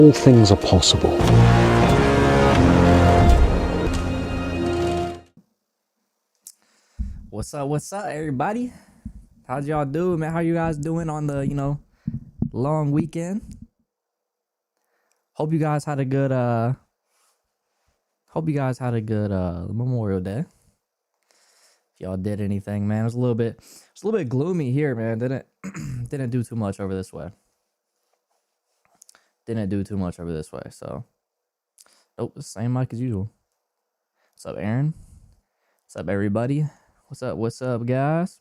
All things are possible. What's up, everybody? How's y'all doing, man? How you guys doing on the, long weekend? Hope you guys had a good Memorial Day. If y'all did anything, man. It's a little bit gloomy here, man. Didn't do too much over this way. So nope, same mic as usual. What's up, Aaron? What's up, everybody? What's up, guys?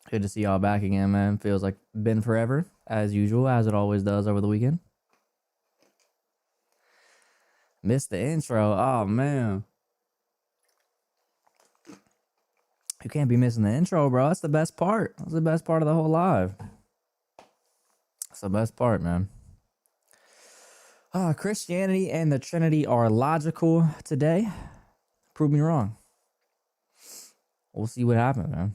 Good to see y'all back again, man. Feels like been forever, as usual, as it always does over the weekend. Missed the intro. Oh, man. You can't be missing the intro, bro. That's the best part. That's the best part of the whole live. That's the best part, man. Christianity and the Trinity are logical today. Prove me wrong. We'll see what happens, man.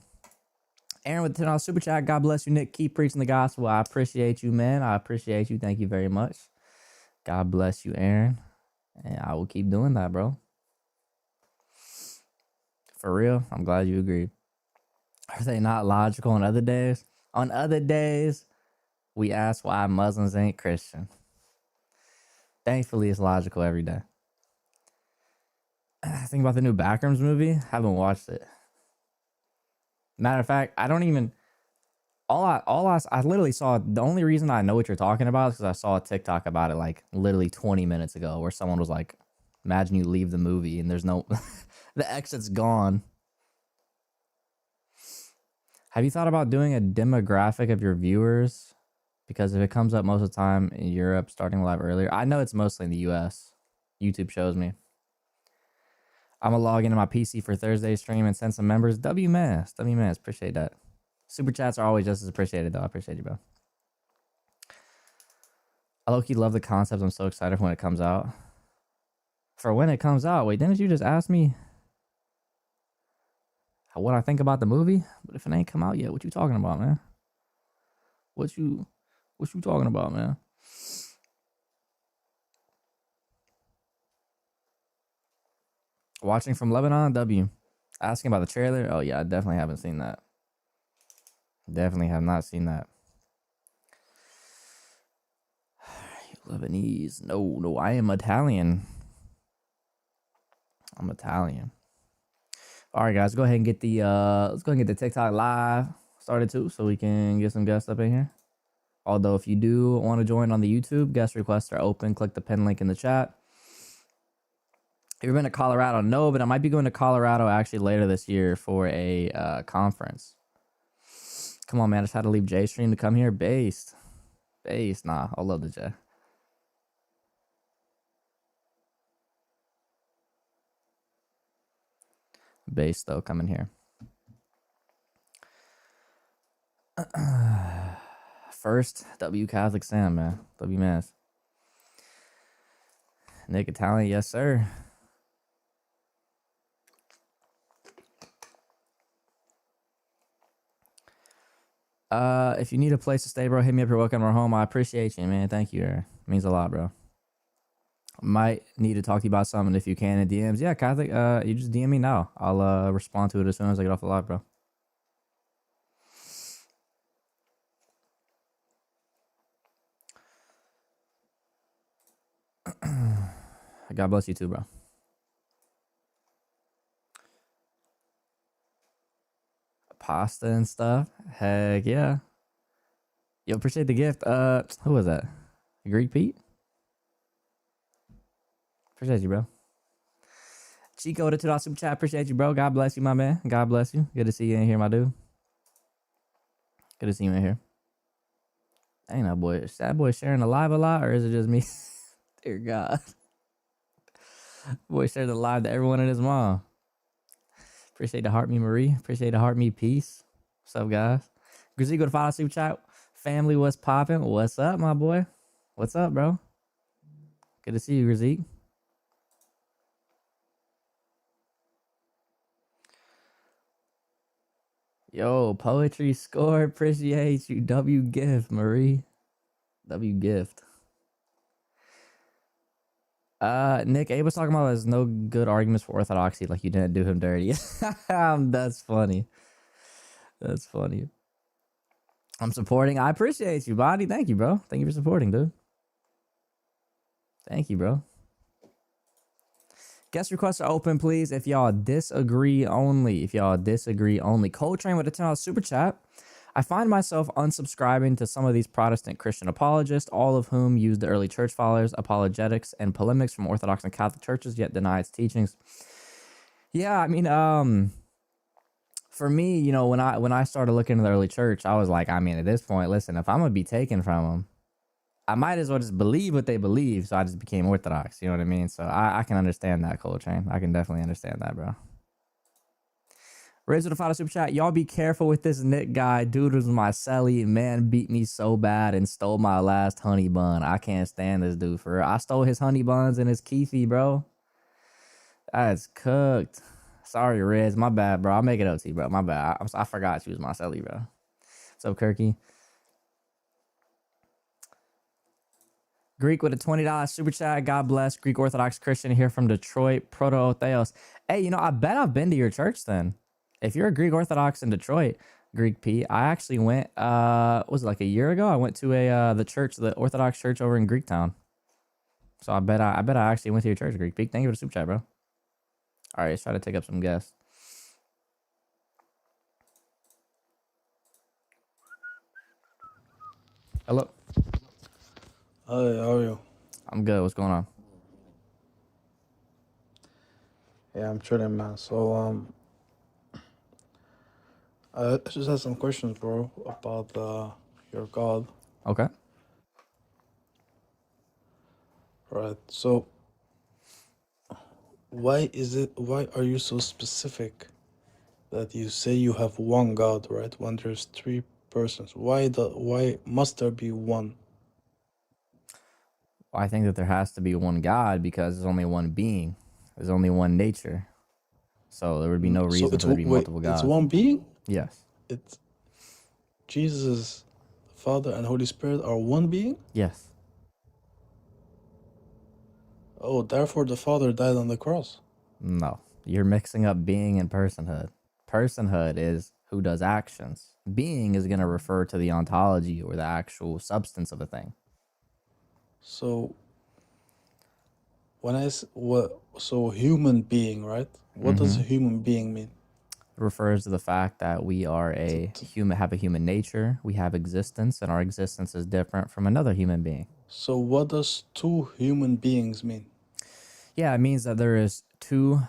Aaron with the $10 super chat. God bless you, Nick. Keep preaching the gospel. I appreciate you, man. I appreciate you. Thank you very much. God bless you, Aaron. And I will keep doing that, bro. For real, I'm glad you agreed. Are they not logical on other days? On other days, we ask why Muslims ain't Christian. Thankfully, it's logical every day. Think about the new Backrooms movie. Haven't watched it. Matter of fact, I don't even. I literally saw. The only reason I know what you're talking about is because I saw a TikTok about it like literally 20 minutes ago, where someone was like, "Imagine you leave the movie and there's no, the exit's gone." Have you thought about doing a demographic of your viewers? Because if it comes up most of the time in Europe, starting live earlier, I know it's mostly in the U.S. YouTube shows me. I'm gonna log into my PC for Thursday stream and send some members. WMAS, appreciate that. Super chats are always just as appreciated, though. I appreciate you, bro. I low-key love the concept. I'm so excited for when it comes out. For when it comes out? Wait, didn't you just ask me what I think about the movie? But if it ain't come out yet, what you talking about, man? What you talking about, man? Watching from Lebanon, W. Asking about the trailer. Oh, yeah, I definitely haven't seen that. Definitely have not seen that. Lebanese. No, I am Italian. I'm Italian. All right, guys, go ahead and get the let's go and get the TikTok live started too, so we can get some guests up in here. Although, if you do want to join on the YouTube, guest requests are open. Click the pin link in the chat. Have you been to Colorado? No, but I might be going to Colorado actually later this year for a conference. Come on, man. I just had to leave J stream to come here. Based. Nah, I love the J. Based, though, coming here. First, W Catholic Sam, man. W Mass. Nick Italian, yes, sir. If you need a place to stay, bro, hit me up. You're welcome to our home. I appreciate you, man. Thank you. It means a lot, bro. Might need to talk to you about something if you can in DMs. Yeah, Catholic, you just DM me now. I'll respond to it as soon as I get off the live, bro. God bless you too, bro. Pasta and stuff. Heck yeah. Yo, appreciate the gift. Who was that? Greek Pete? Appreciate you, bro. Chico, the $2 super chat. Appreciate you, bro. God bless you, my man. God bless you. Good to see you in here, my dude. Good to see you in here. Dang, that boy. Is that boy sharing the live a lot, or is it just me? Dear God. Boy sharing the live to everyone and his mom. Appreciate the heart me, Marie. Appreciate the heart me, peace. What's up, guys? Grizzly, go to $5 super chat. Family, what's popping? What's up, my boy? What's up, bro? Good to see you, Grizzly. Yo, poetry score. Appreciate you. W gift, Marie. W gift. Nick, Abe was talking about there's no good arguments for orthodoxy, like you didn't do him dirty. That's funny. That's funny. I'm supporting. I appreciate you, Body. Thank you, bro. Thank you for supporting, dude. Thank you, bro. Guest requests are open, please. If y'all disagree only. If y'all disagree only. Coltrane with a $10 super chat. I find myself unsubscribing to some of these Protestant Christian apologists, all of whom use the early church fathers, apologetics, and polemics from Orthodox and Catholic churches, yet deny its teachings. Yeah, I mean, for me, you know, when I started looking into the early church, I was like, I mean, at this point, listen, if I'm gonna be taken from them, I might as well just believe what they believe. So I just became Orthodox. You know what I mean? So I can understand that, Coltrane. I can definitely understand that, bro. Raise with a $5 super chat. Y'all be careful with this Nick guy. Dude was my celly. Man beat me so bad and stole my last honey bun. I can't stand this dude for real. I stole his honey buns and his keefy, bro. That's cooked. Sorry, Riz. My bad, bro. I'll make it up to you, bro. My bad. I forgot you was my celly, bro. What's up, Kirky? Greek with a $20 super chat. God bless. Greek Orthodox Christian here from Detroit. Proto Theos. Hey, you know, I bet I've been to your church then. If you're a Greek Orthodox in Detroit, Greek P, I actually went, was it like a year ago? I went to the Orthodox church over in Greektown. So I bet I actually went to your church, Greek P. Thank you for the super chat, bro. All right, let's try to take up some guests. Hello. Hi, how are you? I'm good. What's going on? Yeah, I'm chilling, man. So, I just had some questions, bro, about your God. Okay. Right. So, why are you so specific that you say you have one God, right? When there's three persons, why must there be one? Well, I think that there has to be one God because there's only one being. There's only one nature. So there would be no So reason for there to be multiple it's gods. one being? Yes. It's Jesus, Father, and Holy Spirit are one being? Yes. Oh, therefore the Father died on the cross. No. You're mixing up being and personhood. Personhood is who does actions. Being is going to refer to the ontology or the actual substance of a thing. So so human being, right? What does a human being mean? It refers to the fact that we are have a human nature, we have existence, and our existence is different from another human being. So what does two human beings mean? Yeah, it means that there is two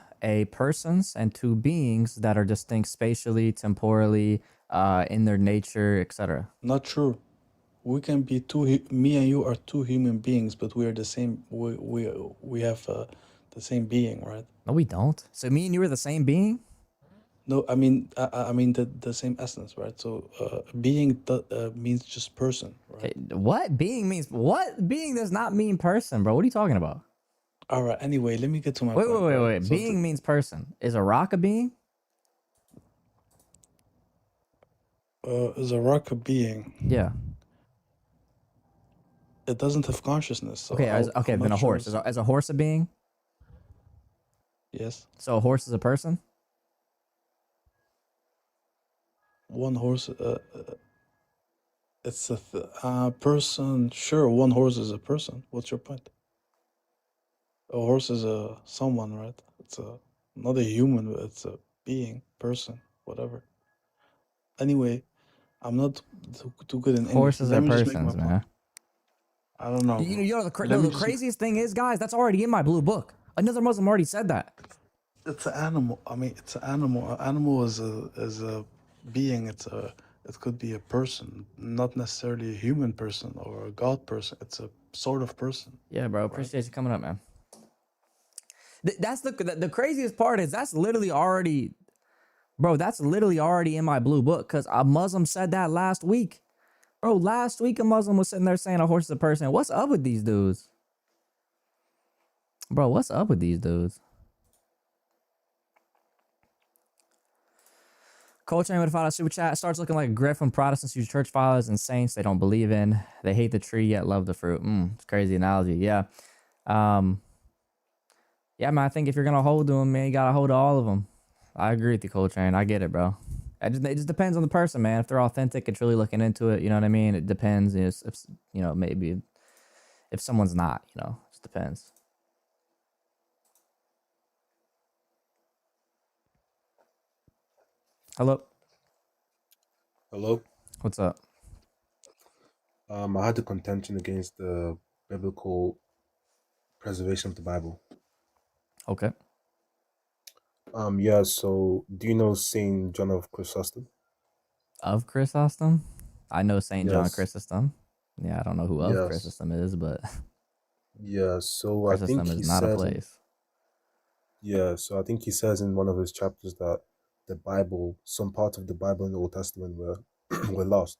persons and two beings that are distinct spatially, temporally, in their nature, etc. Not true. We can be me and you are two human beings, but we are the same. We have the same being, right? No, we don't. So me and you are the same being? No, I mean the same essence, right? So being means just person, right? Okay, what being means? What being does not mean person, bro? What are you talking about? All right. Anyway, let me get to my Wait, point. wait, wait, right? wait. So Being means person. Is a rock a being? is a rock a being? Yeah. It doesn't have consciousness, so Okay. I'm Then not a sure. horse. Is a horse a being? Yes. So a horse is a person? One horse. It's a person. Sure, one horse is a person. What's your point? A horse is a someone, right? It's not a human, but it's a being, person, whatever. Anyway, I'm not too good in English. Horses Let are me just make my persons, point. man. I don't know, bro. You know Let me the just. craziest thing is, guys, that's already in my blue book. Another Muslim already said that. It's an animal. I mean, it's an animal. An animal is a being. It could be a person, not necessarily a human person or a god person. It's a sort of person. Yeah, bro. Appreciate you coming up, man. That's the craziest part is that's literally already, bro. That's literally already in my blue book because a Muslim said that last week, bro. Last week a Muslim was sitting there saying a horse is a person. What's up with these dudes, bro? What's up with these dudes? Coltrane with a $5 super chat starts looking like a grift when Protestants use church fathers and saints they don't believe in. They hate the tree yet love the fruit. It's a crazy analogy. Yeah. Yeah, man. I think if you're gonna hold to them, man, you gotta hold to all of them. I agree with you, Coltrane. I get it, bro. It just depends on the person, man. If they're authentic and truly looking into it, you know what I mean. It depends. If you know, maybe if someone's not, you know, it just depends. Hello, Hello. what's up? I had a contention against the biblical preservation of the Bible. Okay. Yeah. So, do you know Saint John of Chrysostom? Of Chrysostom, I know Saint John Yes. Chrysostom. Yeah, I don't know who of Yes. Chrysostom is, but Yeah. So I think Chrysostom is he not a says place. I think he says in one of his chapters that the Bible, some parts of the Bible in the Old Testament were were lost.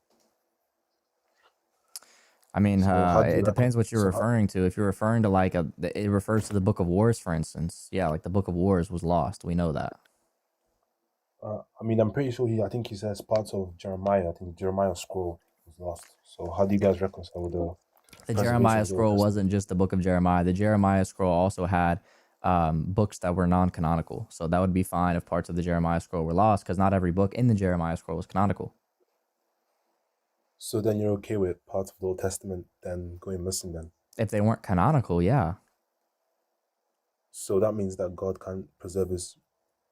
I mean, So how do you it reckon? depends what you're So how, referring to. If you're referring to like it refers to the Book of Wars, for instance. Yeah, like the Book of Wars was lost. We know that. I mean, I'm pretty sure I think he says parts of Jeremiah. I think Jeremiah scroll was lost. So how do you guys reconcile the The preservation Jeremiah of the Old scroll Testament? wasn't just the Book of Jeremiah. The Jeremiah scroll also had books that were non-canonical. So that would be fine if parts of the Jeremiah scroll were lost, because not every book in the Jeremiah scroll was canonical. So then you're okay with parts of the Old Testament then going missing then? If they weren't canonical, yeah. So that means that God can't preserve his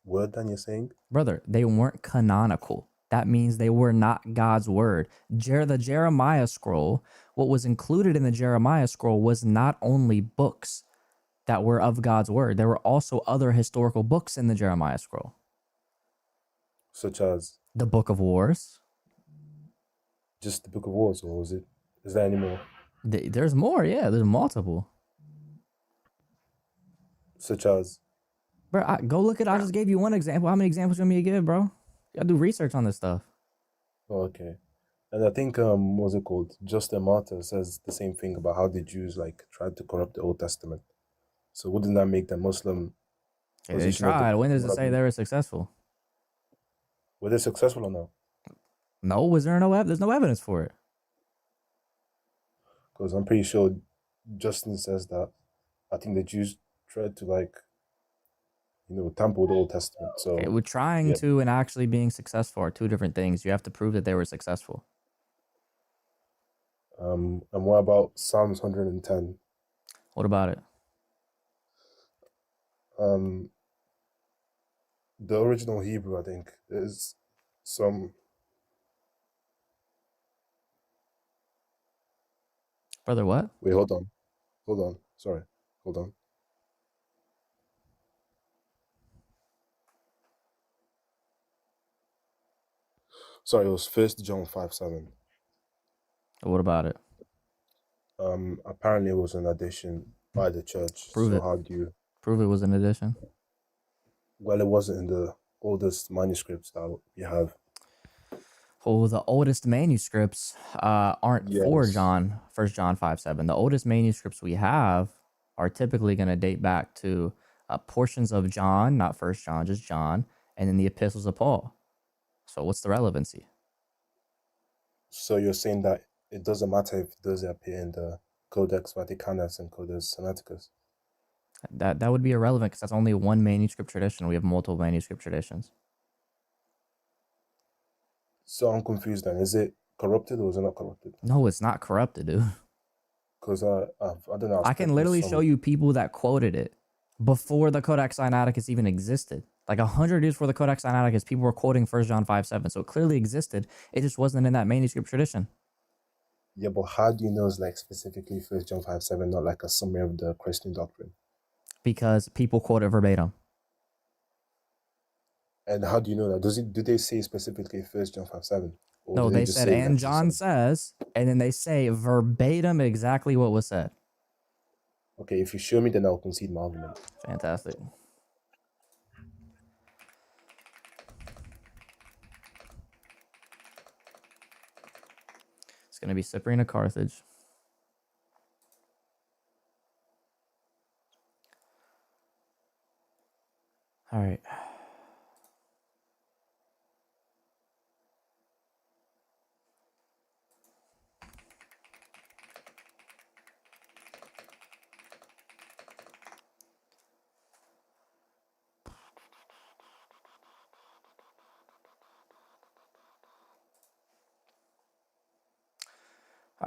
word then, you're saying? Brother, they weren't canonical. That means they were not God's word. The Jeremiah scroll, what was included in the Jeremiah scroll was not only books that were of God's word, there were also other historical books in the Jeremiah scroll. Such as The Book of Wars. just the Book of Wars, or is there any more? There's more, yeah, there's multiple. Such as Bro, go look at I just gave you one example. How many examples you want me to give, bro? You gotta do research on this stuff. oh, okay. And I think what's it called? Justin Martyr says the same thing about how the Jews like tried to corrupt the Old Testament. So wouldn't that make the Muslim Okay, they position of the tried. When does it not say be they were successful? were they successful or not? No, was there no there's no evidence for it. Because I'm pretty sure Justin says that I think the Jews tried to like tamper with the Old Testament. Okay, So with trying yeah. to and actually being successful are two different things. You have to prove that they were successful. And what about Psalms 110? What about it? Um, the original Hebrew, I think, there's some. Brother, what? Wait, hold on. Sorry, hold on. Sorry, it was First John 5:7. What about it? Apparently it was an addition by the church. Prove So it. how do you? Prove it was an addition. Well, it wasn't in the oldest manuscripts that we have. Oh, the oldest manuscripts aren't for Yes. John, 1 John 5:7. The oldest manuscripts we have are typically going to date back to portions of John, not 1 John, just John, and then the epistles of Paul. So what's the relevancy? So you're saying that it doesn't matter if it does appear in the Codex Vaticanus and Codex Sinaiticus. That would be irrelevant because that's only one manuscript tradition. We have multiple manuscript traditions. So I'm confused then. Is it corrupted or is it not corrupted? No, it's not corrupted, dude. Because I don't know. I can literally show you people that quoted it before the Codex Sinaiticus even existed. Like 100 years before the Codex Sinaiticus, people were quoting 1 John 5:7. So it clearly existed. It just wasn't in that manuscript tradition. Yeah, but how do you know it's like specifically First John 5:7, not like a summary of the Christian doctrine? Because people quote it verbatim. And how do you know that? Do they say specifically First John 5:7, or No, do they they just said, say and like you John said? says, and then they say verbatim exactly what was said. Okay, if you show me, then I'll concede my argument. Fantastic. It's going to be Cyprian of Carthage. All right.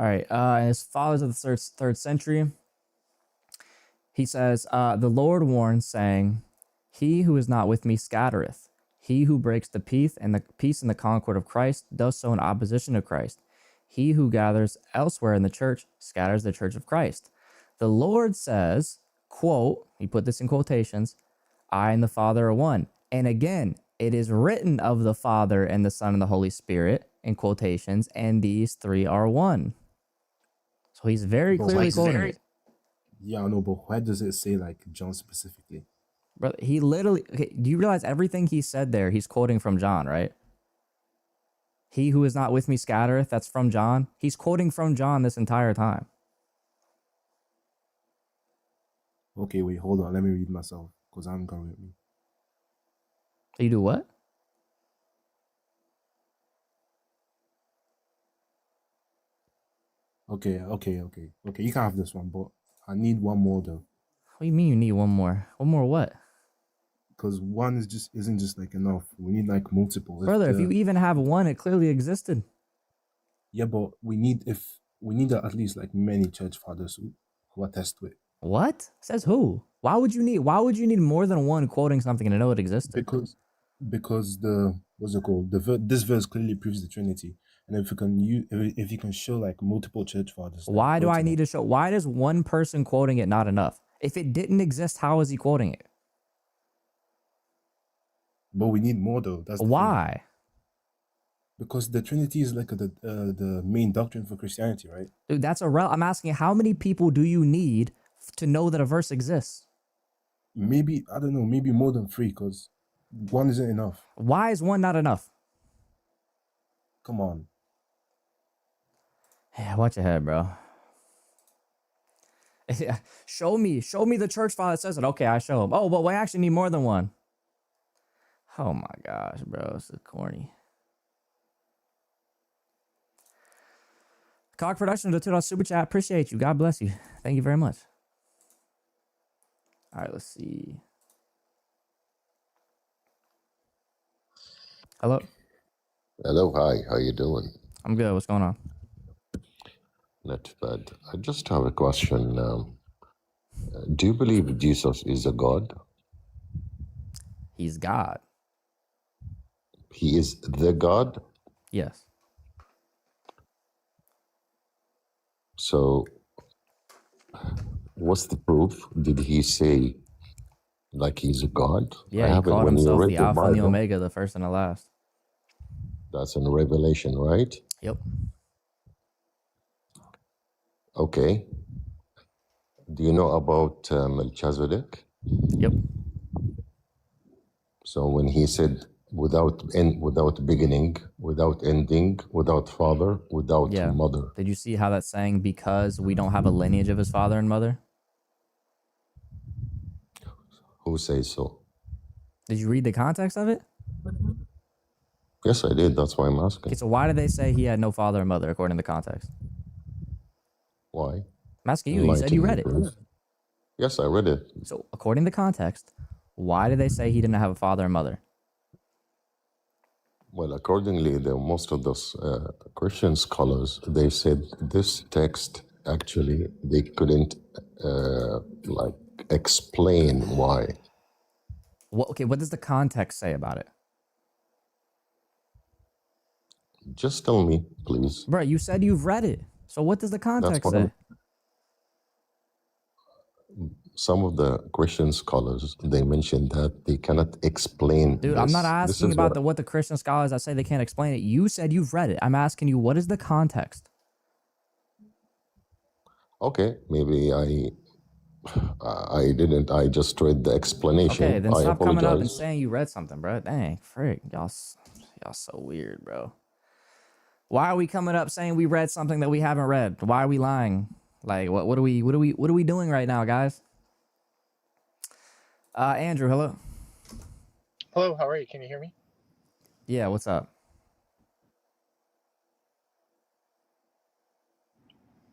All right. His fathers of the third century. He says, the Lord warns, saying, "He who is not with me scattereth. He who breaks the peace and the concord of Christ does so in opposition to Christ. He who gathers elsewhere in the church scatters the church of Christ." The Lord says, quote, he put this in quotations, "I and the Father are one." And again, it is written of the Father and the Son and the Holy Spirit in quotations, and these three are one. So he's very But clearly why quoting it. Yeah, I know, but why does it say like John specifically? Brother, he literally, okay, do you realize everything he said there, he's quoting from John, right? He who is not with me scattereth, that's from John. He's quoting from John this entire time. Okay, wait, hold on. Let me read myself because I'm going with me. You do what? Okay. You can have this one, but I need one more though, What do you mean you need one more? One more what? because one isn't just like enough. We need like multiple. Brother, if you even have one, it clearly existed. Yeah, but we need at least like many church fathers who attest to it. What? Says who? Why would you need more than one quoting something to know it existed? Because the what's it called? This verse clearly proves the Trinity, and if you can show like multiple church fathers. Why do I need to show? Why does one person quoting it not enough? If it didn't exist, how is he quoting it? But we need more though. That's the Why? thing. Because the Trinity is like the main doctrine for Christianity, right? Dude, that's I'm asking, how many people do you need to know that a verse exists? Maybe, I don't know, maybe more than 3, because one isn't enough. Why is one not enough? Come on. Yeah, watch your head, bro. Show me the church father that says it. Okay, I show him. Oh, but we actually need more than one. Oh my gosh, bro, this is corny. Cock Production, the $2 super chat. Appreciate you. God bless you. Thank you very much. All right, let's see. Hello. Hello, hi. How you doing? I'm good. What's going on? Not too bad. I just have a question. Do you believe Jesus is a God? He's God. He is the God? Yes. So, what's the proof? Did he say like he's a God? Yeah, I he haven't. called When you himself read the the Alpha and the Bible, Omega, the first and the last. that's in Revelation, right? Yep. Okay. Do you know about Melchizedek? Yep. So when he said without end, without beginning, without ending, without father, without Yeah. mother. Did you see how that's saying because we don't have a lineage of his father and mother? Who says so? Did you read the context of it? Yes, I did. That's why I'm asking. Okay, so why did they say he had no father and mother according to the context? Why? I'm asking you. You said you read it. Yes, I read it. So according to context, why did they say he didn't have a father and mother? Well, accordingly, most of those Christian scholars, they said this text actually they couldn't like explain why. What does the context say about it? Just tell me, please. Bro, you said you've read it. So what does the context say? Some of the Christian scholars, they mentioned that they cannot explain. Dude, I'm not asking about what the Christian scholars that say they can't explain it. You said you've read it. I'm asking you, what is the context? Okay, maybe I didn't. I just read the explanation. Okay, then I stop coming up and apologize. saying you read something, bro. Dang, frick, y'all so weird, bro. Why are we coming up saying we read something that we haven't read? Why are we lying? Like, what are we doing right now, guys? Andrew, hello. Hello, how are you? Can you hear me? Yeah, what's up?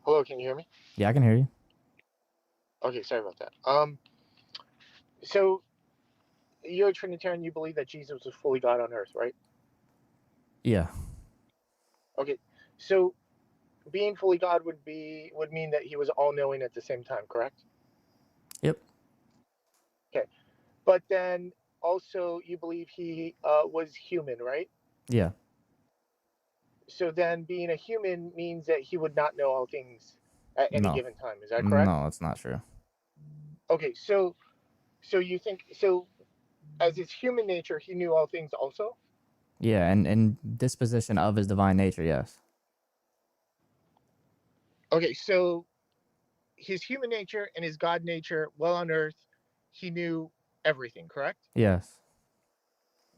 Hello, can you hear me? Yeah, I can hear you. Okay, sorry about that. So you're a Trinitarian. You believe that Jesus was fully God on earth, right? Yeah. Okay, so being fully God would mean that he was all knowing at the same time, correct? Yep. Okay, but then also you believe he was human, right? Yeah. So then being a human means that he would not know all things at any No. given time. Is that correct? No, it's not true. Okay, so you think so as his human nature he knew all things also? Yeah, and disposition of his divine nature, yes. Okay, so his human nature and his God nature while on earth, he knew everything, correct? Yes.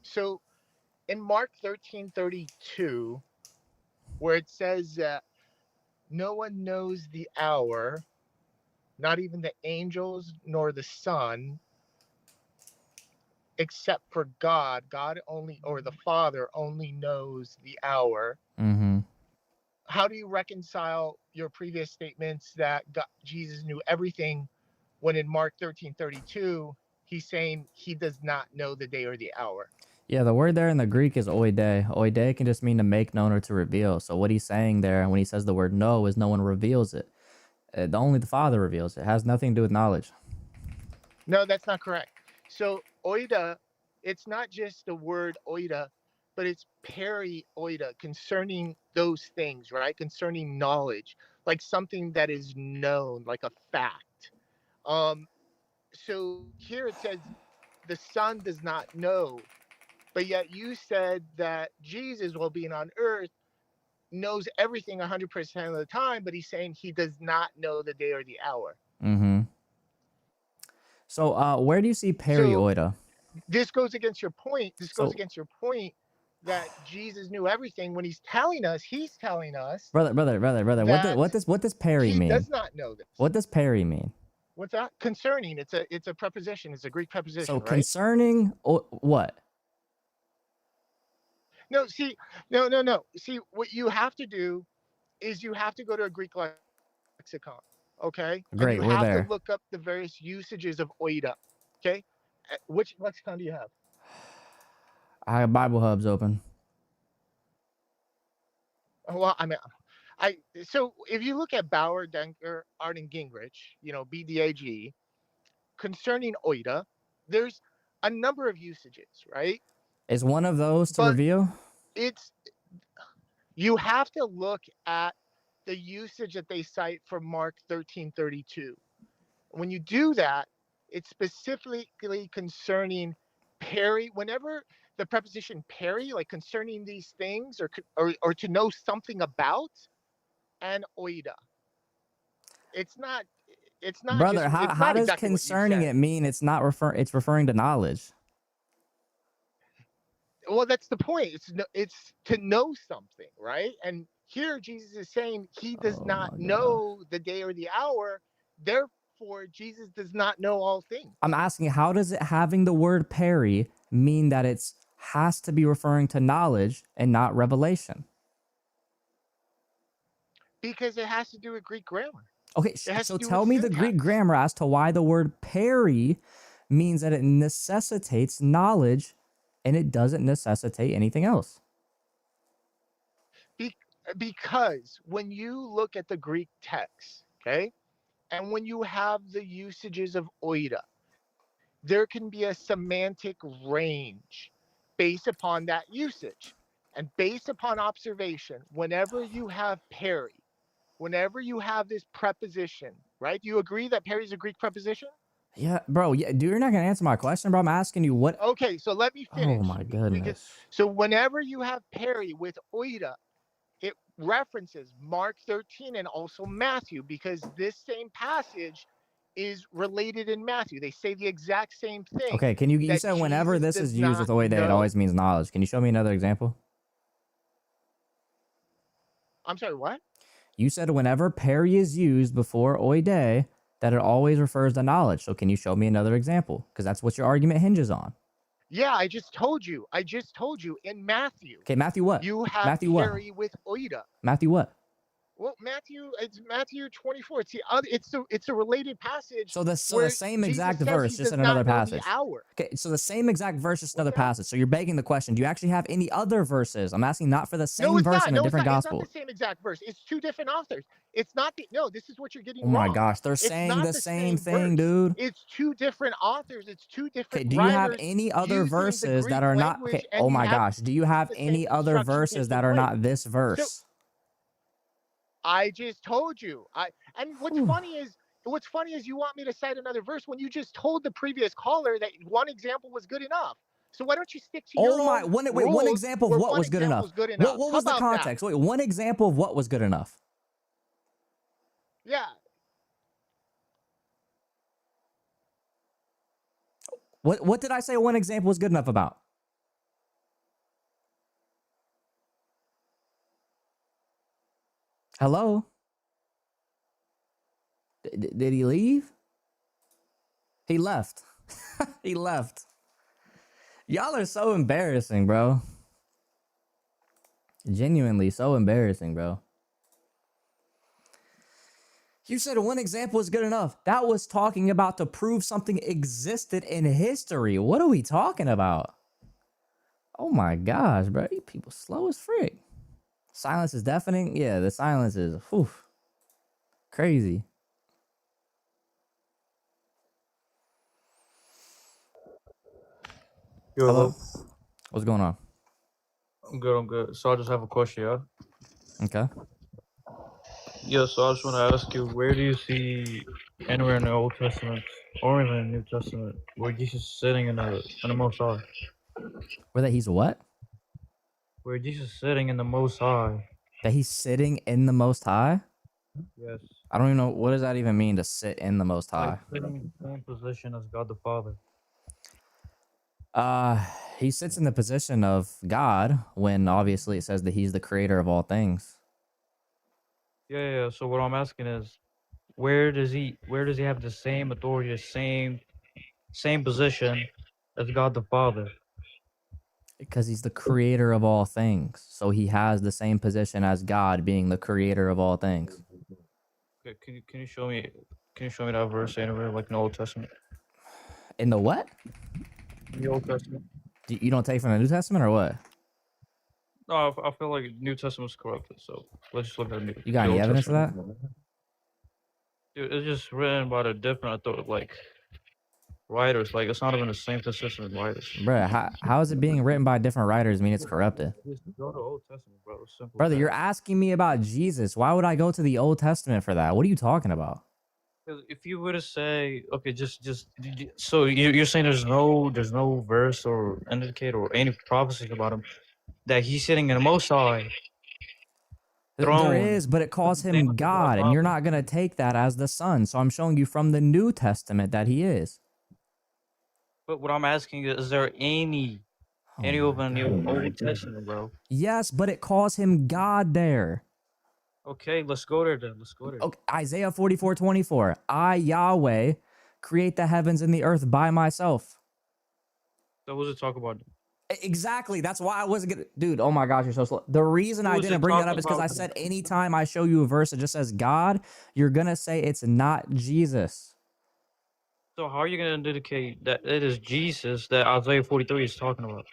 So in Mark 13:32, where it says that no one knows the hour, not even the angels nor the Son, except for God. God only, or the Father only knows the hour. Mm-hmm. How do you reconcile your previous statements that Jesus knew everything when in Mark 13:32 he's saying he does not know the day or the hour? Yeah, the word there in the Greek is oide. Oide can just mean to make known or to reveal. So what he's saying there when he says the word know is no one reveals it. Only the Father reveals it. It has nothing to do with knowledge. No, that's not correct. So oida, it's not just the word oida, but it's peri oida, concerning those things, right? Concerning knowledge, like something that is known, like a fact. Um, so here it says the Son does not know, but yet you said that Jesus, while being on earth, knows everything 100% of the time, but he's saying he does not know the day or the hour. Mm-hmm. So where do you see So perioida? this goes against your point. This goes So against your point that Jesus knew everything when he's telling us brother, that what does peri he mean? does not know this. What does peri mean? What's that? Concerning. It's a preposition. It's a Greek So preposition, right? concerning what? No, see, no. See, what you have to do is you have to go to a Greek lexicon, okay? And you Great, we're have to there. look up the various usages of oida, okay? Which lexicon do you have? I have Bible hubs open. Well, I mean, I so if you look at Bauer, Denker, Art, and Gingrich, BDAG, concerning oida, there's a number of usages, right? Is one of those to But reveal? it's you have to look at the usage that they cite for Mark 13:32. When you do that, it's specifically concerning peri. Whenever the preposition peri, like concerning these things, or to know something about, and oida. It's not. It's not just. Brother, It's how not does exactly what you concerning said. it mean it's referring to knowledge? Well, that's the point. It's to know something, right? And here Jesus is saying he does Oh not my god. know the day or the hour. Therefore, Jesus does not know all things. I'm asking how does it having the word peri mean that it's has to be referring to knowledge and not revelation? Because it has to do with Greek grammar. Okay, It has to so do with tell me the Greek syntax. grammar as to why the word peri means that it necessitates knowledge and it doesn't necessitate anything else. Be- because when you look at the Greek text, okay, and when you have the usages of oida, there can be a semantic range based upon that usage. And based upon observation, whenever you have peri, whenever you have this preposition, right? Do you agree that peri is a Greek preposition? Yeah, bro. Yeah, dude, you're not gonna answer my question, bro. I'm asking you what. Okay, so let me Oh finish. my Because goodness. so whenever you have peri with oida, it references Mark 13 and also Matthew, because this same passage is related in Matthew. They say the exact same thing, Okay, can you that said whenever Jesus this does is used not with oide, it know. always means knowledge. Can you show me another example? I'm sorry, what? You said whenever peri is used before oide, that it always refers to knowledge. So can you show me another example? Because that's what your argument hinges on. Yeah, I just told you. I just told you in Matthew, Okay, Matthew what? you have Matthew what? peri with oida. Matthew what? Well, it's Matthew 24. It's the other. It's a related passage. So the where same Jesus exact says verse, he just does in not another know the passage. hour. Okay, so the same exact verse, just What's another that? passage. So you're begging the question: do you actually have any other verses? I'm asking not for the No, same it's verse not. in a No, it's different not. It's not gospel. the same exact verse. It's two different authors. It's not the. No, this is what you're Oh getting my wrong. gosh, they're It's saying not the the same same thing, verse. dude. It's two different authors. It's two Okay, different do you have writers any other using the verses that Greek are not language, okay? and Oh you my have gosh, do you have the same any other construction verses taking that are place. not this So verse? I just told you. And Whew. what's funny is you want me to cite another verse when you just told the previous caller that one example was good enough. So why don't you stick to Oh your my, own one rules example of where what one was good example enough? is good What enough? what How was the about that? context? Wait, one example of what was good enough? Yeah. What did I say one example was good enough about? Hello? Did he leave? He left. He left. Y'all are so embarrassing, bro. Genuinely so embarrassing, bro. You said one example is good enough. That was talking about to prove something existed in history. What are we talking about? Oh my gosh, bro. You people slow as frick. Silence is deafening. Yeah, the silence is whew, crazy. Yo, Hello? hello. What's going on? I'm good. I'm good. So I just have a question, yeah. Okay. Yeah. So I just want to ask you, where do you see anywhere in the Old Testament or in the New Testament where Jesus is sitting in the Most High? Where that he's what? Where Jesus is sitting in the Most High? That he's sitting in the Most High? Yes. I don't even know. What does that even mean to sit in the Most Like High? sitting in the same position as God the Father. He sits in the position of God when obviously it says that he's the creator of all things. Yeah. So what I'm asking is, where does he have the same authority, the same position as God the Father? Because he's the creator of all things. So he has the same position as God being the creator of all things. Okay, can you show me that verse anywhere like in the Old Testament? In the what? In the Old Testament. You don't take from the New Testament or what? No, I feel like New Testament's corrupted, so let's just look at You got the any Old evidence of that? Testament. Dude, it's just written by the different like writers. Like it's not even the same consistent writers. Bruh, how is it being written by different writers mean it's corrupted? Just go to Old Testament, bro. It's simple. Brother, you're asking me about Jesus. Why would I go to the Old Testament for that? What are you talking about? Because if you were to say, okay, so you're saying there's no verse or indicate or any prophecies about him that he's sitting in the Most High There throne. is, but it calls Same him as the God, and you're Father. not going to take that as the Son. So I'm showing you from the New Testament that he is. But what I'm asking is there any Oh of my in the God. Old Testament, bro? Yes, but it calls him God there. Okay, let's go there then. Let's go there. Okay, Isaiah 44:24. I, Yahweh, create the heavens and the earth by myself. So who's it talk about? Exactly. That's why I wasn't gonna. Dude, oh my gosh, you're so slow. The reason I Who is didn't it bring that talking up is because I about? said anytime I show you a verse that just says God, you're gonna say it's not Jesus. So how are you going to indicate that it is Jesus that Isaiah 43 is talking about?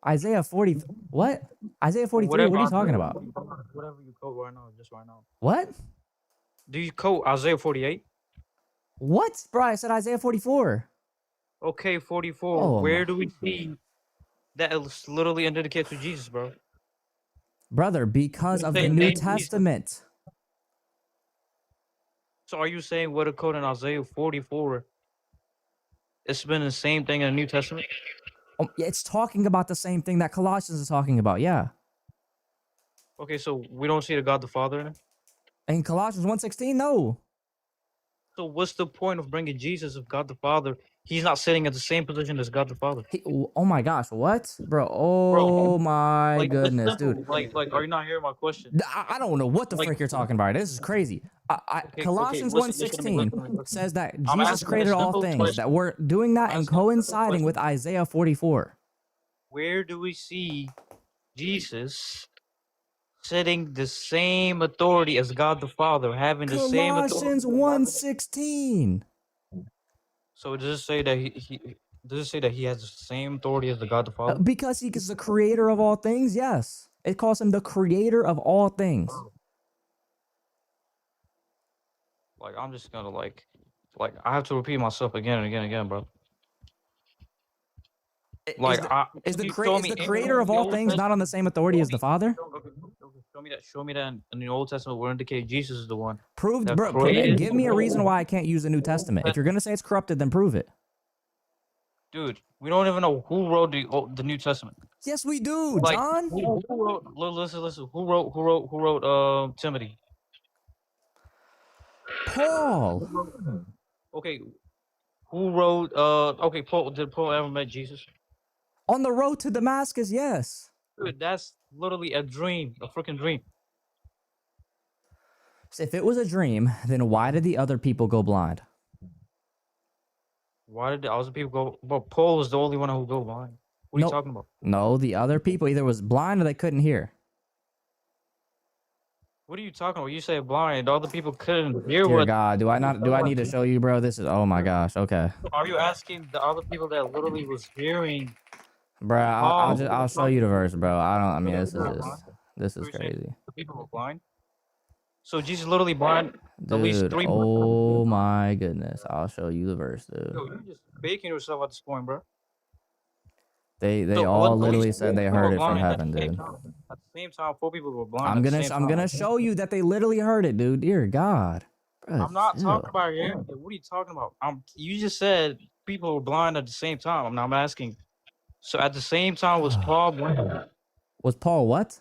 Isaiah 40. What? Isaiah Or 43. What are you talking about? Whatever you quote right now, just right now. What? Do you quote Isaiah 48? What? Bro, I said Isaiah 44. Okay, 44. Oh my. Where do we see that it's literally indicated to Jesus, bro? Brother, because It's of the saying New name Jesus. Testament. So are you saying what it quote in Isaiah 44? It's been the same thing in the New Testament? Yeah, it's talking about the same thing that Colossians is talking about. Yeah. Okay, so we don't see the God the Father in it? In Colossians 1:16, no. So what's the point of bringing Jesus if God the Father, he's not sitting at the same position as God the Father? Oh my gosh, what? Bro, Bro, oh my like it's goodness, simple. dude. Like, are you not hearing my question? I don't know what the Like, frick you're talking about. This is crazy. okay, Colossians listen to me, 1:16 says that I'm Jesus asking a created all simple things, question. that we're doing that I'm and asking a simple coinciding with question. Isaiah 44. Where do we see Jesus sitting the same authority as God the Father, having the same authority. Colossians 1:16. So does it say that does it say that he has the same authority as the God the Father? Because he is the creator of all things, yes. It calls him the creator of all things. Like I'm just gonna like I have to repeat myself again and again and again, bro. Like Is can the you show me creator of in the all Old things not on the Testament? same authority as the Father? Show me that in the Old Testament where indicate Jesus is the one Proved, that bro. created. Give me a reason why I can't use the New Testament. If you're gonna say it's corrupted, then prove it. Dude, we don't even know who wrote the New Testament. Yes, we do, Like John. who wrote? Listen. Who wrote Timothy? Paul. Okay, who wrote? Okay, Paul. Did Paul ever met Jesus? On the road to Damascus, yes. Dude, that's literally a dream, a freaking dream. So if it was a dream, then why did the other people go blind? Why did the other people go? But Paul was the only one who go blind. What are you talking about? No, the other people either was blind or they couldn't hear. What are you talking about? You say blind. The other people couldn't hear Dear what. God, do I need to show you, bro? This is, oh my gosh, okay. Are you asking the other people that literally was hearing? Bro, I'll show you the verse, bro. I mean, this is So you're saying crazy. the people were blind. So Jesus literally blind at least Dude, 3. oh my goodness. I'll show you the verse, dude. Yo, you're just faking yourself at this point, bro. They So all at literally least said they 4 people heard were it from blind at heaven, the same dude. time. At the same time, 4 people were blind. I'm at the same gonna time. show you that they literally heard it, dude. Dear God. Bro, I'm not chill. talking about you. What are you talking about? You just said people were blind at the same time. I'm asking. So at the same time, was Paul blind? Was Paul what?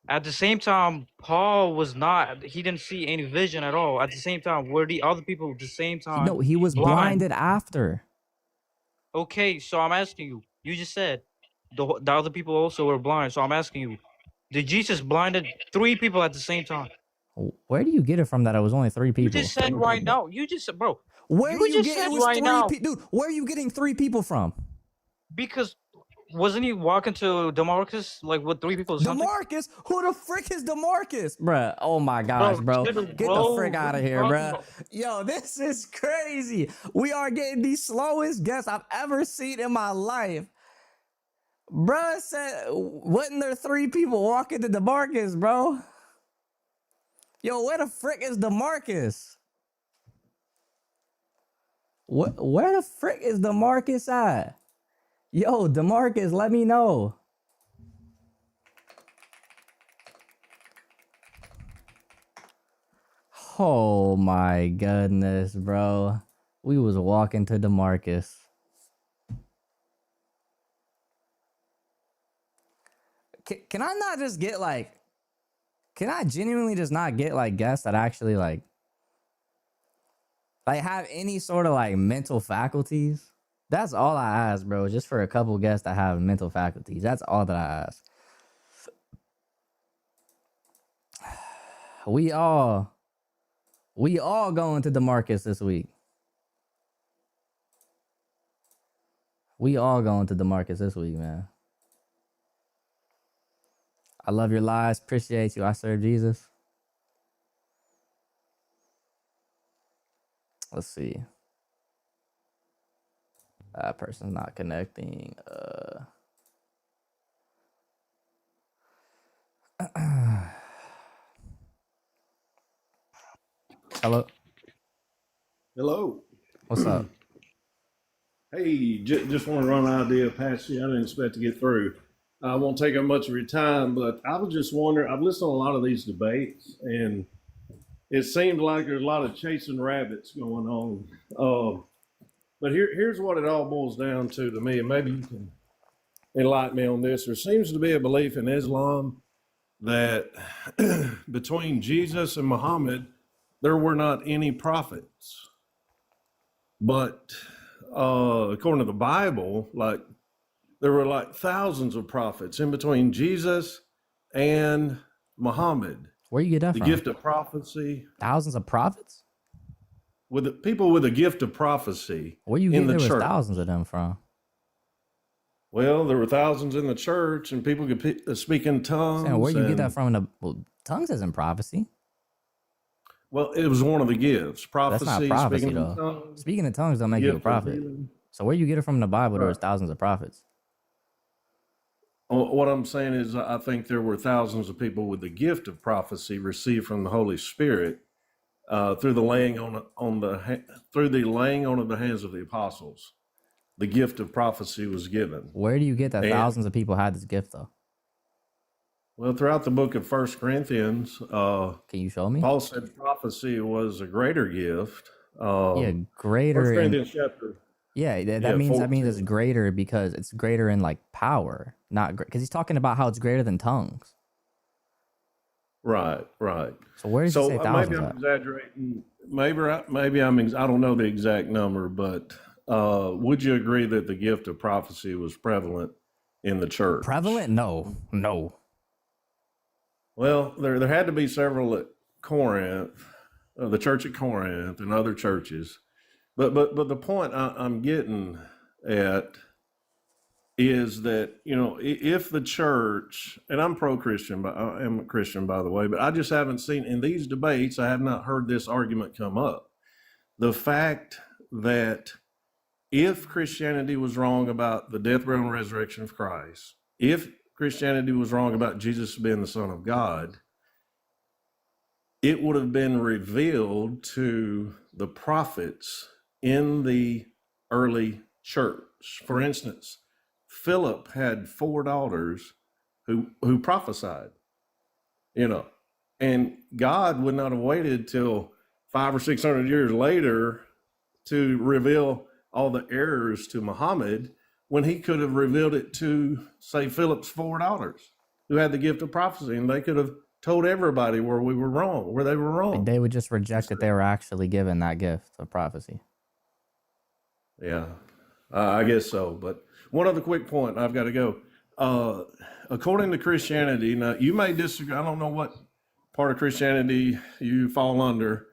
At the same time, Paul was not. He didn't see any vision at all. At the same time, were the other people at the same time? No, he was blinded after. Okay, so I'm asking you. You just said the other people also were blind. So I'm asking you, did Jesus blinded 3 people at the same time? Where do you get it from that it was only 3 people? You just said right now. You just said, bro. Where do you just get said it was right 3 now. people? Dude, where are you getting 3 people from? Because wasn't he walking to Damascus like with 3 people or something? DeMarcus? Who the frick is DeMarcus? Bruh, oh my gosh, bro. Get the frick out of here, bruh. Yo, this is crazy. We are getting the slowest guests I've ever seen in my life. Bruh said, wasn't there 3 people walking to DeMarcus, bro? Yo, where the frick is DeMarcus? Where the frick is DeMarcus at? Yo, DeMarcus, let me know. Oh my goodness, bro. We was walking to DeMarcus. Can I not just get like, can I genuinely just not get like guests that actually like have any sort of like mental faculties? That's all I ask, bro. Just for a couple guests that have mental faculties. That's all that I ask. We all going to DeMarcus this week. We all going to DeMarcus this week, man. I love your lives. Appreciate you. I serve Jesus. Let's see. That person's not connecting. Hello. Hello. What's up? Hey, just want to run an idea past you. I didn't expect to get through. I won't take up much of your time, but I was just wondering, I've listened to a lot of these debates, and it seems like there's a lot of chasing rabbits going on. But here's what it all boils down to me, and maybe you can enlighten me on this. There seems to be a belief in Islam that between Jesus and Muhammad, there were not any prophets. But according to the Bible, like there were like thousands of prophets in between Jesus and Muhammad. Where you get that the from? gift of prophecy. Thousands of prophets? With the people with a gift of prophecy. Where you in get the there was church. thousands of them from? Well, there were thousands in the church, and people could speak in Saying, where tongues. you get that And from? Tongues isn't prophecy. well, it was one of the gifts: That's not prophecy, prophecy speaking in though. tongues, Speaking in tongues don't make you a gift of prophet. healing. So where you get it from in the Bible? There Right. was thousands of prophets. What I'm saying is, I think there were thousands of people with the gift of prophecy received from the Holy Spirit through the laying through the laying on of the hands of the apostles. The gift of prophecy was given. Where do you get that And thousands of people had this gift though? well, throughout the book of First Corinthians, Can you show me? Paul said prophecy was a greater gift. Yeah, First greater in Corinthians chapter that means 14. it's greater because it's greater in like power, not because he's talking about how it's greater than tongues. Right. So where does he say So thousands maybe I'm at? exaggerating. Maybe I don't know the exact number, but would you agree that the gift of prophecy was prevalent in the church? Prevalent? No. Well, there had to be several at Corinth, the church at Corinth, and other churches. But the point I'm getting at is that, you know, if the church, and I'm pro-Christian, but I am a Christian, by the way, but I just haven't seen in these debates, I have not heard this argument come up. The fact that if Christianity was wrong about the death, burial, and resurrection of Christ, if Christianity was wrong about Jesus being the Son of God, it would have been revealed to the prophets in the early church. For instance, Philip had 4 daughters who prophesied, you know, and God would not have waited till 500 or 600 years later to reveal all the errors to Muhammad when he could have revealed it to, say, Philip's 4 daughters who had the gift of prophecy, and they could have told everybody where they were wrong. They would just reject that they were actually given that gift of prophecy. Yeah, I guess so. But one other quick point, I've got to go. According to Christianity, now you may disagree. I don't know what part of Christianity you fall under,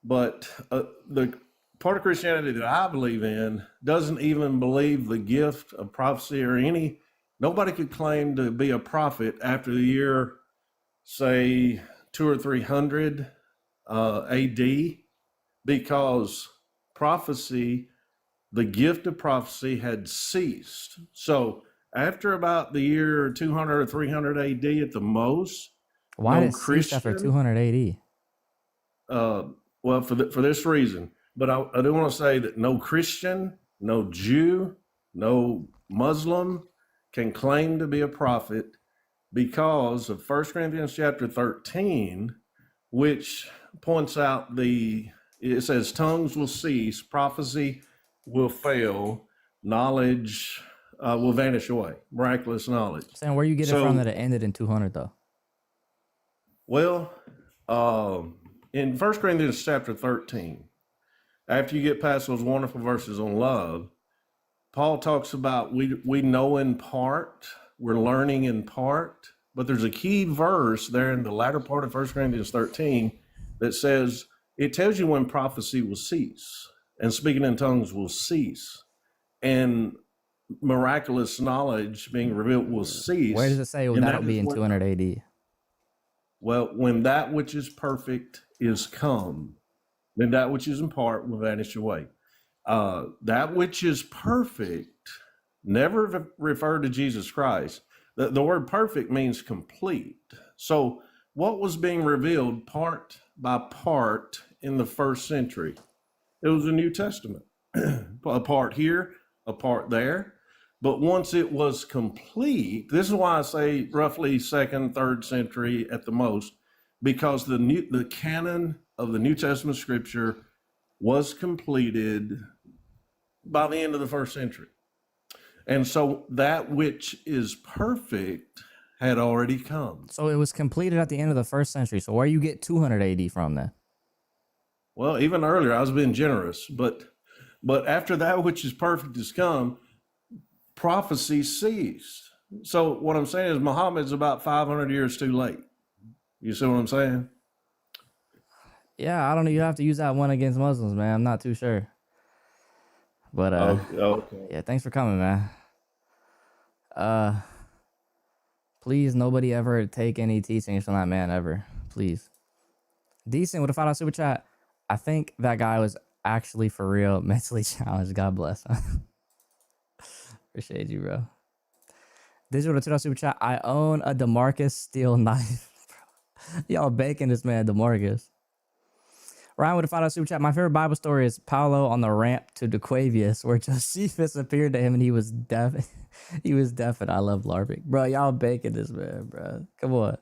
but the part of Christianity that I believe in doesn't even believe the gift of prophecy or any. Nobody could claim to be a prophet after the year, say, 200 or 300 AD, because prophecy, the gift of prophecy had ceased. So after about the year 200 or 300 AD at the most, Why no did it cease after Christian, 200 AD? well, for this reason, but I do want to say that no Christian, no Jew, no Muslim can claim to be a prophet because of 1 Corinthians chapter 13, which points out it says tongues will cease, prophecy will fail, knowledge will vanish away, miraculous knowledge. Saying where you get it from that it ended in 200 though. Well, in 1 Corinthians chapter 13, after you get past those wonderful verses on love, Paul talks about we know in part, we're learning in part, but there's a key verse there in the latter part of 1 Corinthians 13 that says, it tells you when prophecy will cease and speaking in tongues will cease and miraculous knowledge being revealed will cease. Where does it say And that'll that be is in when- 200 AD? Well, when that which is perfect is come, then that which is in part will vanish away. That which is perfect never referred to Jesus Christ. The word perfect means complete. So what was being revealed part by part in the first century? It was the New Testament. A part here, a part there. But once it was complete, this is why I say roughly 2nd, 3rd century at the most, because the canon of the New Testament scripture was completed by the end of the 1st century. And so that which is perfect had already come. So it was completed at the end of the 1st century. So where you get 200 AD from then? Well, even earlier, I was being generous, but after that which is perfect has come, prophecy ceased. So what I'm saying is Muhammad's about 500 years too late. You see what I'm saying? Yeah, I don't know. You have to use that one against Muslims, man. I'm not too sure. But Okay. yeah, thanks for coming, man. Please, nobody ever take any teachings from that man ever. Please. Decent with a $5 super chat. I think that guy was actually for real mentally challenged. God bless. Appreciate you, bro. Digital with a $2 super chat. I own a DeMarcus steel knife. Y'all baking this man, DeMarcus. Ryan with a $5 super chat. My favorite Bible story is Paulo on the ramp to Dequavius, where Josephus appeared to him and he was deaf. He was deaf, and I love LARPing. Bro, y'all baking this man, bro. Come on.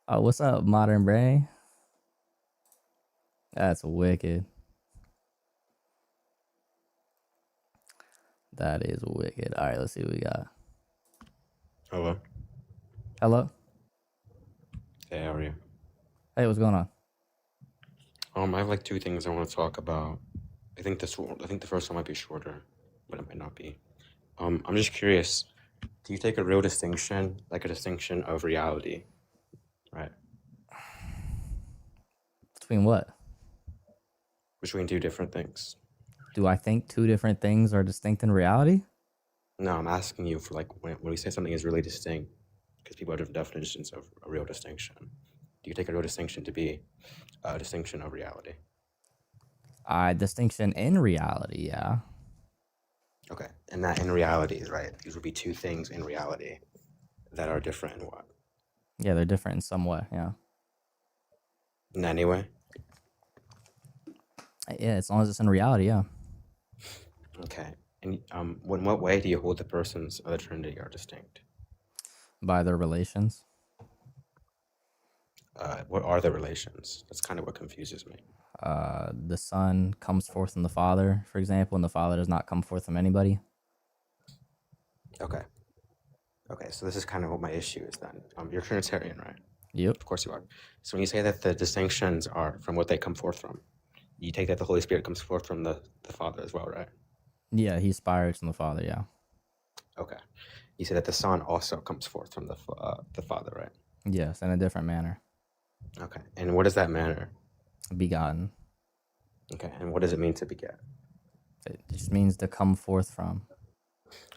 Oh, what's up, Modern Brain? That's wicked. That is wicked. All right, let's see what we got. Hello. Hello? Hey, how are you? Hey, what's going on? I have like two things I want to talk about. I think the first one might be shorter, but it might not be. I'm just curious. Do you take a real distinction, like a distinction of reality, right? Between what? Between two different things. Do I think two different things are distinct in reality? No, I'm asking you for like when we say something is really distinct, because people have different definitions of a real distinction. Do you take a real distinction to be a distinction of reality? Distinction in reality, yeah. Okay, and that in reality, right? These would be two things in reality that are different in what? Yeah, they're different in some way, yeah. In any way? Yeah, as long as it's in reality, yeah. Okay. And in what way do you hold the persons of the Trinity are distinct? By their relations. What are the relations? That's kind of what confuses me. The Son comes forth from the Father, for example, and the Father does not come forth from anybody. Okay. Okay, so this is kind of what my issue is then. You're Trinitarian, right? Yep. Of course you are. So when you say that the distinctions are from what they come forth from, you take that the Holy Spirit comes forth from the Father as well, right? Yeah, he spires from the Father, yeah. Okay. You say that the Son also comes forth from the Father, right? Yes, in a different manner. Okay. And what is that manner? Begotten. Okay. And what does it mean to beget? It just means to come forth from.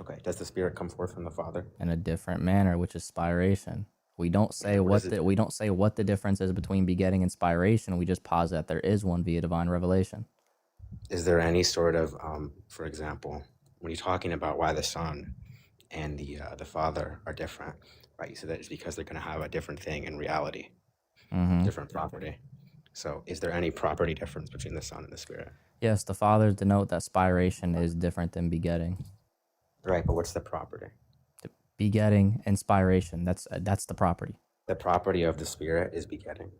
Okay. Does the Spirit come forth from the Father? In a different manner, which is spiration. We don't say we don't say what the difference is between begetting and spiration. We just posit that there is one via divine revelation. Is there any sort of, for example, when you're talking about why the Son and the Father are different, right? You said that it's because they're going to have a different thing in reality, different property. So, is there any property difference between the Son and the Spirit? Yes, the Fathers denote that spiration is different than begetting. Right, but what's the property? Begetting and spiration. That's the property. The property of the Spirit is begetting.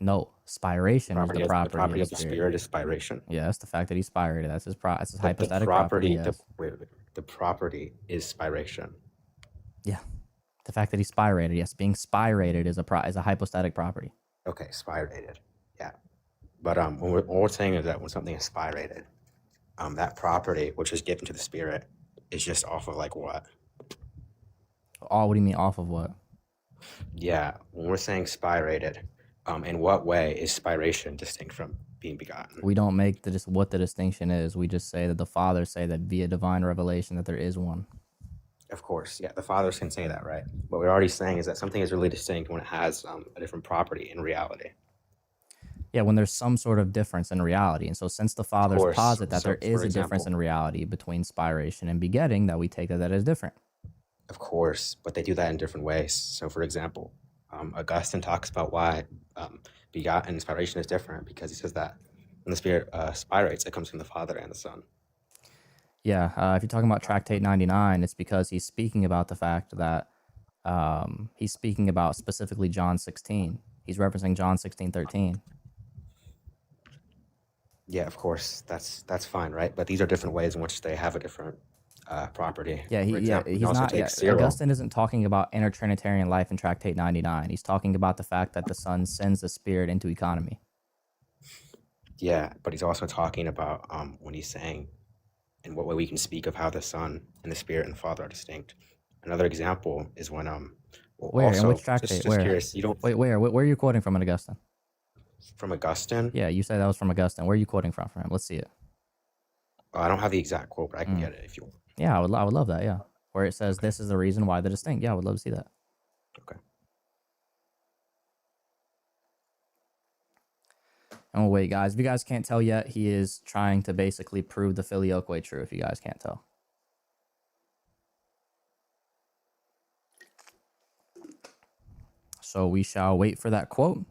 No, spiration is the property. The property of the Spirit is spiration. Yeah, that's the fact that he spirated. That's his hypostatic the property. Yes. The property is spiration. Yeah, the fact that he spirated. Yes, being spirated is a hypostatic property. Okay, spirated. Yeah, but what we're saying is that when something is spirated, that property which is given to the Spirit is just off of like what? What do you mean off of what? Yeah, when we're saying spirated, in what way is spiration distinct from being begotten? We don't make what the distinction is. We just say that the Fathers say that via divine revelation that there is one. Of course, yeah, the Fathers can say that, right? What we're already saying is that something is really distinct when it has a different property in reality. Yeah, when there's some sort of difference in reality. And so since the Fathers posit that there is a difference in reality between spiration and begetting, that we take that is different. Of course, but they do that in different ways. So, for example, Augustine talks about why begotten and spiration is different, because he says that when the Spirit spirates, it comes from the Father and the Son. Yeah, if you're talking about Tractate 99, it's because he's speaking about the fact that he's speaking about specifically John 16. He's referencing John 16:13. Yeah, of course, that's fine, right? But these are different ways in which they have a different property. Yeah, he's not. Yeah, Augustine isn't talking about intertrinitarian life in Tractate 99. He's talking about the fact that the Son sends the Spirit into economy. Yeah, but he's also talking about when he's saying in what way we can speak of how the Son and the Spirit and the Father are distinct. Another example is when where also, in which tractate? Just where? Curious, you don't where are you quoting from in Augustine? From Augustine? Yeah, you said that was from Augustine. Where are you quoting from him? Let's see it. I don't have the exact quote, but I can get it if you want. Yeah, I would love that. Yeah. where it says this is the reason why they're distinct. Yeah, I would love to see that. Okay. And we'll wait, guys. If you guys can't tell yet, he is trying to basically prove the filioque true, if you guys can't tell. So we shall wait for that quote.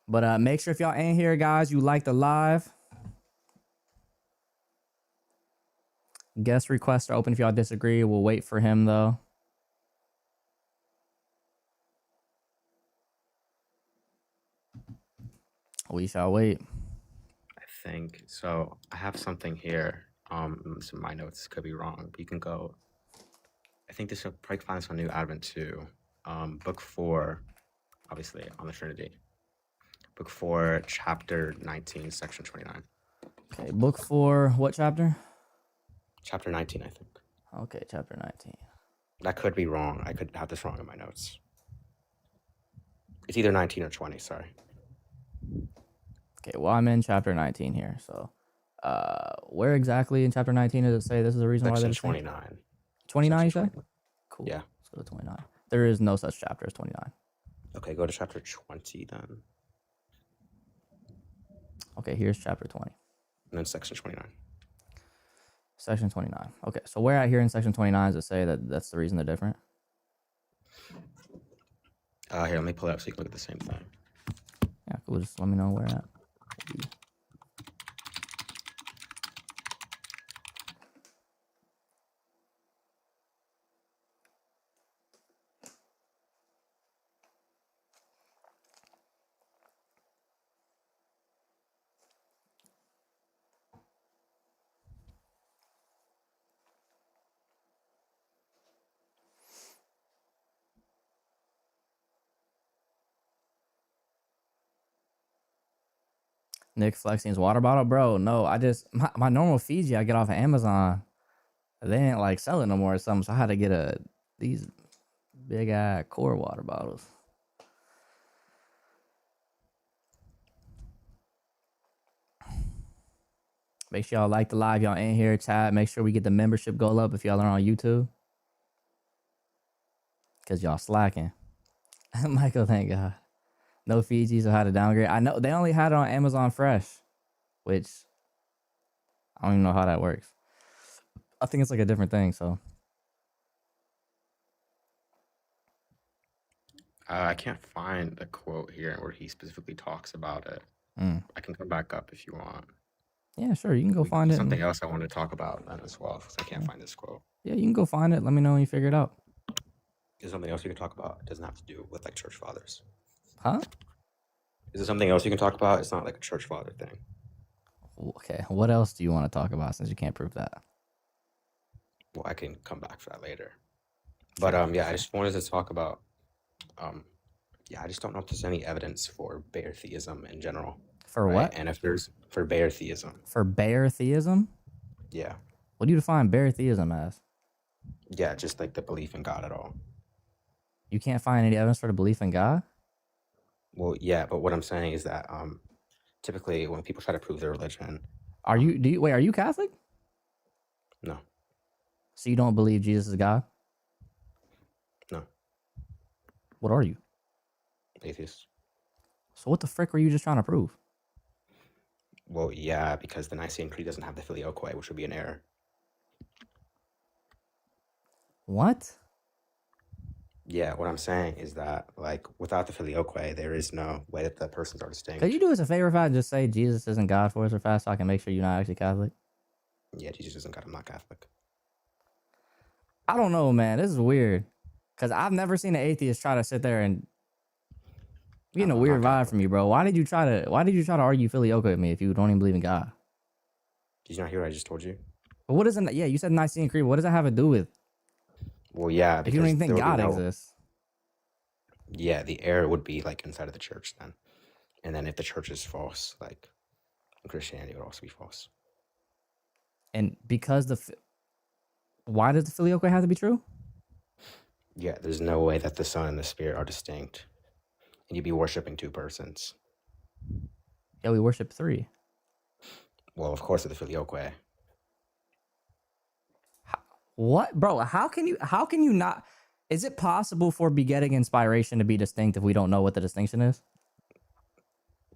But make sure if y'all ain't here, guys, you like the live. Guest requests are open if y'all disagree. We'll wait for him, though. We shall wait. I think so. I have something here. Some of my notes could be wrong, but you can go. I think this will probably find this on New Advent too. Book 4, obviously on the Trinity. Book 4, chapter 19, section 29. Okay, book 4, what chapter? Chapter 19, I think. Okay, chapter 19. That could be wrong. I could have this wrong in my notes. It's either 19 or 20, sorry. Okay, well, I'm in chapter 19 here. So, where exactly in chapter 19 does it say this is the reason why Section they're 29. 29, you Section say? 29. Cool. Yeah. Let's go to 29. There is no such chapter as 29. Okay, go to chapter 20 then. Okay, here's chapter 20. And then section 29. Section 29. Okay, so where out here in section 29 does it say that that's the reason they're different? Here, let me pull it up so you can look at the same thing. Yeah, cool. Just let me know where at. Nick Flexing's water bottle, bro. No, I just my normal Fiji I get off of Amazon. They didn't like sell it no more or something, so I had to get these big ass core water bottles. Make sure y'all like the live, y'all in here, chat. Make sure we get the membership goal up if y'all are on YouTube, cause y'all slacking. Michael, thank God. No Fijis or how to downgrade. I know they only had it on Amazon Fresh, which I don't even know how that works. I think it's like a different thing. So I can't find the quote here where he specifically talks about it. I can come back up if you want. Yeah, sure. You can go find it. Something else I want to talk about then as well, because I can't find this quote. Yeah, you can go find it. Let me know when you figure it out. Is there something else you can talk about? It doesn't have to do with like church fathers. Huh? Is there something else you can talk about? It's not like a church father thing. Okay. What else do you want to talk about since you can't prove that? Well, I can come back for that later. But yeah, I just wanted to talk about I just don't know if there's any evidence for bare theism in general. For right? what? And if there's for bare theism. For bare theism? Yeah. What do you define bare theism as? Yeah, just like the belief in God at all. You can't find any evidence for the belief in God? Well, yeah, but what I'm saying is that typically when people try to prove their religion, are you Catholic? No. So you don't believe Jesus is God? No. What are you? Atheist. So what the frick were you just trying to prove? Well, yeah, because the Nicene Creed doesn't have the filioque, which would be an error. What? Yeah, what I'm saying is that, like, without the filioque, there is no way that the persons are distinct. Could you do us a favor if I just say Jesus isn't God for us or fast so I can make sure you're not actually Catholic? Yeah, Jesus isn't God. I'm not Catholic. I don't know, man. This is weird. Because I've never seen an atheist try to sit there and... I'm getting a weird vibe from you, bro. Why did you try to argue filioque with me if you don't even believe in God? Did you not hear what I just told you? But what isn't... Yeah, you said Nicene Creed. What does that have to do with... Well, yeah. If you don't even think God exists. Yeah, the error would be like inside of the church then. And then if the church is false, like Christianity would also be false. And because why does the filioque have to be true? Yeah, there's no way that the Son and the Spirit are distinct. And you'd be worshiping two persons. Yeah, we worship three. Well, of course, with the filioque. What, bro? How can you not? Is it possible for begetting inspiration to be distinct if we don't know what the distinction is?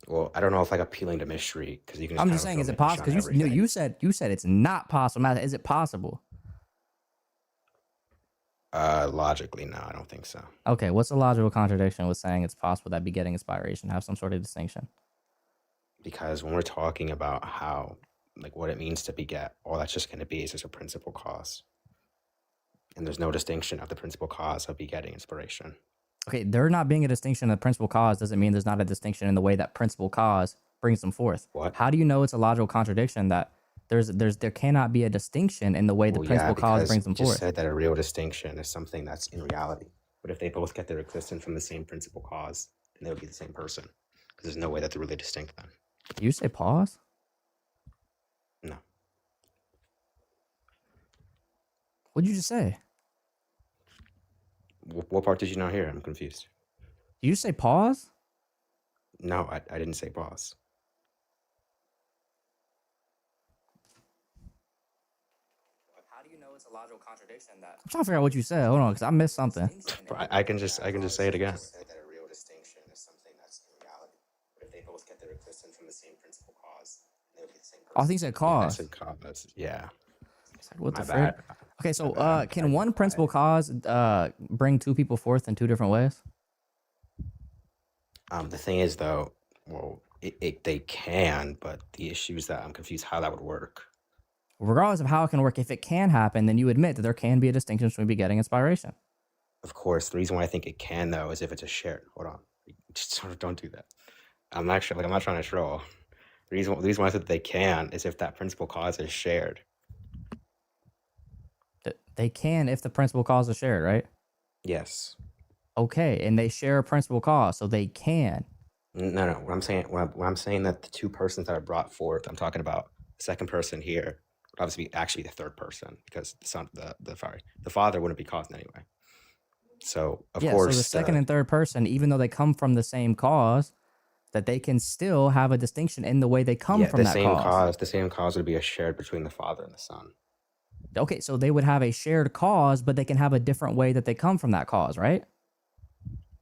Well, I don't know if like appealing to mystery because you can. I'm kind just of saying, throw is it mystery possible? on Because everything. you said it's not possible. Is it possible? Logically, no, I don't think so. Okay, what's the logical contradiction with saying it's possible that begetting inspiration have some sort of distinction? Because when we're talking about how, like, what it means to beget, all that's just going to be is just a principal cause, and there's no distinction of the principal cause of begetting inspiration. Okay, there not being a distinction in the principal cause doesn't mean there's not a distinction in the way that principal cause brings them forth. What? How do you know it's a logical contradiction that there cannot be a distinction in the way the principal cause brings them you just forth? said that a real distinction is something that's in reality. But if they both get their existence from the same principal cause, then they would be the same person. Because there's no way that they're really distinct then. Did you say pause? No. What'd you just say? What part did you not hear? I'm confused. Did you say pause? No, I didn't say pause. How do you know it's a logical contradiction that I'm trying to figure out what you said. Hold on, because I missed something. I can just say it again. Said that a real distinction is something that's in reality. But if they both get their existence from the same principal cause, they would be the same person. Oh, I think you said cause. I said cause. Yeah. What the My frick? bad. Okay, so can one principal cause bring two people forth in two different ways? The thing is, though, well, they can, but the issue is that I'm confused how that would work. Regardless of how it can work, if it can happen, then you admit that there can be a distinction between begetting inspiration. Of course, the reason why I think it can, though, is if it's a shared. Hold on, just sort of don't do that. I'm not trying to troll. The reason why I said they can is if that principal cause is shared. They can if the principal cause is shared, right? Yes. Okay, and they share a principal cause, so they can. No. What I'm saying that the two persons that are brought forth, I'm talking about the second person here would obviously be actually the third person because the father wouldn't be caused in any way. So of course, so the second and third person, even though they come from the same cause, that they can still have a distinction in the way they come from that cause. The same cause would be shared between the father and the son. Okay, so they would have a shared cause, but they can have a different way that they come from that cause, right?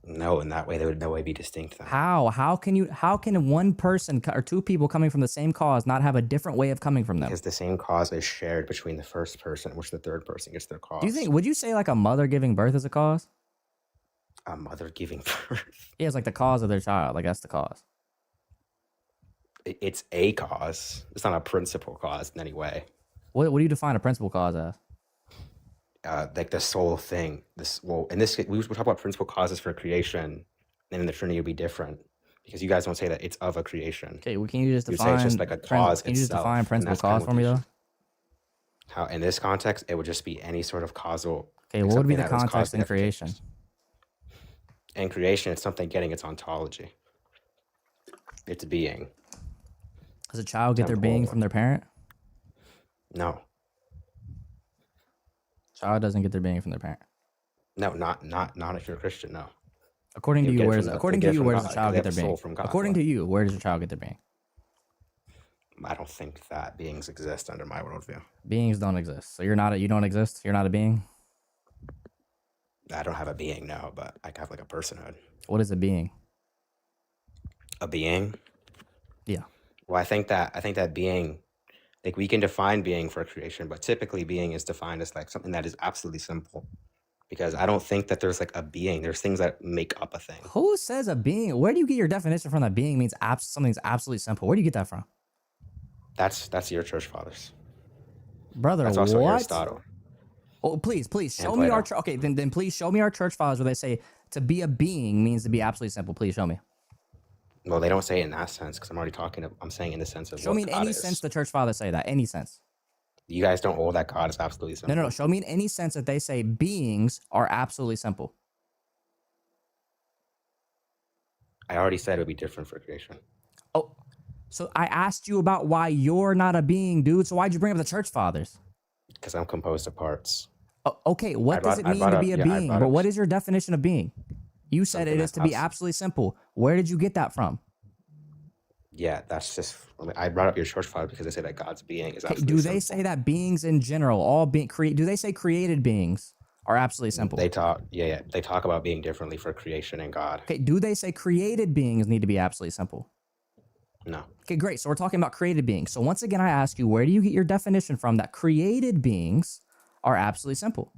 No, in that way they would no way be distinct then. How can one person or two people coming from the same cause not have a different way of coming from them? Because the same cause is shared between the first person, which the third person gets their cause. Would you say like a mother giving birth is a cause? A mother giving birth? Yeah, it's like the cause of their child. Like that's the cause. It's a cause. It's not a principal cause in any way. What do you define a principal cause as? Like the sole thing. In this case, we talk about principal causes for creation, and in the Trinity it would be different because you guys don't say that it's of a creation. Okay, well, can you just define? You say it's just like a cause. Can you just define principal cause for me though? How in this context it would just be any sort of causal. Okay, what would be the context in creation? In creation, it's something getting its ontology. It's being. Does a child get their being from their parent? No. Child doesn't get their being from their parent. No, not if you're a Christian. No. According to you, where does a child get their being? According to you, where does a child get their being? I don't think that beings exist under my worldview. Beings don't exist. So you don't exist. You're not a being. I don't have a being, no, but I have like a personhood. What is a being? A being? Yeah. Well, I think that being, like we can define being for creation, but typically being is defined as like something that is absolutely simple. Because I don't think that there's like a being. There's things that make up a thing. Who says a being? Where do you get your definition from that being means something's absolutely simple? Where do you get that from? That's your church fathers. Brother, that's also what? Aristotle. Oh, please show me our okay. Then please show me our church fathers where they say to be a being means to be absolutely simple. Please show me. Well, they don't say it in that sense because I'm saying in the sense of show me in any sense the church fathers say that. Any sense. You guys don't hold that God is absolutely simple. No. Show me in any sense that they say beings are absolutely simple. I already said it would be different for creation. Oh, so I asked you about why you're not a being, dude. So why'd you bring up the church fathers? Because I'm composed of parts. Oh, okay, what does it mean to be a being? But what is your definition of being? You said it is to be absolutely simple. Where did you get that from? Yeah, that's just. I brought up your church father because they say that God's being is Okay, absolutely do they simple. say that beings in general, all being do they say created beings are absolutely simple? They talk, yeah, they talk about being differently for creation and God. Okay, do they say created beings need to be absolutely simple? No, Okay, great. So we're talking about created beings. So once again, I ask you, where do you get your definition from that created beings are absolutely simple?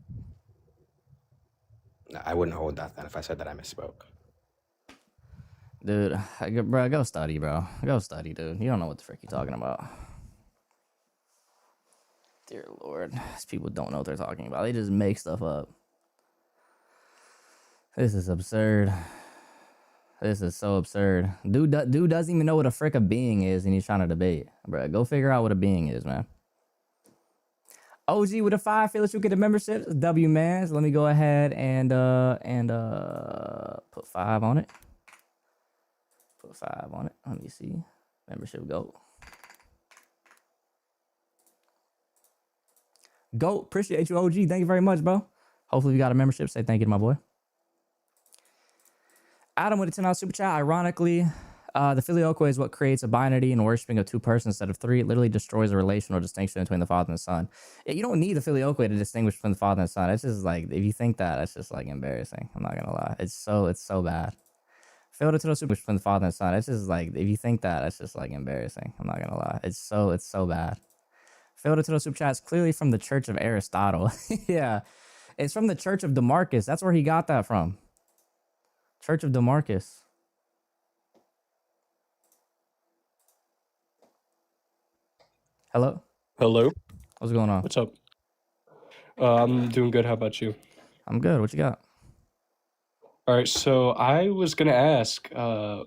I wouldn't hold that then if I said that I misspoke. Dude, bro, go study, bro. Go study, dude. You don't know what the frick you're talking about. Dear Lord, these people don't know what they're talking about. They just make stuff up. This is absurd. This is so absurd. Dude doesn't even know what a frick a being is, and he's trying to debate. Bro, go figure out what a being is, man. OG with a 5, feel that you get a membership. W man. So let me go ahead and put 5 on it. Put 5 on it. Let me see. Membership go. Go. Appreciate you, OG. Thank you very much, bro. Hopefully you got a membership. Say thank you to my boy. Adam with a $10 super chat. Ironically, the filioque is what creates a binary and worshiping of 2 persons instead of 3. It literally destroys the relational distinction between the Father and the Son. Yeah, you don't need the filioque to distinguish between the Father and the Son. It's just like, if you think that, it's just like embarrassing. I'm not gonna lie. It's so bad. Failed to super between the Father and the Son. It's just like, if you think that, it's just like embarrassing. I'm not gonna lie. It's so bad. Failed to super chat is clearly from the Church of Aristotle. Yeah, it's from the Church of Demarcus. That's where he got that from. Church of Demarcus. Hello? Hello. What's going on? What's up? I'm doing good. How about you? I'm good. What you got? All right. So I was gonna ask,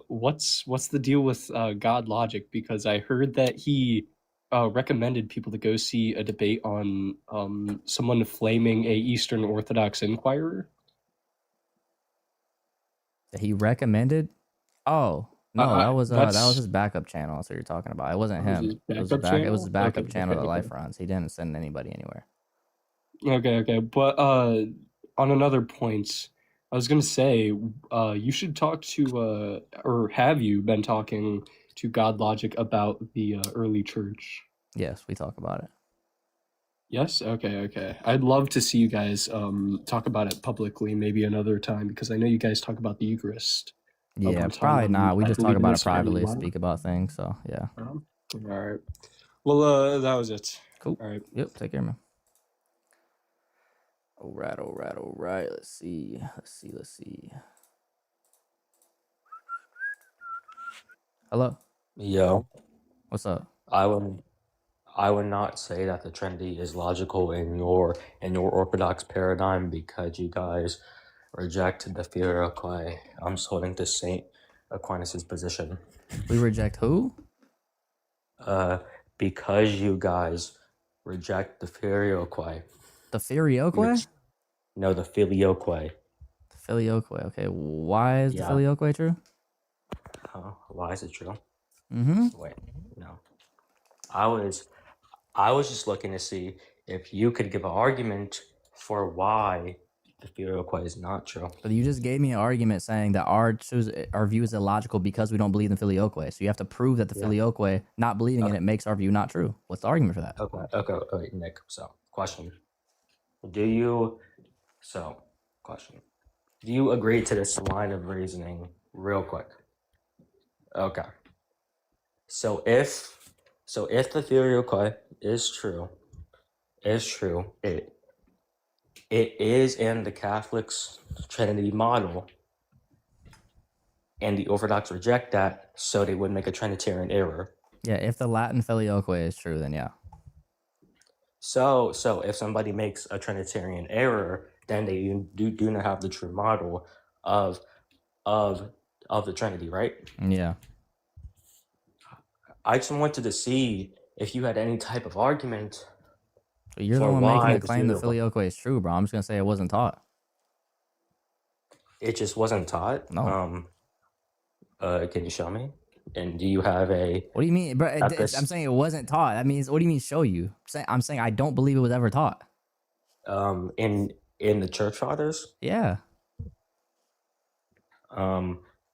what's the deal with God Logic? Because I heard that he recommended people to go see a debate on someone flaming a Eastern Orthodox inquirer. That he recommended? Oh, no, that was That's his backup channel. That's what you're talking about. It wasn't him. his It was backup it was his channel. backup Okay. channel that Okay. Life runs. He didn't send anybody anywhere. Okay. But on another point, I was gonna say, you should talk to, or have you been talking to God Logic about the early church? Yes, we talk about it. Yes? Okay. I'd love to see you guys talk about it publicly maybe another time, because I know you guys talk about the Eucharist. Yeah, one time probably on, not. We I just talk believe it about it is Saturday privately, morning. speak about things. So yeah. All right. Well, that was it. Cool. All right. Yep. Take care, man. All right. Let's see. Hello. Yo, What's up? I would not say that the Trinity is logical in your Orthodox paradigm because you guys reject the filioque. I'm just holding to Saint Aquinas's position. We reject who? Because you guys reject the filioque. The filioque? No, the filioque. The filioque. Okay. Why is the Yeah. filioque true? Why is it true? Mm-hmm. Wait, no. I was just looking to see if you could give an argument for why the filioque is not true. But you just gave me an argument saying that our view is illogical because we don't believe in filioque. So you have to prove that the filioque, not believing in it, makes our view not true. What's the argument for that? Okay, Nick. So, question. Do you agree to this line of reasoning real quick? Okay. So if the filioque is true, it is in the Catholics' Trinity model, and the Orthodox reject that, so they would make a Trinitarian error. Yeah, if the Latin filioque is true, then yeah. So if somebody makes a Trinitarian error, then they do not have the true model of the Trinity, right? Yeah. I just wanted to see if you had any type of argument. But you're the one making the claim the filioque is true, bro. I'm just gonna say it wasn't taught. It just wasn't taught. No. Can you show me? And do you have a? What do you mean, bro? I'm saying it wasn't taught. That means, what do you mean show you? I'm saying I don't believe it was ever taught. In the Church Fathers. Yeah.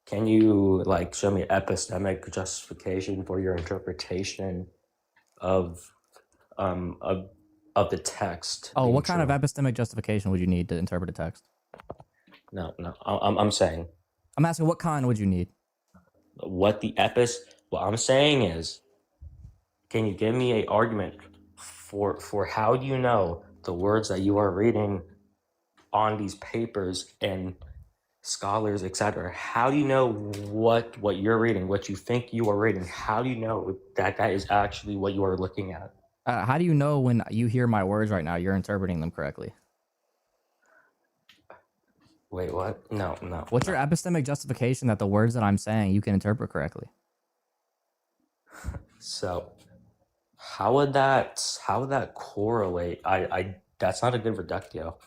Can you like show me epistemic justification for your interpretation of um of of the text Oh, being what kind of true? epistemic justification would you need to interpret a text? No, I'm saying I'm asking what kind would you need? what I'm saying is, can you give me a argument for how do you know the words that you are reading on these papers and scholars, etc.? How do you know what you're reading, what you think you are reading? How do you know that that is actually what you are looking at? How do you know when you hear my words right now, you're interpreting them correctly? Wait, what? No. What's your epistemic justification that the words that I'm saying you can interpret correctly? So how would that correlate? I that's not a good reductio.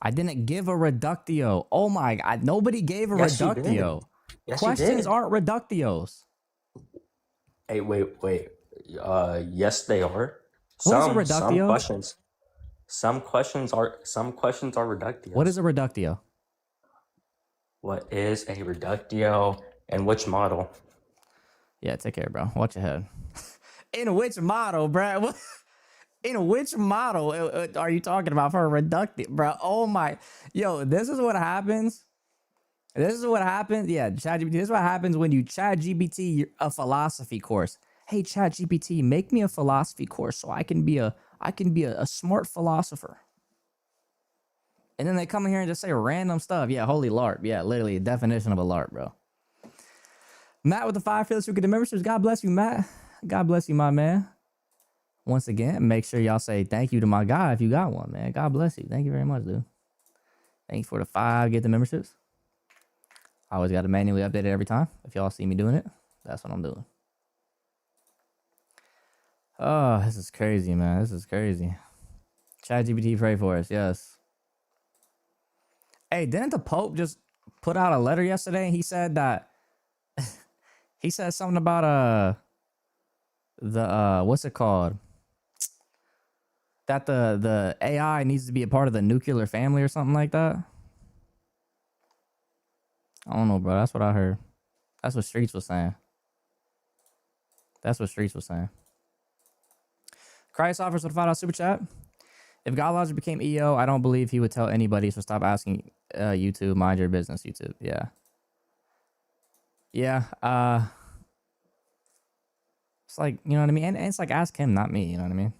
I didn't give a reductio. Oh my God, nobody gave a Yes, you did. reductio. Yes, Questions you did. aren't reductios. Hey, wait. Yes, they are. What is a Some reductio? questions. Some questions are reductios. What is a reductio? What is a reductio and which model? Yeah, take care, bro. Watch your head. In which model, bro? In which model are you talking about for a reductio, bro? Oh my, yo, this is what happens. This is what happens. Yeah, ChatGPT. This is what happens when you ChatGPT a philosophy course. Hey, ChatGPT, make me a philosophy course so I can be a smart philosopher. And then they come in here and just say random stuff. Yeah, holy LARP. Yeah, literally a definition of a LARP, bro. Matt with the 5 fearless who get the memberships. God bless you, Matt. God bless you, my man. Once again, make sure y'all say thank you to my guy if you got one, man. God bless you. Thank you very much, dude. Thank you for the 5 get the memberships. I always got to manually update it every time. If y'all see me doing it, that's what I'm doing. Oh, this is crazy, man. This is crazy. ChatGPT, pray for us. Yes. Hey, didn't the Pope just put out a letter yesterday? He said that he said something about the what's it called? That the AI needs to be a part of the nuclear family or something like that. I don't know, bro. That's what I heard. That's what Streets was saying. That's what Streets was saying. Christ offers with a $5 super chat. If God Logic became EO, I don't believe he would tell anybody, so stop asking YouTube, mind your business, YouTube. Yeah. Yeah. It's like, you know what I mean? And it's like, ask him, not me, you know what I mean?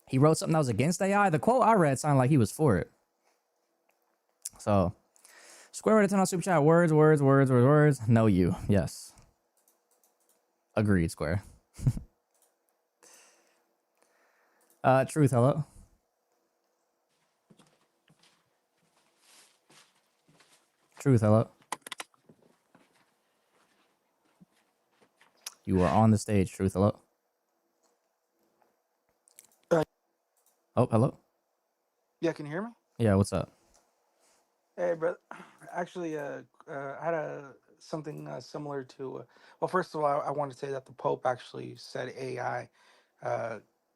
He wrote something that was against AI. The quote I read sounded like he was for it. So, Square with a $10 super chat. Words. No, you. Yes. Agreed, Square. Truth, hello. Truth, hello. You are on the stage, Truth, hello. Oh, hello. Yeah, can you hear me? Yeah, what's up? Hey, brother. Actually, I had something similar to. Well, first of all, I want to say that the Pope actually said AI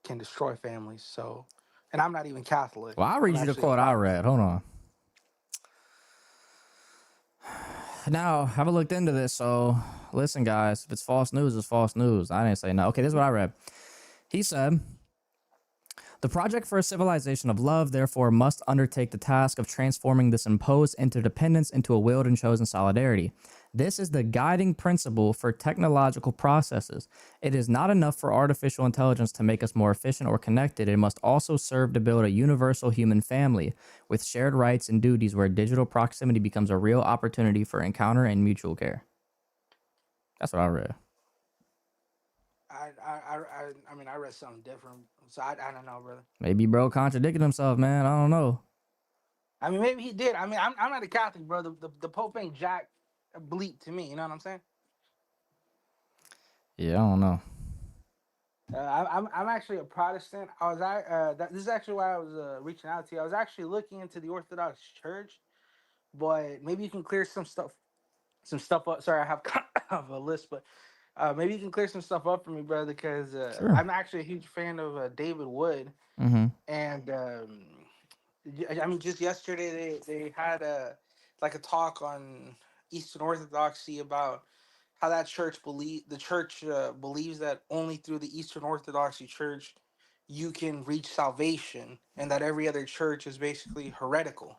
can destroy families. So, and I'm not even Catholic. Well, I'll I'm read you the actually a quote I read. Protestant. Hold on. Now, haven't looked into this, so listen, guys. If it's false news, it's false news. I didn't say no. Okay, this is what I read. He said, the project for a civilization of love, therefore, must undertake the task of transforming this imposed interdependence into a willed and chosen solidarity. This is the guiding principle for technological processes. It is not enough for artificial intelligence to make us more efficient or connected. It must also serve to build a universal human family with shared rights and duties where digital proximity becomes a real opportunity for encounter and mutual care. That's what I read. I mean, I read something different. So I don't know, brother. Maybe bro contradicted himself, man. I don't know. I mean, maybe he did. I mean, I'm not a Catholic, brother. The Pope ain't jack a bleep to me. You know what I'm saying? Yeah, I don't know. I'm actually a Protestant. This is actually why I was reaching out to you. I was actually looking into the Orthodox Church, but maybe you can clear some stuff up. Sorry, I have kind of a list, but maybe you can clear some stuff up for me, brother, because Sure. I'm actually a huge fan of David Wood, Mm-hmm. and I mean, just yesterday they had a like a talk on Eastern Orthodoxy about how that church believes that only through the Eastern Orthodoxy Church you can reach salvation, and that every other church is basically heretical.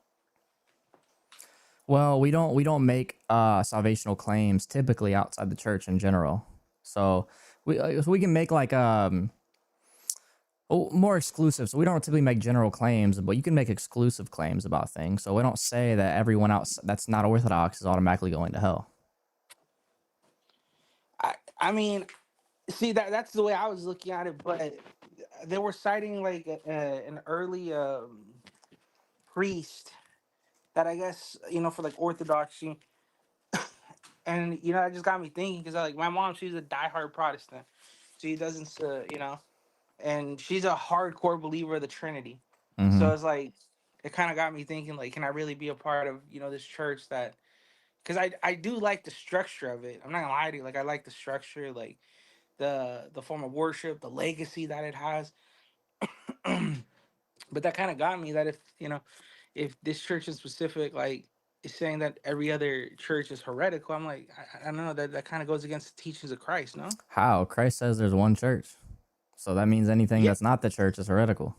Well, we don't make salvational claims typically outside the church in general. So we can make like more exclusive. So we don't typically make general claims, but you can make exclusive claims about things. So we don't say that everyone else that's not Orthodox is automatically going to hell. I mean, see that's the way I was looking at it, but they were citing like an early priest that I guess for like Orthodoxy, and that just got me thinking because like my mom, she's a diehard Protestant, she doesn't and she's a hardcore believer of the Trinity. Mm-hmm. So it's like it kind of got me thinking like, can I really be a part of this church that? Because I do like the structure of it. I'm not gonna lie to you. Like I like the structure, like the form of worship, the legacy that it has. But that kind of got me that if this church in specific like is saying that every other church is heretical, I'm like I don't know, that kind of goes against the teachings of Christ, no? How? Christ says there's one church. So that means anything Yeah. that's not the church is heretical.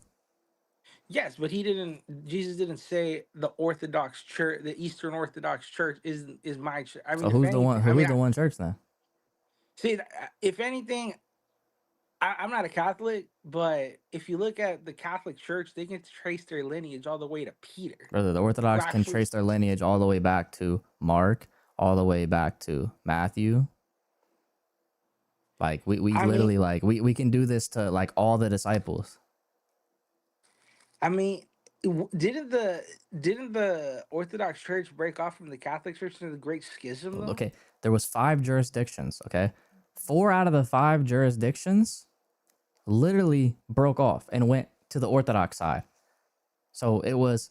Yes, but Jesus didn't say the Orthodox Church, the Eastern Orthodox Church is my church. I mean, So if who's the anything, one? Who's the one church then? see, if anything, I'm not a Catholic, but if you look at the Catholic Church, they can trace their lineage all the way to Peter. Brother, the who Orthodox can actually, trace their lineage all the way back to Mark, all the way back to Matthew. Like we I literally mean, like we can do this to like all the disciples. I mean, didn't the Orthodox Church break off from the Catholic Church into the Great Schism though? Okay, there was 5 jurisdictions. Okay, 4 out of the 5 jurisdictions literally broke off and went to the Orthodox side. So it was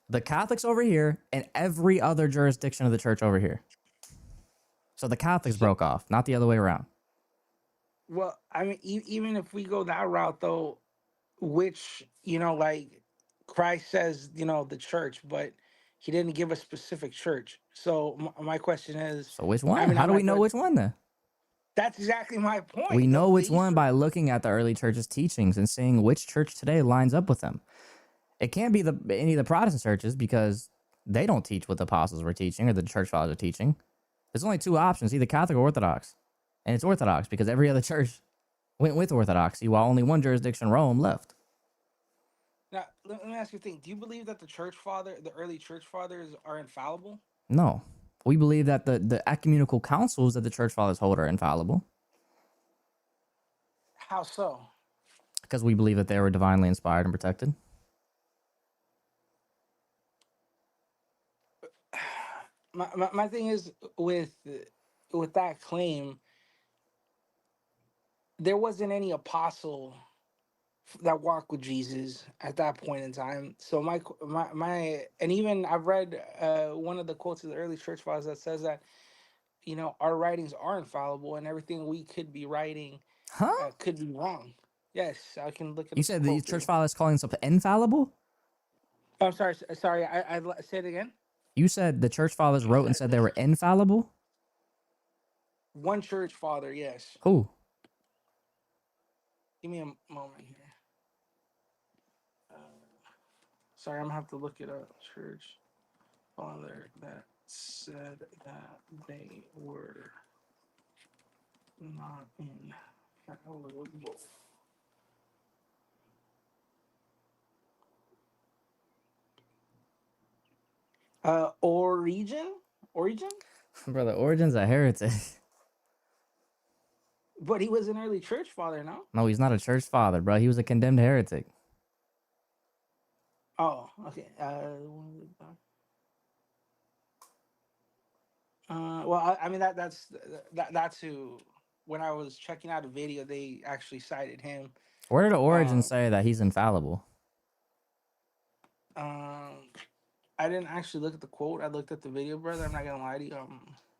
the Catholics over here and every other jurisdiction of the church over here. So the Catholics So, broke off, not the other way around. well, I mean, even if we go that route though, which like Christ says the church, but he didn't give a specific church. So my question is, So which I one? mean, How not do my we know question. which one then? That's exactly my We point. know The which one Eastern. by looking at the early church's teachings and seeing which church today lines up with them. It can't be any of the Protestant churches because they don't teach what the apostles were teaching or the church fathers are teaching. There's only 2 options, either Catholic or Orthodox. And it's Orthodox because every other church went with Orthodoxy while only one jurisdiction, Rome, left. Now, let me ask you a thing. Do you believe that the early church fathers are infallible? No. We believe that the ecumenical councils that the church fathers hold are infallible How so? because we believe that they were divinely inspired and protected. My thing is with that claim, there wasn't any apostle that walked with Jesus at that point in time. So my and even I've read one of the quotes of the early church fathers that says that our writings are infallible and everything we could be writing Huh? could be wrong. Yes, I can look it You up the said the quote for church you. fathers calling themselves infallible? Oh, I'm sorry. I say it again. You said the church fathers wrote and said they were infallible? One church father, yes. Who? Give me a moment here. Sorry, I'm gonna have to look it up. Church father that said that they were not infallible. Origin, Brother, Origen's a heretic. but he was an early church father, no? No, he's not a church father, bro. He was a condemned heretic. Oh, okay. Well, I mean that's who. When I was checking out a video, they actually cited him. Where did Origin Um, say that he's infallible? I didn't actually look at the quote. I looked at the video, brother. I'm not gonna lie to you.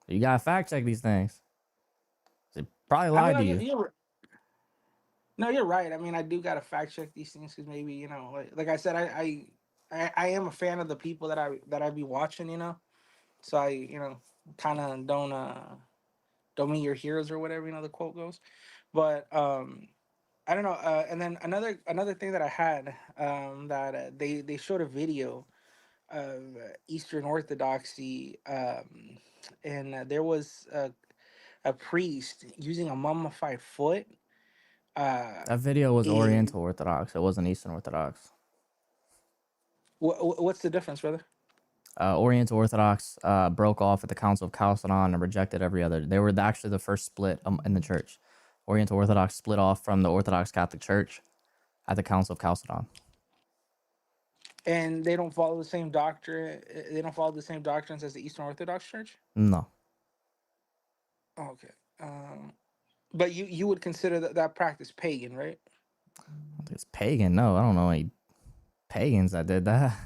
You gotta fact check these things. They probably I mean, lied to no, you. no, you're right. I mean, I do gotta fact check these things because maybe like I said, I I am a fan of the people that I be watching, So I, kind of don't meet your heroes or whatever, the quote goes. But I don't know. And then another thing that I had, that they showed a video of Eastern Orthodoxy, and there was a priest using a mummified foot. Uh, That video was in Oriental Orthodox. It wasn't Eastern Orthodox. what's the difference, brother? Oriental Orthodox broke off at the Council of Chalcedon and rejected every other. They were actually the first split in the church. Oriental Orthodox split off from the Orthodox Catholic Church at the Council of Chalcedon. And they don't follow the same doctrine. They don't follow the same doctrines as the Eastern Orthodox Church. No, Oh, okay. But you would consider that practice pagan, right? I think it's pagan. No, I don't know any pagans that did that.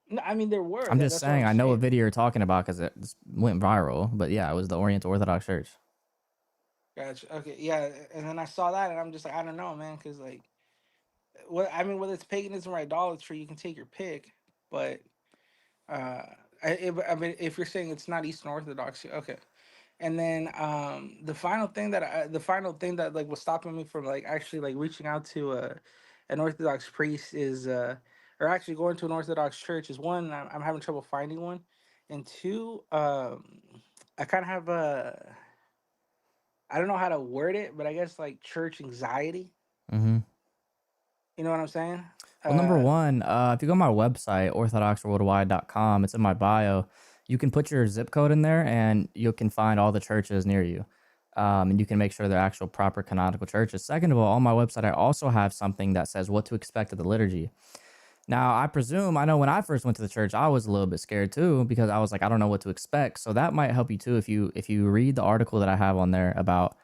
No, I mean there were. I'm just That's what saying, I'm I know what saying. video you're talking about because it just went viral. But yeah, it was the Oriental Orthodox Church. Gotcha. Okay, yeah. And then I saw that, and I'm just like, I don't know, man, because like, what I mean, whether it's paganism or idolatry, you can take your pick. But uh, I mean, if you're saying it's not Eastern Orthodoxy, okay. And then the final thing that like was stopping me from like actually like reaching out to an Orthodox priest is or actually going to an Orthodox church is one, I'm having trouble finding one, and two, I kind of have a, I don't know how to word it, but I guess like church anxiety. Mm-hmm. You know what I'm saying? Well, number Uh, one, if you go to my website, orthodoxworldwide.com, it's in my bio. You can put your zip code in there and you can find all the churches near you. And you can make sure they're actual proper canonical churches. Second of all, on my website, I also have something that says what to expect of the liturgy. Now, I know when I first went to the church, I was a little bit scared too because I was like, I don't know what to expect. So that might help you too if you read the article that I have on there about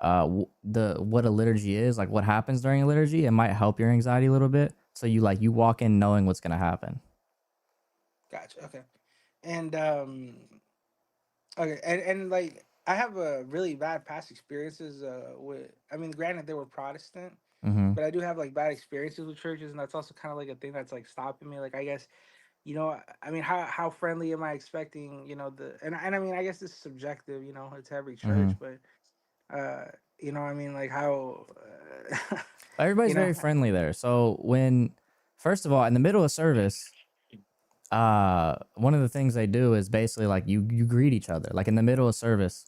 what a liturgy is, like what happens during a liturgy. It might help your anxiety a little bit. So you walk in knowing what's gonna happen. gotcha. Okay. And okay, and like I have a really bad past experiences with. I mean, granted they were Protestant, Mm-hmm. but I do have like bad experiences with churches, and that's also kind of like a thing that's like stopping me. Like I guess I mean, how friendly am I expecting? And I mean, I guess this is subjective. It's every Mm-hmm. church, but I mean, like how, Everybody's you know, very friendly there. So first of all, in the middle of service, one of the things they do is basically like you greet each other. Like in the middle of service,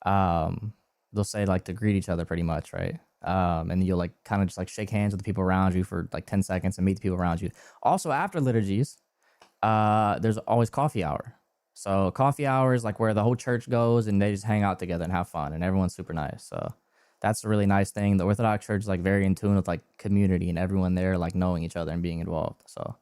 they'll say like to greet each other pretty much, right? And you'll like kind of just like shake hands with the people around you for like 10 seconds and meet the people around you. Also, after liturgies, there's always coffee hour. So coffee hour is like where the whole church goes and they just hang out together and have fun and everyone's super nice. So that's a really nice thing. The Orthodox Church is like very in tune with like community and everyone there like knowing each other and being involved. So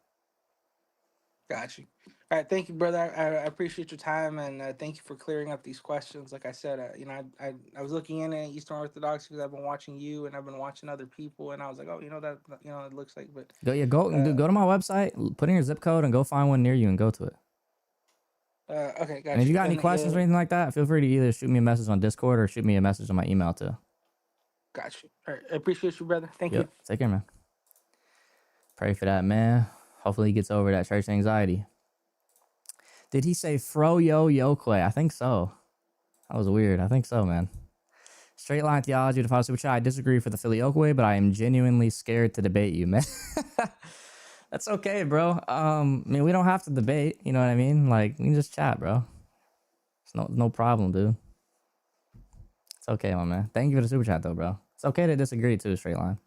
got you. All right, thank you, brother. I appreciate your time, and thank you for clearing up these questions. Like I said, I was looking in at Eastern Orthodox because I've been watching you and I've been watching other people, and I was like, oh, it looks like, but go to my website, put in your zip code and go find one near you and go to it. okay, And got if you you. got any And questions or anything like that, feel free to either shoot me a message on Discord or shoot me a message on my email too. got you. All right, I appreciate you, brother. Thank you. Yep. Take care, man. Pray for that, man. Hopefully he gets over that church anxiety. Did he say fro yo yo clay? I think so. That was weird. I think so, man. Straight line theology to follow super chat. I disagree for the filioque way, but I am genuinely scared to debate you, man. That's okay, bro. I mean, we don't have to debate. You know what I mean? Like, we can just chat, bro. It's no problem, dude. It's okay, my man. Thank you for the super chat, though, bro. It's okay to disagree too, straight line.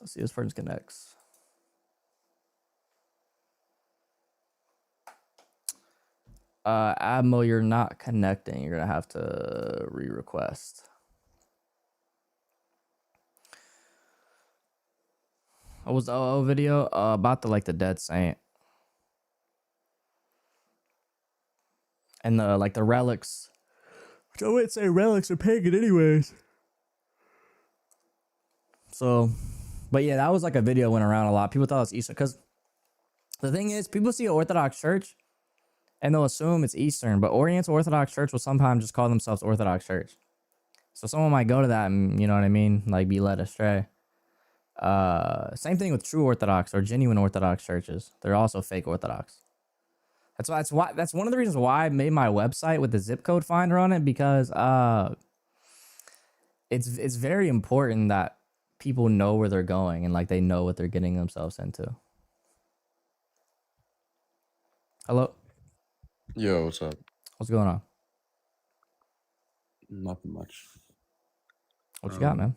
Let's see, this person connects. Admo, you're not connecting. You're gonna have to re-request. What was the OO video? About the dead saint. And the relics. Which I wouldn't say relics are pagan anyways. So, but yeah, that was like a video went around a lot. People thought it was Easter. Because the thing is, people see an Orthodox church And they'll assume it's Eastern, but Oriental Orthodox Church will sometimes just call themselves Orthodox Church. So someone might go to that and, you know what I mean, like be led astray. Same thing with true Orthodox or genuine Orthodox churches. They're also fake Orthodox. That's one of the reasons why I made my website with the zip code finder on it, because it's very important that people know where they're going and like they know what they're getting themselves into. Hello, Yo, what's up? what's going on? Nothing much. What you got, man?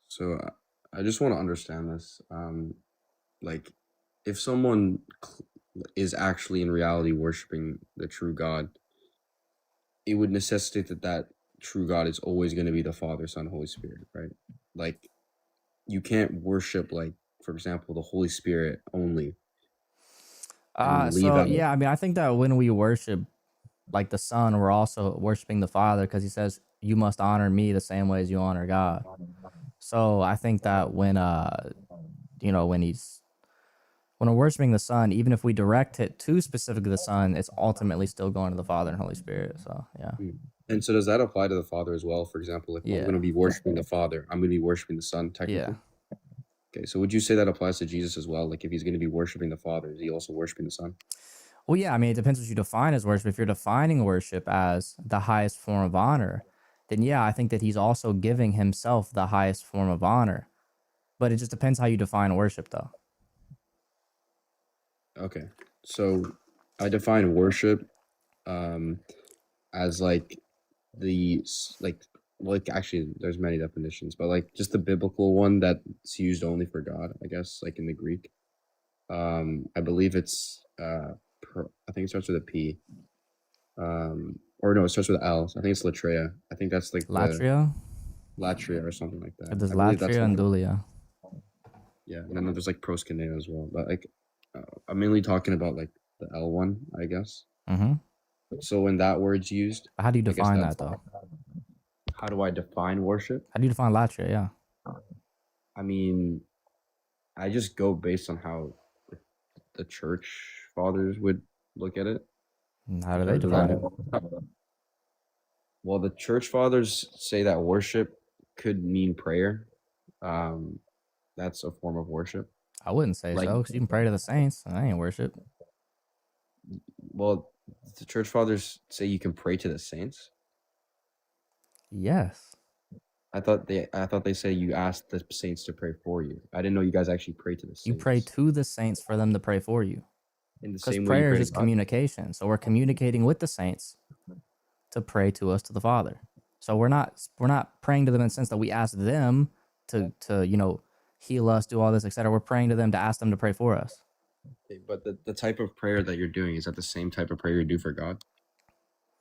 So I just want to understand this. Like, if someone is actually in reality worshiping the true God, it would necessitate that true God is always going to be the Father, Son, Holy Spirit, right? Like, you can't worship, like, for example, the Holy Spirit only and leave So out. yeah, I mean, I think that when we worship like the Son, we're also worshiping the Father, because he says, you must honor me the same way as you honor God. So I think that when you know, when we're worshiping the Son, even if we direct it to specifically the Son, it's ultimately still going to the Father and Holy Spirit. So yeah. And so does that apply to the Father as well? For example, if I'm going to be worshiping the Father, I'm going to be worshiping the Son technically? Yeah. Okay, so would you say that applies to Jesus as well? Like, if he's going to be worshiping the Father, is he also worshiping the Son? Well, yeah, I mean, it depends what you define as worship. If you're defining worship as the highest form of honor, then yeah, I think that he's also giving himself the highest form of honor. But it just depends how you define worship, though. Okay, so I define worship as like actually there's many definitions, but like just the biblical one that's used only for God, I guess, like in the Greek. I believe it's I think it starts with a P. Or no, it starts with L. So I think it's latria. I think that's like Latria? Latria or something like that. There's I believe that's latria and like, dulia. yeah, and then there's like proskuneo as well. But like, I'm mainly talking about like the L one, I guess. Mm-hmm. So when that word's used, How do you I guess define that, though? How do I define worship? How do you define latria? Yeah. I mean, I just go based on how the church fathers would look at it. How do they define it? Well, the church fathers say that worship could mean prayer. That's a form of worship. I wouldn't say so, because you can pray to the saints. And that ain't worship. Well, the church fathers say you can pray to the saints. Yes. I thought they say you ask the saints to pray for you. I didn't know you guys actually pray to the saints. You pray to the saints for them to pray for you. In the Because same way you prayer pray is to God? communication. So we're communicating with the saints to pray to us, to the Father. So we're not praying to them in the sense that we ask them to you know, heal us, do all this, etc. We're praying to them to ask them to pray for us. Okay, but the type of prayer that you're doing, is that the same type of prayer you do for God?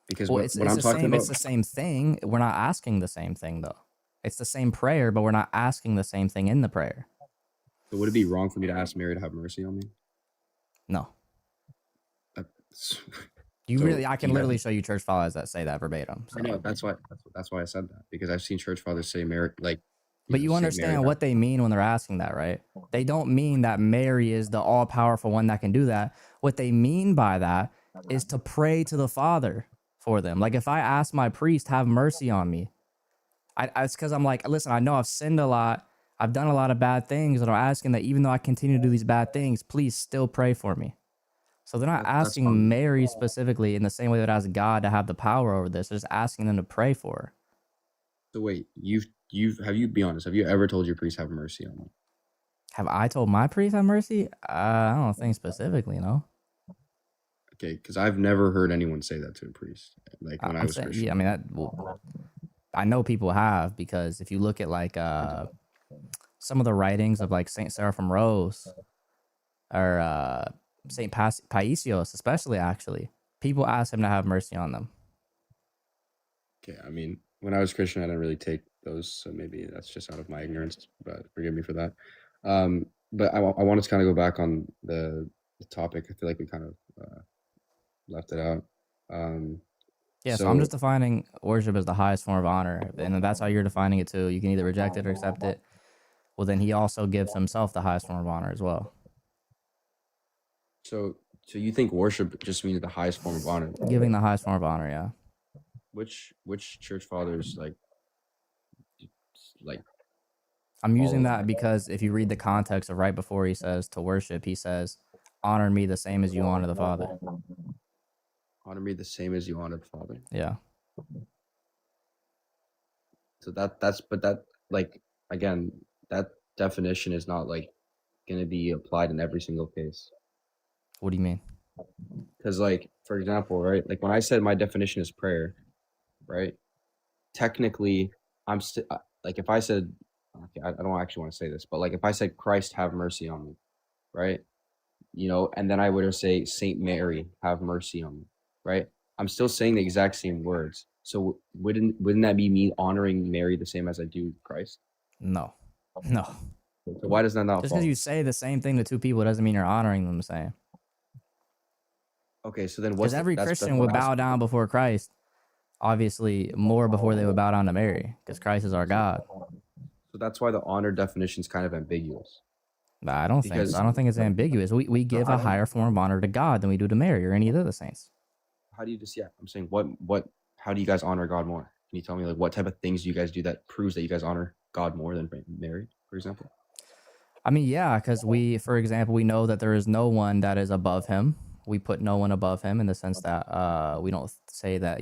Because Well, what I'm talking same, about, it's the same thing. We're not asking the same thing, though. It's the same prayer, but we're not asking the same thing in the prayer. so would it be wrong for me to ask Mary to have mercy on me? No. You really, I can literally show you church fathers that say that verbatim. So. I know, that's why I said that, because I've seen church fathers say Mary, like. But you understand what they mean when they're asking that, right? They don't mean that Mary is the all-powerful one that can do that. What they mean by that is to pray to the Father for them. Like if I ask my priest, have mercy on me, it's because I'm like, listen, I know I've sinned a lot. I've done a lot of bad things, and I'm asking that even though I continue to do these bad things, please still pray for me. So they're not asking Mary specifically in the same way that ask God to have the power over this. They're just asking them to pray for her. So wait, be honest, have you ever told your priest have mercy on me? Have I told my priest have mercy? I don't think specifically, no. Okay, because I've never heard anyone say that to a priest. Like when I was Christian. Yeah, I mean, I know people have, because if you look at like some of the writings of like Saint Seraphim Rose or Saint Paisios, especially, actually, people ask him to have mercy on them. Okay, I mean, when I was Christian, I didn't really take those, so maybe that's just out of my ignorance, but forgive me for that. But I wanted to kind of go back on the topic. I feel like we kind of left it out. So I'm just defining worship as the highest form of honor, and that's how you're defining it too. You can either reject it or accept it. Well, then he also gives himself the highest form of honor as well. So So you think worship just means the highest form of honor? Giving the highest form of honor, yeah. Which church fathers like I'm using follow that because if you read the context of right before he says to worship, he says, honor me the same as you honor the Father. honor me the same as you honor the Father? Yeah. So that's but that like again, that definition is not like going to be applied in every single case. What do you mean? Because like for example, right, like when I said my definition is prayer, right, technically I'm still like if I said, okay, I don't actually want to say this, but like if I said Christ have mercy on me, right, you know, and then I would say Saint Mary have mercy on me, right, I'm still saying the exact same words. So wouldn't that be me honoring Mary the same as I do Christ? No. No. So why does that not Just fall? because you say the same thing to two people doesn't mean you're honoring them the same. Okay, so then Because every Christian would bow down before Christ, obviously more before they would bow down to Mary, because Christ is our God. So that's why the honor definition is kind of ambiguous. But I don't think so. I don't think it's ambiguous. We give a higher form of honor to God than we do to Mary or any of the other saints. How do you just I'm saying how do you guys honor God more? Can you tell me like what type of things do you guys do that proves that you guys honor God more than Mary, for example? I mean, yeah, because for example, we know that there is no one that is above him. We put no one above him in the sense that we don't say that,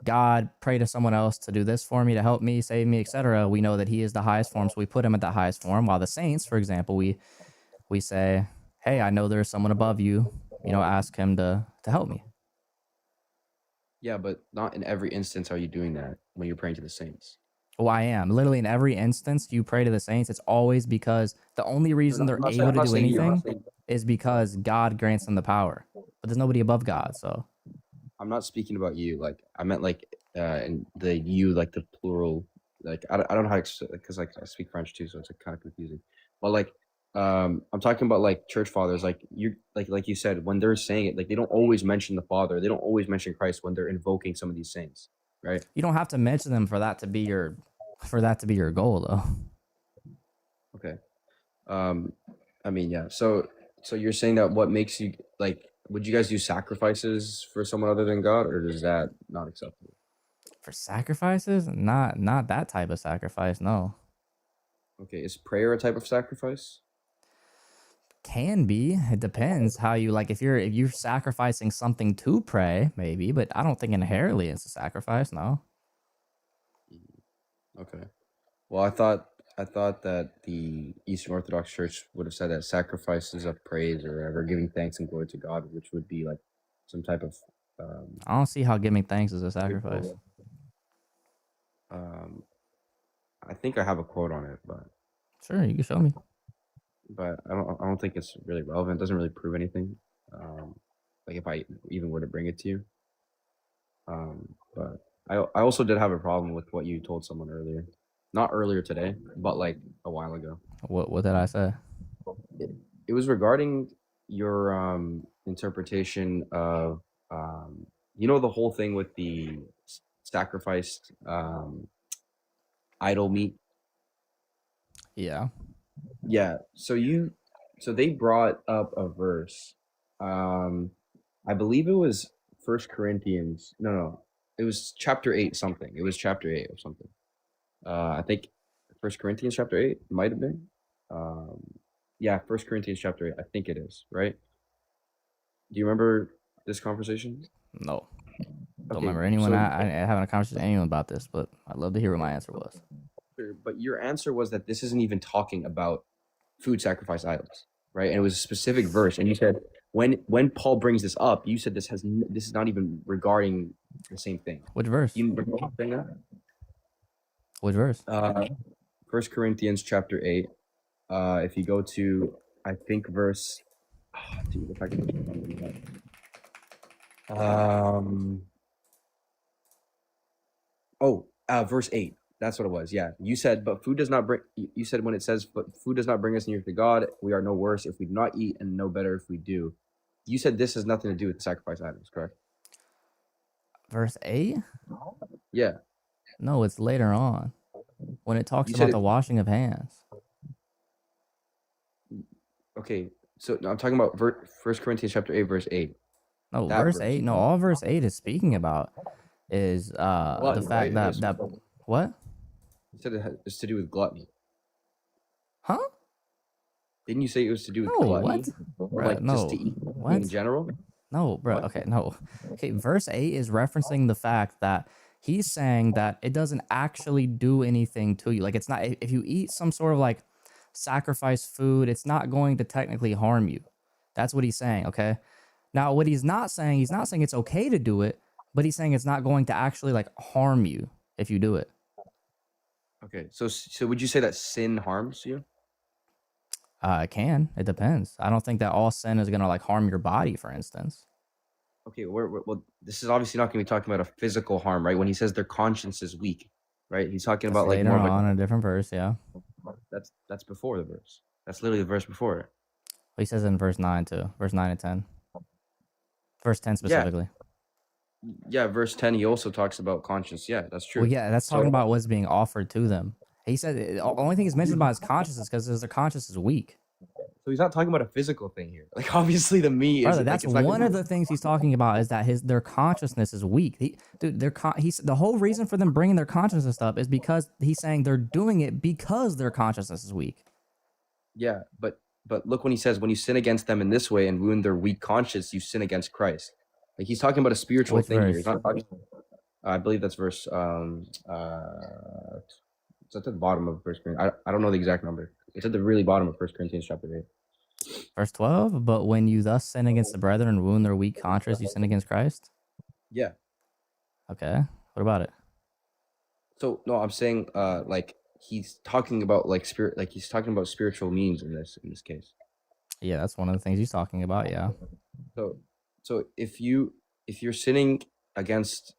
God, pray to someone else to do this for me, to help me, save me, etc. We know that he is the highest form, so we put him at the highest form. While the saints, for example, we say, hey, I know there's someone above you, ask him to help me. Yeah, but not in every instance are you doing that when you're praying to the saints. Oh, I am. Literally in every instance you pray to the saints, it's always because the only reason they're able to do anything is because God grants them the power. But there's nobody above God, so. I'm not speaking about you. Like I meant like in the you like the plural. Like I don't know how because like I speak French too, so it's kind of confusing. But like I'm talking about like church fathers. Like you like you said when they're saying it, like they don't always mention the Father. They don't always mention Christ when they're invoking some of these saints, right? You don't have to mention them for that to be your goal, though. Okay. I mean, yeah. So you're saying that what makes you like? Would you guys do sacrifices for someone other than God, or is that not acceptable? For sacrifices? Not that type of sacrifice, no. Okay, is prayer a type of sacrifice? Can be. It depends how you like. If you're sacrificing something to pray, maybe, but I don't think inherently it's a sacrifice, no. Okay. Well, I thought that the Eastern Orthodox Church would have said that sacrifices of praise or whatever, giving thanks and glory to God, which would be like some type of. I don't see how giving thanks is a sacrifice. I think I have a quote on it, but. Sure, you can show me. But I don't think it's really relevant. It doesn't really prove anything. Like if I even were to bring it to you. But I also did have a problem with what you told someone earlier. Not earlier today, but like a while ago. What did I say? It was regarding your interpretation of the whole thing with the sacrificed idol meat. Yeah. Yeah. So they brought up a verse. I believe it was First Corinthians. No, it was chapter 8 something. It was chapter 8 or something. I think First Corinthians chapter 8 might have been. Yeah, First Corinthians chapter 8. I think it is, right? Do you remember this conversation? No. Don't remember anyone having a conversation with anyone about this, but I'd love to hear what my answer was. But your answer was that this isn't even talking about food sacrifice idols, right? And it was a specific verse, and you said when Paul brings this up, you said this is not even regarding the same thing. Which verse? You recall saying that? Which verse? 1 Corinthians chapter 8. If you go to, I think verse. Dude, if I can remember that. Verse 8. That's what it was. Yeah. You said, but food does not bring. You said when it says, but food does not bring us near to God. We are no worse if we do not eat, and no better if we do. You said this has nothing to do with the sacrifice items, correct? Verse 8? Yeah. No, it's later on when it talks about the washing of hands. Okay, So no, I'm talking about 1 Corinthians chapter 8, verse 8. No, That verse verse. 8. No, all verse 8 is speaking about is the Gluttony, fact right? that what? You said it's to do with gluttony. Huh? Didn't you say it was to do with No, gluttony? what? Or Bruh, like no. just to eat What? in general? No, bro. What? Okay, no. Okay, verse 8 is referencing the fact that he's saying that it doesn't actually do anything to you. Like, it's not, if you eat some sort of like sacrifice food, it's not going to technically harm you. That's what he's saying, okay? Now, what he's not saying it's okay to do it, but he's saying it's not going to actually like harm you if you do it. Okay, so would you say that sin harms you? It can. It depends. I don't think that all sin is going to like harm your body, for instance. Okay, well, this is obviously not going to be talking about a physical harm, right? When he says their conscience is weak, right? He's talking That's about like later more of on like in a different verse, yeah. that's before the verse. That's literally the verse before it. He says in verse 9 too. Verse 9 and 10. Verse 10 Yeah. specifically. Yeah, verse 10 he also talks about conscience. Yeah, that's true. Well, yeah, that's talking about what's being offered to them. He said the only thing he's mentioned about his conscience is because their conscience is weak. So he's not talking about a physical thing here. Like obviously the meat Brother, is that's like, one of the things he's talking about is that their consciousness is weak. The whole reason for them bringing their consciousness up is because he's saying they're doing it because their consciousness is weak. Yeah, but look when he says when you sin against them in this way and ruin their weak conscience, you sin against Christ. Like he's talking about a spiritual Which thing verse? here. He's not talking, I believe that's verse it's at the bottom of 1 Corinthians. I don't know the exact number. It's at the really bottom of 1 Corinthians chapter 8. Verse 12, but when you thus sin against the brethren and wound their weak conscience, you sin against Christ? Yeah. Okay. What about it? So no, I'm saying like he's talking about like spirit, like he's talking about spiritual means in this case. Yeah, that's one of the things he's talking about, yeah. So if you're sinning against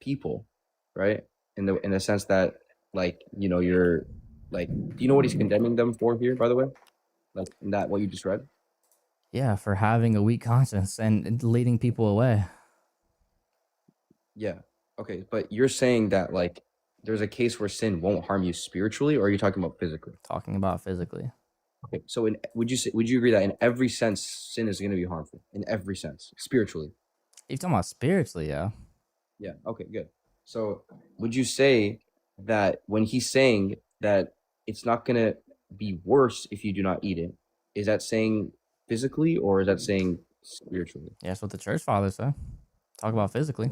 people, right? In the sense that like, you know, you're like, do you know what he's condemning them for here, by the way? Like in that what you just read? Yeah, for having a weak conscience and leading people away. Yeah. Okay, but you're saying that like there's a case where sin won't harm you spiritually, or are you talking about physically? Talking about physically. Okay, so would you agree that in every sense sin is going to be harmful in every sense spiritually? You're talking about spiritually, yeah. Yeah. Okay. Good. So would you say that when he's saying that it's not going to be worse if you do not eat it, is that saying physically or is that saying spiritually? Yeah, that's what the church fathers say. Talk about physically.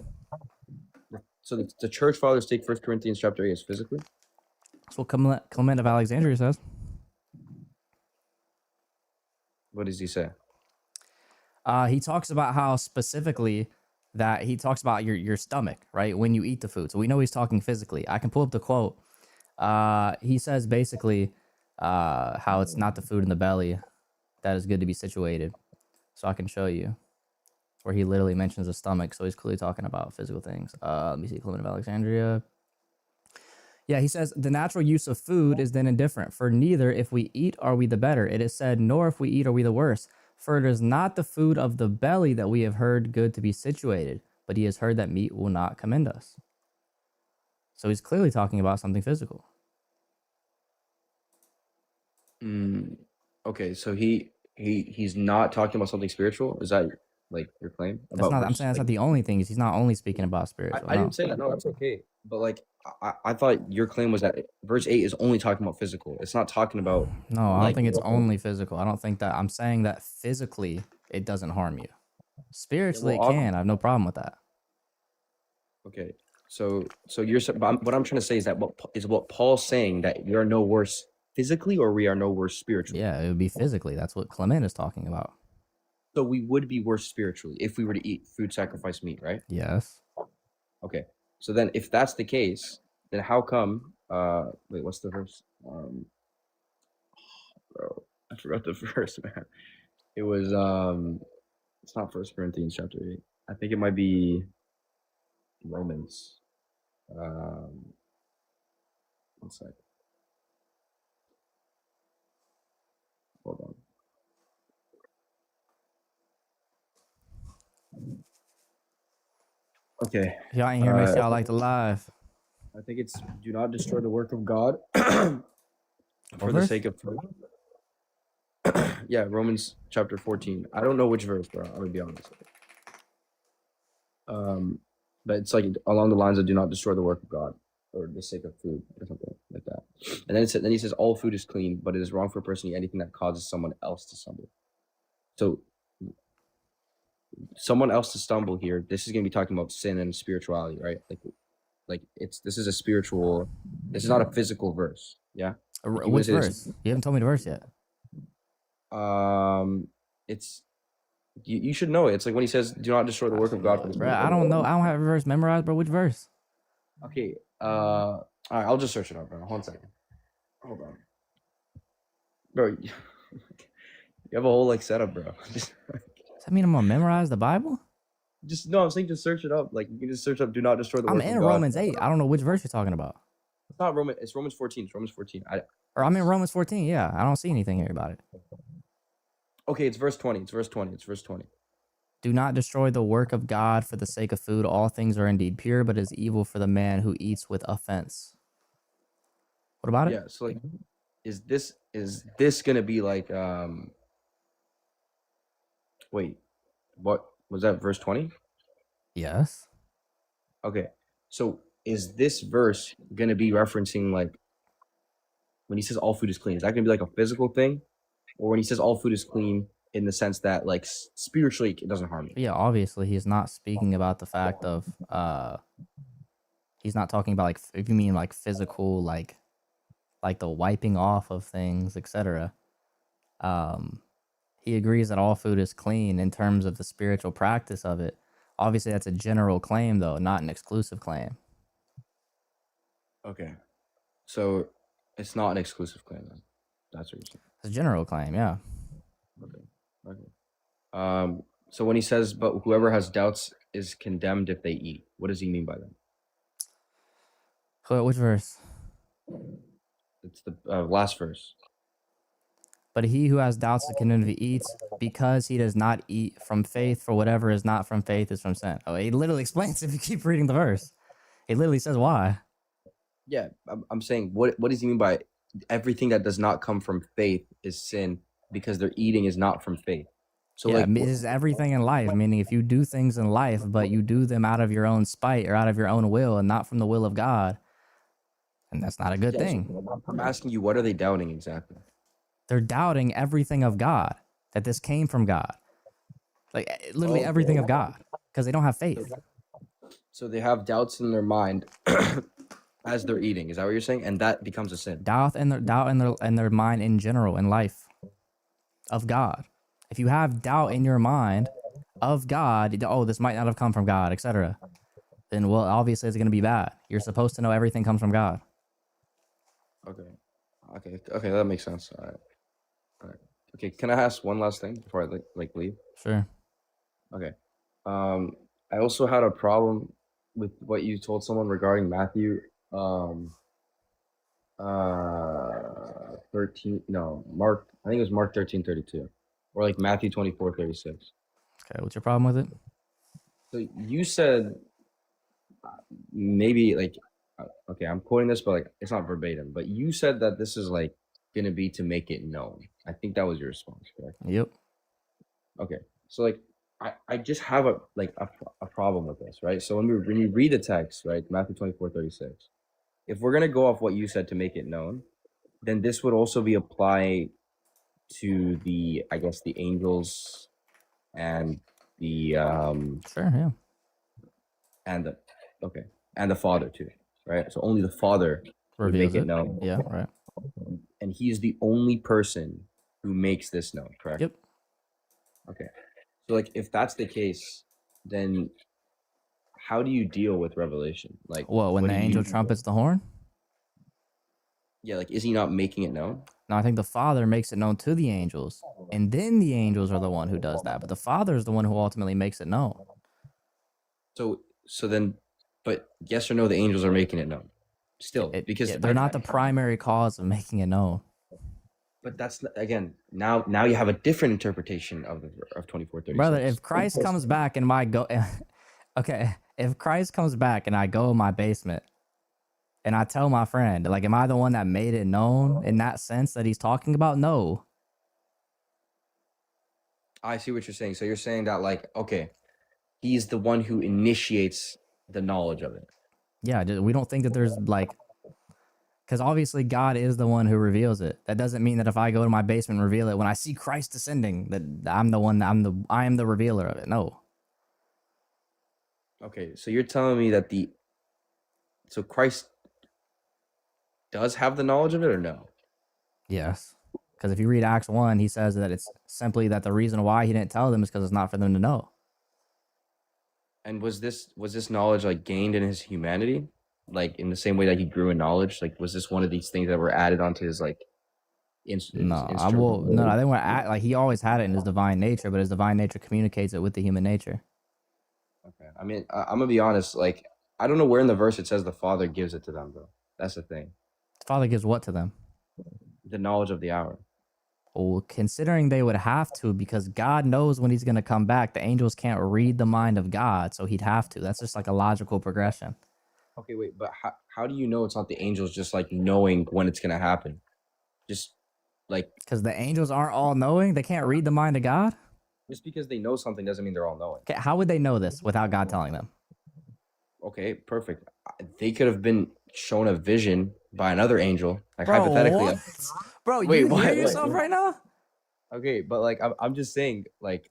So the church fathers take 1 Corinthians chapter 8 as physically? That's what Clement of Alexandria says. What does he say? He talks about how specifically that he talks about your stomach, right? When you eat the food. So we know he's talking physically. I can pull up the quote. He says basically how it's not the food in the belly that is good to be situated. So I can show you where he literally mentions the stomach. So he's clearly talking about physical things. Let me see, Clement of Alexandria. Yeah, he says, the natural use of food is then indifferent. For neither if we eat are we the better. It is said, nor if we eat are we the worse. For it is not the food of the belly that we have heard good to be situated, but he has heard that meat will not commend us. So he's clearly talking about something physical. Okay, so he's not talking about something spiritual? Is that like your claim? That's not. I'm saying that's not the only thing. He's not only speaking about spiritual. I didn't say that. No, that's okay. But like, I thought your claim was that verse 8 is only talking about physical. It's not talking about. No, I don't think it's only physical. I don't think that. I'm saying that physically it doesn't harm you. Spiritually, it can. I have no problem with that. Okay, so you're. But what I'm trying to say is that what Paul's saying, that we are no worse physically or we are no worse spiritually. Yeah, it would be physically. That's what Clement is talking about. So we would be worse spiritually if we were to eat food sacrifice meat, right? Yes. Okay. So then if that's the case, then how come wait, what's the verse? Bro, I forgot the verse, man. It was it's not 1 Corinthians chapter 8. I think it might be Romans. One sec. Hold on. Okay. Y'all ain't hear me say y'all like the live. I think it's do not destroy the work of God for the sake of food. Yeah, Romans chapter 14. I don't know which verse, bro. I'm gonna be honest. But it's like along the lines of do not destroy the work of God or the sake of food or something like that. And then he says all food is clean, but it is wrong for a person to eat anything that causes someone else to stumble. So someone else to stumble here, this is gonna be talking about sin and spirituality, right? Like this is a spiritual, this is not a physical verse. Yeah. Like Which verse? You haven't told me the verse yet. It's you should know it. It's like when he says, "Do not destroy the work of God." Bro, I don't know. I don't have a verse memorized, bro. Which verse? Okay. All right. I'll just search it up, bro. Hold on a second. Hold on, bro. You have a whole like setup, bro. Does that mean I'm gonna memorize the Bible? Just no. I'm saying just search it up. Like you can just search up "Do not destroy the I'm work of in God." Romans 8. I don't know which verse you're talking about. It's not Roman. It's Romans 14. It's Romans 14. Or I'm in Romans 14. Yeah, I don't see anything here about it. Okay, it's verse 20. It's verse 20. It's verse 20. Do not destroy the work of God for the sake of food. All things are indeed pure, but it is evil for the man who eats with offense. What about it? Yeah. So like, is this gonna be like Wait, what was that? Verse 20? Yes. Okay. So is this verse gonna be referencing like when he says all food is clean? Is that gonna be like a physical thing, or when he says all food is clean in the sense that like spiritually it doesn't harm you? Yeah, obviously he's not speaking about the fact of he's not talking about like if you mean like physical like the wiping off of things, etc. He agrees that all food is clean in terms of the spiritual practice of it. Obviously that's a general claim though, not an exclusive claim. Okay. So it's not an exclusive claim then. That's what you're saying. It's a general claim, yeah. Okay. So when he says, "But whoever has doubts is condemned if they eat," what does he mean by that? Which verse? It's the last verse. But he who has doubts is condemned if he eats, because he does not eat from faith, for whatever is not from faith is from sin. Oh, he literally explains if you keep reading the verse. He literally says why. Yeah, I'm saying what does he mean by everything that does not come from faith is sin because their eating is not from faith? So yeah, like it is everything in life. Meaning, if you do things in life, but you do them out of your own spite or out of your own will and not from the will of God, and that's not a good thing. So I'm asking you, what are they doubting exactly? They're doubting everything of God, that this came from God. Like literally everything of God, because they don't have faith. So they have doubts in their mind as they're eating. Is that what you're saying? And that becomes a sin. Doubt in their mind in general in life of God. If you have doubt in your mind of God, oh, this might not have come from God, etc., then well, obviously it's going to be bad. You're supposed to know everything comes from God. Okay, that makes sense. All right. Okay, can I ask one last thing before I like leave? Sure. Okay. I also had a problem with what you told someone regarding Matthew 13, no, Mark, I think it was Mark 13:32, or like Matthew 24:36. Okay, what's your problem with it? So you said maybe like okay, I'm quoting this, but like it's not verbatim, but you said that this is like gonna be to make it known. I think that was your response, correct? Yep. Okay, so like I just have a problem with this, right? So when you read the text, right, Matthew 24:36, if we're gonna go off what you said to make it known, then this would also be applied to the, I guess, the angels and the sure, yeah, and the Father too, right? So only the Father would reveals make it known. Yeah, right. And he is the only person who makes this known, correct? Yep. Okay. So like if that's the case, then how do you deal with revelation? Like Well, when the angel trumpets the horn? Yeah, like is he not making it known? No, I think the Father makes it known to the angels, and then the angels are the one who does that. But the Father is the one who ultimately makes it known. So then, but yes or no, the angels are making it known still because they're not the primary cause of making it known. But that's again now you have a different interpretation of 24:36. Brother, if Christ comes back and if Christ comes back and I go in my basement and I tell my friend, like, am I the one that made it known in that sense that he's talking about? No. I see what you're saying. So you're saying that, like, okay, he's the one who initiates the knowledge of it. Yeah, we don't think that there's like, because obviously God is the one who reveals it. That doesn't mean that if I go to my basement and reveal it, when I see Christ descending, that I'm the one. I am the revealer of it. No. Okay, so you're telling me that so Christ does have the knowledge of it, or no? Yes. Because if you read Acts 1, he says that it's simply that the reason why he didn't tell them is because it's not for them to know. And was this knowledge like gained in his humanity, like in the same way that he grew in knowledge? Like, was this one of these things that were added onto his like No, I think like he always had it in his divine nature, but his divine nature communicates it with the human nature. Okay, I mean, I'm gonna be honest. Like, I don't know where in the verse it says the Father gives it to them, though. That's the thing. The Father gives what to them? The knowledge of the hour. Well, considering they would have to, because God knows when he's going to come back, the angels can't read the mind of God, so he'd have to. That's just like a logical progression. Okay, wait, but how do you know it's not the angels just like knowing when it's gonna happen? Just like, because the angels aren't all knowing, they can't read the mind of God. Just because they know something doesn't mean they're all knowing. Okay, how would they know this without God telling them? Okay, perfect. They could have been shown a vision by another angel, like Bro, hypothetically. what? Bro, Wait, you what? hear yourself right now? Okay, but like I'm just saying, like,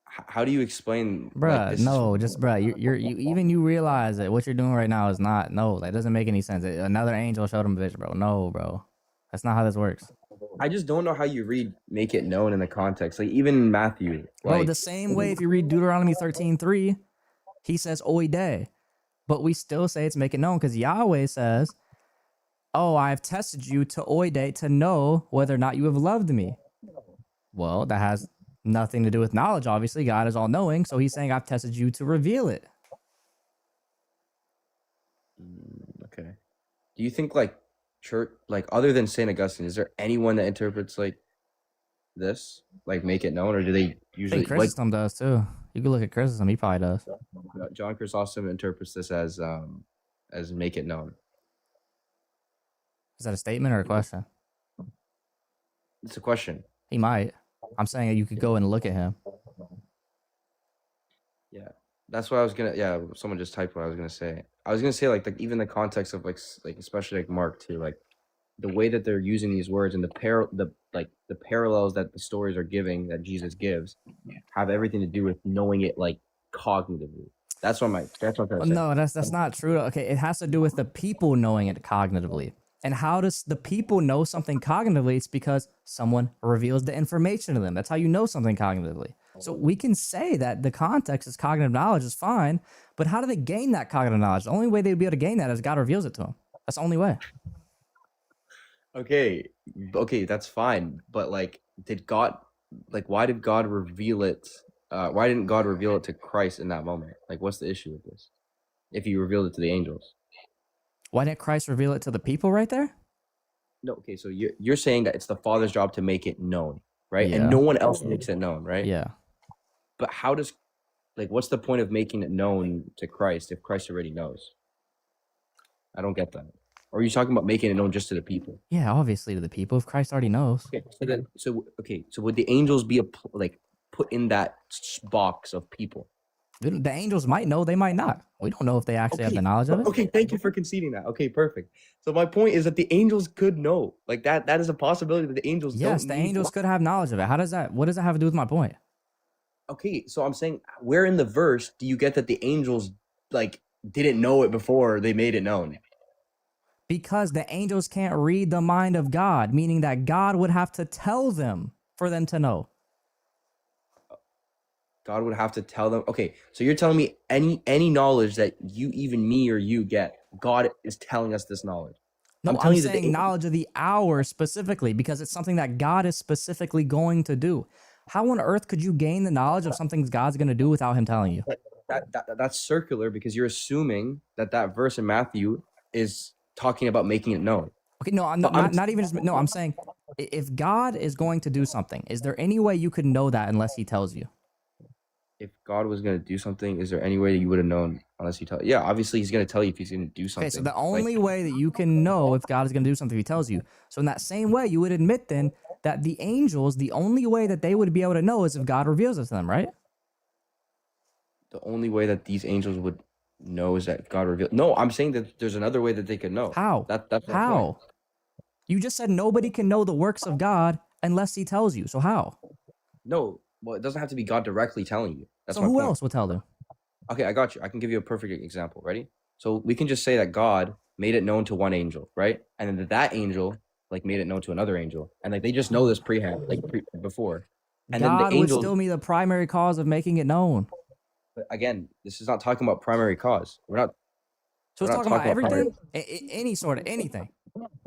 how do you explain? Bruh, like, no, just bruh, you realize that what you're doing right now is not, no, that doesn't make any sense. Another angel showed him a vision, bro. No, bro. That's not how this works. I just don't know how you read make it known in the context. Like, even in Matthew. Bro, Like, the same way if you read Deuteronomy 13:3, he says oide. But we still say it's make it known because Yahweh says, oh, I've tested you to oide to know whether or not you have loved me. Well, that has nothing to do with knowledge, obviously. God is all knowing. So he's saying, I've tested you to reveal it. okay. Do you think like church, like other than St. Augustine, is there anyone that interprets like this, like make it known, or do they usually? I think Chrysostom does too. You can look at Chrysostom; he probably does. John Chrysostom interprets this as make it known. Is that a statement or a question? It's a question. He might. I'm saying that you could go and look at him. Yeah, that's what I was gonna. Yeah, someone just typed what I was gonna say. I was gonna say like even the context of like especially like Mark too, like the way that they're using these words and the parallels that the stories are giving that Jesus gives have everything to do with knowing it like cognitively. That's what I'm trying to say. No, that's not true. Okay, it has to do with the people knowing it cognitively. And how does the people know something cognitively? It's because someone reveals the information to them. That's how you know something cognitively. So we can say that the context is cognitive knowledge is fine, but how do they gain that cognitive knowledge? The only way they'd be able to gain that is God reveals it to them. That's the only way. Okay, that's fine. But like, why did God reveal it? Why didn't God reveal it to Christ in that moment? Like, what's the issue with this? If he revealed it to the angels. Why didn't Christ reveal it to the people right there? No, okay, so you're saying that it's the Father's job to make it known, right? Yeah. And no one else makes it known, right? Yeah. But how does, like, what's the point of making it known to Christ if Christ already knows? I don't get that. Or are you talking about making it known just to the people? Yeah, obviously to the people. If Christ already knows. Okay, so would the angels be put in that box of people? The angels might know, they might not. We don't know if they actually have the knowledge of it. Okay, thank you for conceding that. Okay, perfect. So my point is that the angels could know. Like that is a possibility that the angels Yes, the angels could have knowledge of it. What does that have to do with my point? Okay, so I'm saying, where in the verse do you get that the angels like didn't know it before they made it known? Because the angels can't read the mind of God, meaning that God would have to tell them for them to know. God would have to tell them. Okay, so you're telling me any knowledge that me or you get, God is telling us this knowledge. No, I'm saying knowledge of the hour specifically, because it's something that God is specifically going to do. How on earth could you gain the knowledge of something God's going to do without him telling you? That's circular, because you're assuming that verse in Matthew is talking about making it known. Okay, no, not even just, no, I'm saying if God is going to do something, is there any way you could know that unless he tells you? If God was going to do something, is there any way that you would have known unless he tells you? Yeah, obviously he's going to tell you if he's going to do something. Okay, so the only way that you can know if God is going to do something, he tells you. So in that same way, you would admit then that the angels, the only way that they would be able to know is if God reveals it to them, right? The only way that these angels would know is that God revealed. No, I'm saying that there's another way that they could know. How? That's my point. How? You just said nobody can know the works of God unless he tells you. So how? No, well, it doesn't have to be God directly telling you. That's So my who point. else will tell them? Okay, I got you. I can give you a perfect example. Ready? So we can just say that God made it known to one angel, right? And then that angel like made it known to another angel, and like they just know this before. And then God the would angel, still be the primary cause of making it known. but again, this is not talking about primary cause. So We're it's not talking about primary. everything, any sort of anything.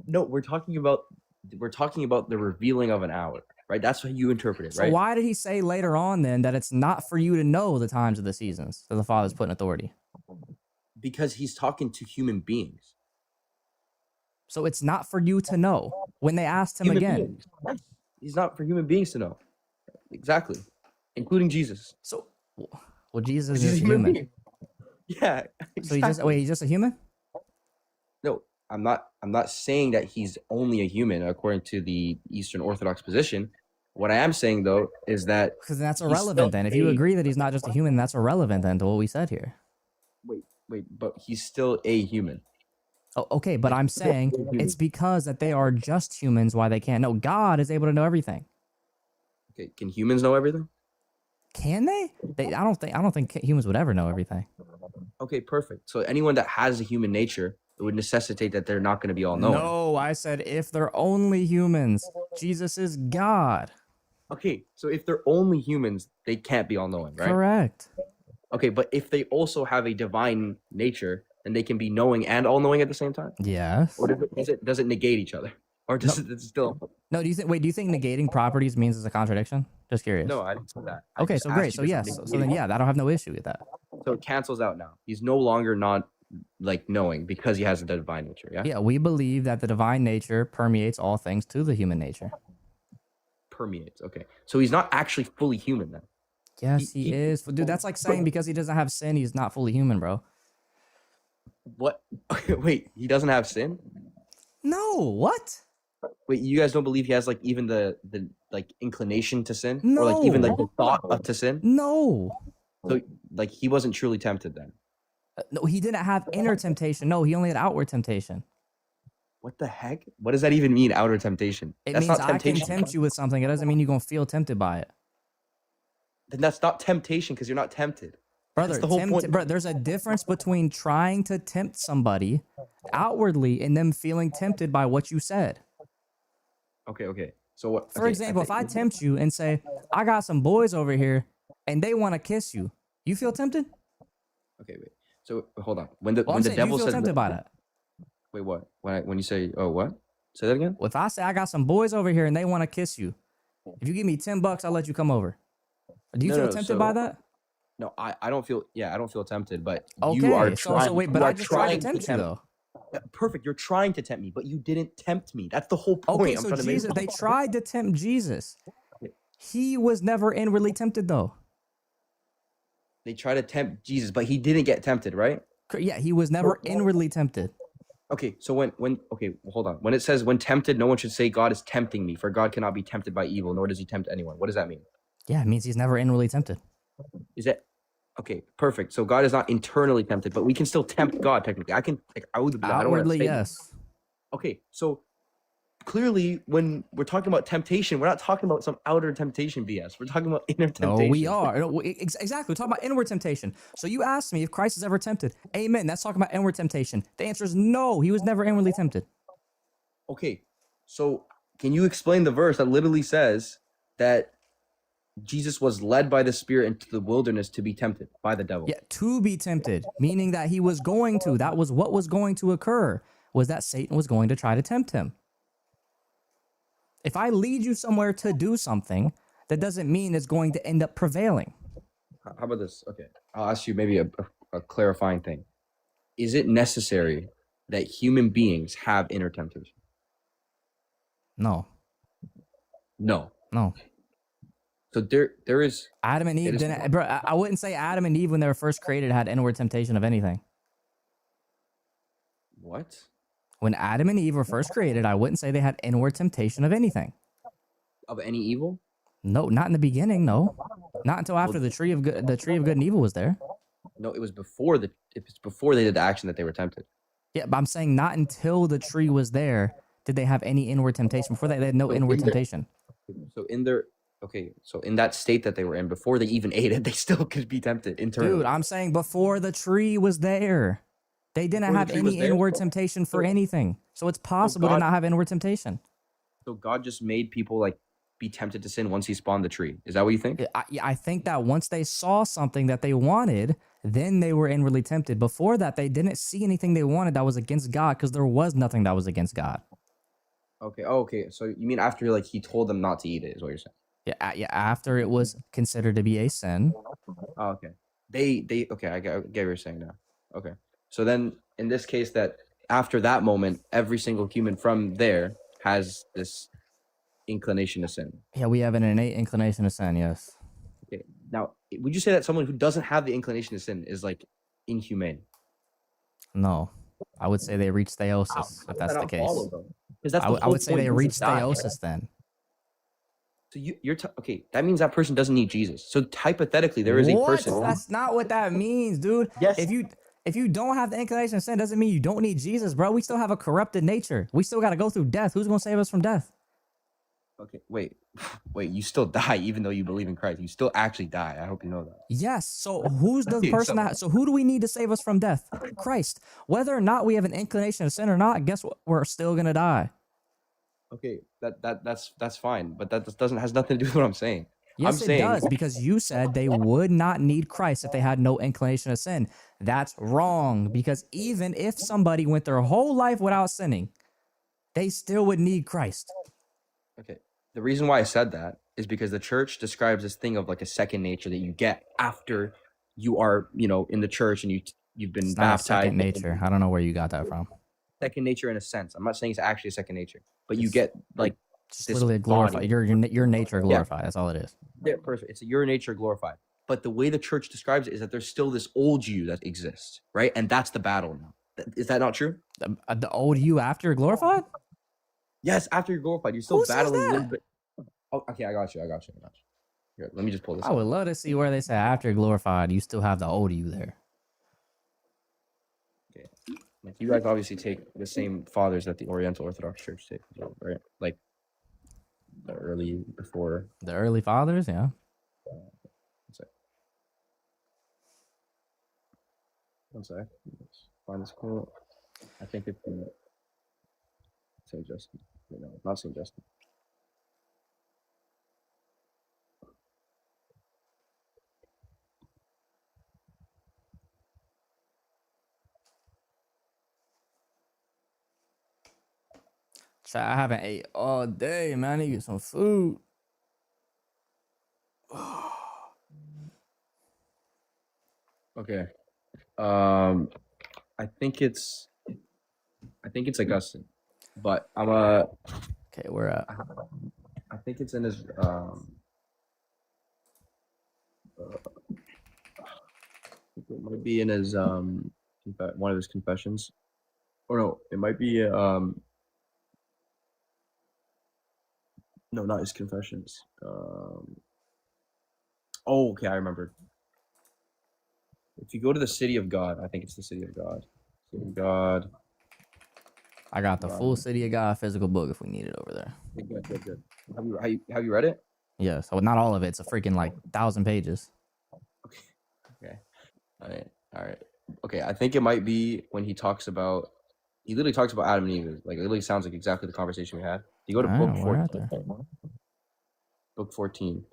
No, we're talking about the revealing of an hour, right? That's what you interpret it, So right? why did he say later on then that it's not for you to know the times of the seasons that the Father's put in authority? Because he's talking to human beings. So it's not for you to know. When they asked him Human again. beings. Yes. He's not for human beings to know. Exactly. Including Jesus. So, well, Jesus is He's just a a human. being. Yeah. So he's just a human? No, I'm not saying that he's only a human according to the Eastern Orthodox position. What I am saying though is that because that's irrelevant then. If you agree that he's not just a human, that's irrelevant then to what we said here. Wait, but he's still a human. Oh, okay, but I'm saying it's because that they are just humans why they can't know. God is able to know everything. Okay, can humans know everything? Can they? I don't think humans would ever know everything. Okay, perfect. So anyone that has a human nature, it would necessitate that they're not going to be all knowing. No, I said if they're only humans. Jesus is God. Okay, so if they're only humans, they can't be all knowing, right? Correct. Okay, but if they also have a divine nature, then they can be knowing and all knowing at the same time? Yes. Or does it negate each other? Or does it still? No, do you think negating properties means it's a contradiction? Just curious. No, I didn't say that. Okay, so great. So yes. So then yeah, I don't have no issue with that. So it cancels out now. He's no longer not like knowing because he has the divine nature, yeah? Yeah, we believe that the divine nature permeates all things to the human nature. Permeates, okay. So he's not actually fully human then. Yes, he is. Dude, that's like saying because he doesn't have sin, he's not fully human, bro. What? Wait, he doesn't have sin? No, what? Wait, you guys don't believe he has like even the like inclination to sin? No. Or like even like the thought to sin? No. So like he wasn't truly tempted then. No, he didn't have inner temptation. No, he only had outward temptation. What the heck? What does that even mean, outer temptation? That's means not temptation. I can tempt you with something. It doesn't mean you're going to feel tempted by it. Then that's not temptation because you're not tempted. Brother, there's a difference between trying to tempt somebody outwardly and them feeling tempted by what you said. Okay. So what? For example, if I tempt you and say, I got some boys over here and they want to kiss you, you feel tempted? Okay, wait. So hold on. When the devil you feel says tempted by that? Wait, what? When you say, oh, what? Say that again? Well, if I say I got some boys over here and they want to kiss you, if you give me $10, I'll let you come over. Do you feel tempted by that? No, I don't feel. Yeah, I don't feel tempted. But okay, you are trying. So wait, but I just tried to tempt you though. Perfect. You're trying to tempt me, but you didn't tempt me. That's the whole point. Okay, so Jesus, they tried to tempt Jesus. He was never inwardly tempted though. They tried to tempt Jesus, but he didn't get tempted, right? Yeah, he was never inwardly tempted. Okay, so hold on. When it says when tempted, no one should say God is tempting me, for God cannot be tempted by evil, nor does he tempt anyone. What does that mean? Yeah, it means he's never inwardly tempted. Is that okay? Perfect. So God is not internally tempted, but we can still tempt God technically. Outwardly, yes. Okay, so clearly, when we're talking about temptation, we're not talking about some outer temptation BS. We're talking about inner temptation. No, we are. Exactly. We're talking about inward temptation. So you asked me if Christ is ever tempted. Amen. That's talking about inward temptation. The answer is no. He was never inwardly tempted. Okay, so can you explain the verse that literally says that Jesus was led by the Spirit into the wilderness to be tempted by the devil? Yeah, to be tempted, meaning that he was going to. That was what was going to occur, was that Satan was going to try to tempt him. If I lead you somewhere to do something, that doesn't mean it's going to end up prevailing. How about this? Okay, I'll ask you maybe a clarifying thing. Is it necessary that human beings have inner temptation? No. No. No. So there is Adam and Eve didn't. Bro, I wouldn't say Adam and Eve when they were first created had inward temptation of anything. What? When Adam and Eve were first created, I wouldn't say they had inward temptation of anything. Of any evil? No, not in the beginning. No, not until after Well, the tree of good and evil was there. no, it was before they did the action that they were tempted. Yeah, but I'm saying not until the tree was there did they have any inward temptation. Before that, they had no So inward in their, temptation. so in their okay, so in that state that they were in before they even ate it, they still could be tempted internally. Dude, I'm saying before the tree was there, they didn't Before the have tree was any there? inward temptation for So- anything. So it's possible to God- not have inward temptation. So God just made people like be tempted to sin once he spawned the tree. Is that what you think? I think that once they saw something that they wanted, then they were inwardly tempted. Before that, they didn't see anything they wanted that was against God because there was nothing that was against God. Okay. Oh, okay. So you mean after like he told them not to eat it is what you're saying? Yeah, after it was considered to be a sin. Oh, okay. They okay, I get what you're saying now. Okay. So then in this case that after that moment, every single human from there has this inclination to sin. Yeah, we have an innate inclination to sin, yes. Okay. Now, would you say that someone who doesn't have the inclination to sin is like inhumane? No. I would say they reach theosis, if that's the case. Because that's I would say they reach theosis then. So okay. That means that person doesn't need Jesus. So hypothetically, there is a person. That's not what that means, dude. Yes. If you don't have the inclination to sin, doesn't mean you don't need Jesus, bro. We still have a corrupted nature. We still got to go through death. Who's gonna save us from death? Okay, wait. You still die even though you believe in Christ. You still actually die. I hope you know that. Yes. So who's the Dude, person so who do we need to save us from death? Christ. Whether or not we have an inclination to sin or not, guess what? We're still gonna die. Okay, that's fine, but that has nothing to do with what I'm saying. Yes, it does, because you said they would not need Christ if they had no inclination to sin. That's wrong, because even if somebody went their whole life without sinning, they still would need Christ. Okay. The reason why I said that is because the church describes this thing of like a second nature that you get after you are, in the church and you've been It's not a baptized. second nature. I don't know where you got that from. Second nature in a sense. I'm not saying it's actually a second nature, but you get like Just literally a glorified. Your nature glorified. That's all it is. Yeah, perfect. It's your nature glorified. But the way the church describes it is that there's still this old you that exists, right? And that's the battle now. Is that not true? The old you after you're glorified? Yes, after you're glorified, you're still Who says battling a that? little bit. Oh, okay, I got you. Here, let me just pull this I up. would love to see where they say after you're glorified, you still have the old you there. Okay. Like you guys obviously take the same fathers that the Oriental Orthodox Church takes, right? Like the early fathers, yeah. One sec. Let's find this quote. I think it's in St. Justin. No, not St. Justin. I haven't ate all day, man. I need to get some food. Okay. I think it's Augustine, but okay, we're at. I think it's in his it might be in his one of his confessions. Or no, it might be no, not his confessions. Oh, okay, I remember. If you go to the City of God, I think it's the City of God. City of God. I got the full City of God physical book if we need it over there. Good. Have you read it? Yes. Well, not all of it. It's a freaking 1,000 pages. Okay. All right. Okay, I think it might be when he literally talks about Adam and Eve. Like it literally sounds like exactly the conversation we had. You go to book 14. Book 14.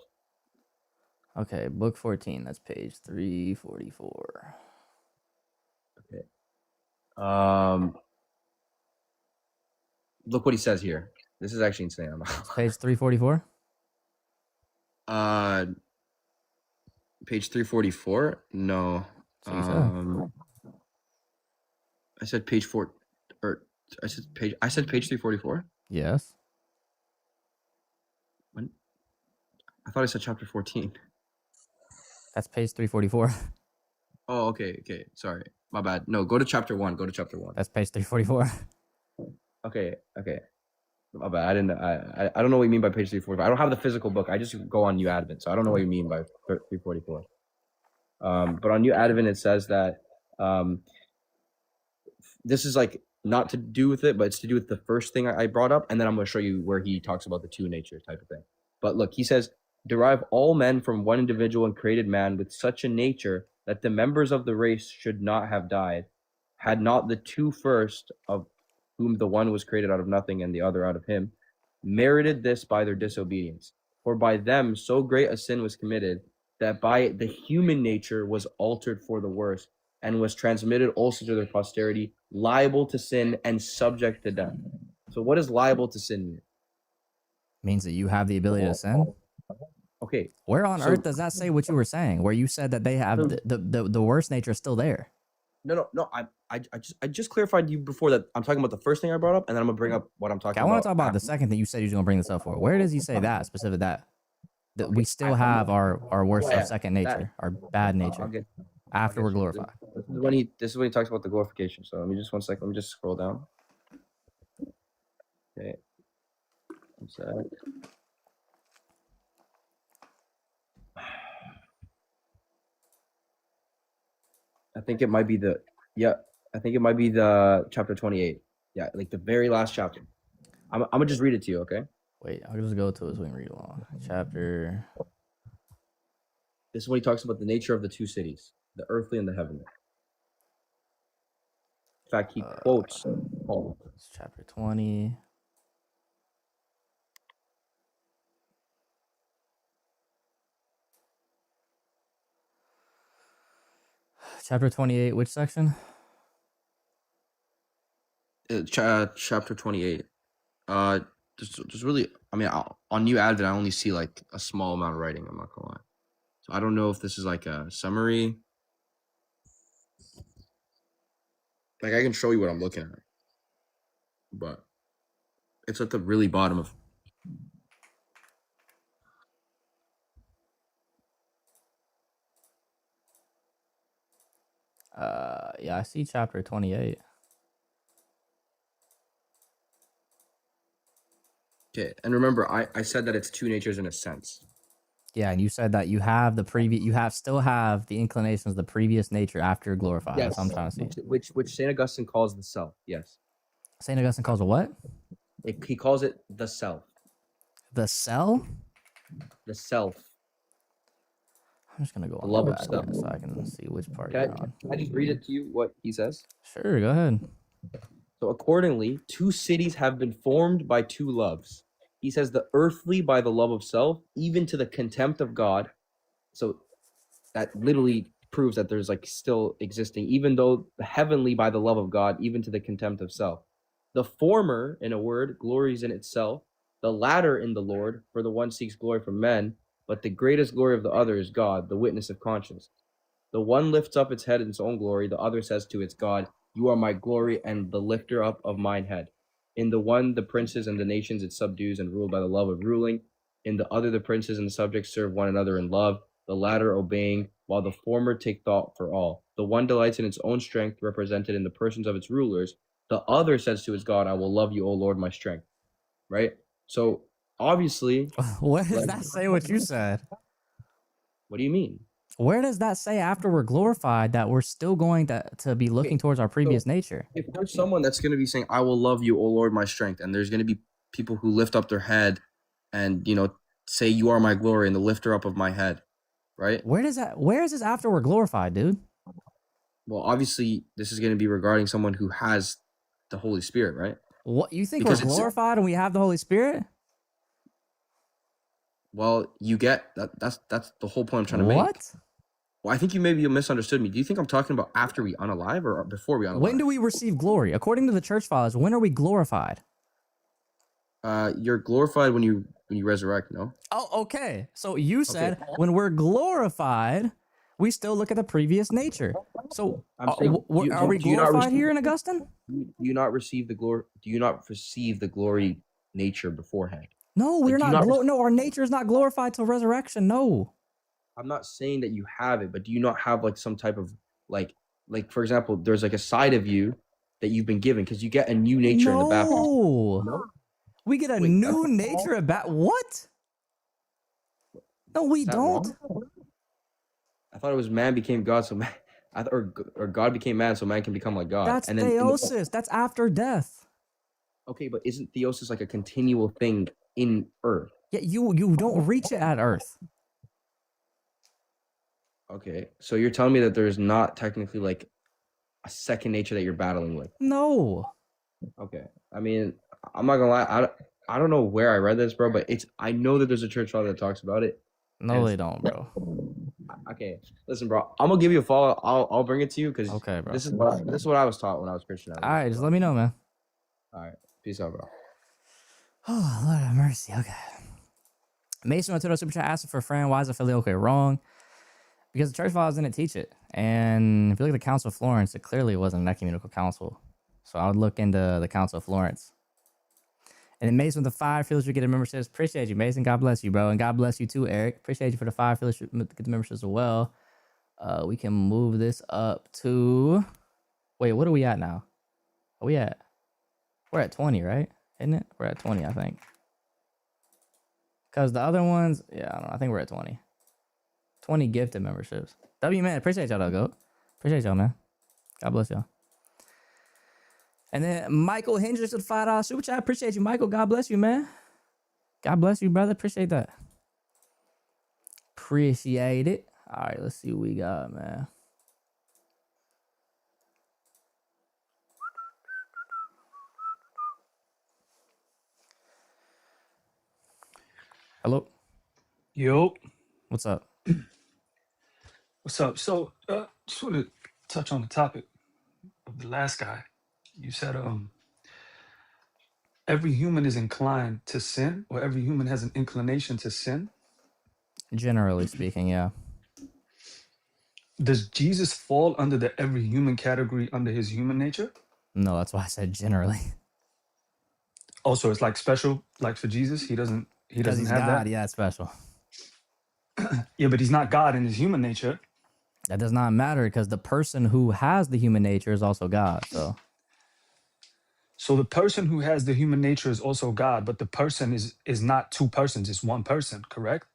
Okay, book 14. That's page 344. Okay. Look what he says here. This is actually insane. Page 344? Page 344? No. I said page 4 or I said page 344? Yes. When? I thought I said chapter 14. That's page 344. Oh, okay. Sorry. My bad. No, go to chapter 1. That's page 344. Okay. My bad. I didn't. I don't know what you mean by page 345. I don't have the physical book. I just go on New Advent, so I don't know what you mean by 344. But on New Advent it says that this is like not to do with it, but it's to do with the first thing I brought up, and then I'm going to show you where he talks about the two nature type of thing. But look, he says, derive all men from one individual and created man with such a nature that the members of the race should not have died, had not the two first, of whom the one was created out of nothing and the other out of him, merited this by their disobedience. For by them so great a sin was committed, that by it the human nature was altered for the worse, and was transmitted also to their posterity, liable to sin and subject to death. So what does liable to sin mean? Means that you have the ability to sin. Okay. Where on earth does that say what you were saying? Where you said that they have the worst nature is still there? No. I just clarified to you before that I'm talking about the first thing I brought up, and then I'm gonna bring up what I'm talking about. I want to talk about the second thing you said you was gonna bring this up for. Where does he say that specific that we still have our worst or second nature, our bad nature, after we're glorified? This is when he talks about the glorification. So let me just 1 second. Let me just scroll down. Okay. 1 sec. I think it might be the chapter 28. Yeah, like the very last chapter. I'm gonna just read it to you, okay? Wait, I'll just go to it so we can read along. Chapter. This is when he talks about the nature of the two cities, the earthly and the heavenly. In fact, he quotes Paul. It's chapter 20. Chapter 28, which section? Chapter 28. Just really, I mean, on New Advent, I only see like a small amount of writing. I'm not gonna lie. So I don't know if this is like a summary. Like I can show you what I'm looking at, but it's at the really bottom of. Yeah, I see chapter 28. Okay, and remember, I said that it's two natures in a sense. Yeah, and you said that you have still have the inclinations of the previous nature after you're glorified. Yes. That's what I'm trying to see. Which Saint Augustine calls the self. Yes. Saint Augustine calls it what? He calls it the self. The cell? The self. I'm just gonna go on love the of back stuff. so I can see which part Can you're on. I just read it to you? What he says. Sure, go ahead. So accordingly, two cities have been formed by two loves. He says the earthly by the love of self, even to the contempt of God. So that literally proves that there's like still existing, even though the heavenly by the love of God, even to the contempt of self. The former, in a word, glories in itself. The latter in the Lord, for the one seeks glory from men, but the greatest glory of the other is God, the witness of conscience. The one lifts up its head in its own glory. The other says to its God, you are my glory and the lifter up of mine head. In the one, the princes and the nations it subdues and ruled by the love of ruling. In the other, the princes and the subjects serve one another in love, the latter obeying, while the former take thought for all. The one delights in its own strength, represented in the persons of its rulers. The other says to his God, I will love you, O Lord, my strength. Right? So, obviously... What does that say what you said? What do you mean? Where does that say after we're glorified that we're still going to be looking towards our previous nature? If there's someone that's going to be saying, I will love you, O Lord, my strength, and there's going to be people who lift up their head and, say, you are my glory and the lifter up of my head, right? Where is this after we're glorified, dude? Well, obviously, this is going to be regarding someone who has the Holy Spirit, right? What, you think we're glorified and we have the Holy Spirit? Well, you get that. That's the whole point I'm trying to make. What? Well, I think you maybe misunderstood me. Do you think I'm talking about after we unalive or before we unalive? When do we receive glory? According to the church fathers, when are we glorified? You're glorified when you resurrect, no? Oh, okay. So you said when we're glorified, we still look at the previous nature. So are we glorified here in Augustine? Do you not receive the glory? Do you not receive the glory nature beforehand? No, we're not. No, our nature is not glorified till resurrection. No. I'm not saying that you have it, but do you not have like some type of like for example, there's like a side of you that you've been given because you get a new nature in the baptism. No. We get a Wait, new nature about what? No, we is that don't. wrong? I thought it was man became God, so man, or God became man, so man can become like God. That's And then theosis. That's after death. okay, but isn't theosis like a continual thing in Earth? Yeah, you don't reach it at Earth. Okay, so you're telling me that there's not technically like a second nature that you're battling with? No. Okay, I mean, I'm not gonna lie, I don't know where I read this, bro, but I know that there's a church father that talks about it. No, they don't, bro. Okay, listen, bro, I'm gonna give you a follow. I'll bring it to you because Okay, bro. this is what I was taught when I was Christian. All right, just let me know, man. All right, peace out, bro. Oh, Lord have mercy. Okay. Mason went to the super chat asking for a friend. Why is it filioque wrong? Because the church fathers didn't teach it. And if you look at the Council of Florence, it clearly wasn't an ecumenical council. So I would look into the Council of Florence. And then Mason with the 5 feels you get a membership. Appreciate you, Mason. God bless you, bro. And God bless you too, Eric. Appreciate you for the 5 feels you get the memberships as well. We can move this up to... Wait, what are we at now? We're at 20, right? Isn't it? We're at 20, I think. Because the other ones, yeah, I don't know. I think we're at 20. 20 gifted memberships. W, man. Appreciate y'all, though, GOAT. Appreciate y'all, man. God bless y'all. And then Michael Hendricks with $5 super chat. Appreciate you, Michael. God bless you, man. God bless you, brother. Appreciate that. Appreciate it. All right, let's see what we got, man. Hello. Yo. What's up? What's up? So, just want to touch on the topic of the last guy. You said, every human is inclined to sin, or every human has an inclination to sin. Generally speaking, yeah. Does Jesus fall under the every human category under his human nature? No, that's why I said generally. Also, it's like special, like for Jesus, he doesn't Because he's have God, that. yeah, it's special. Yeah, but he's not God in his human nature. That does not matter because the person who has the human nature is also God. So the person who has the human nature is also God, but the person is not two persons, it's one person, correct?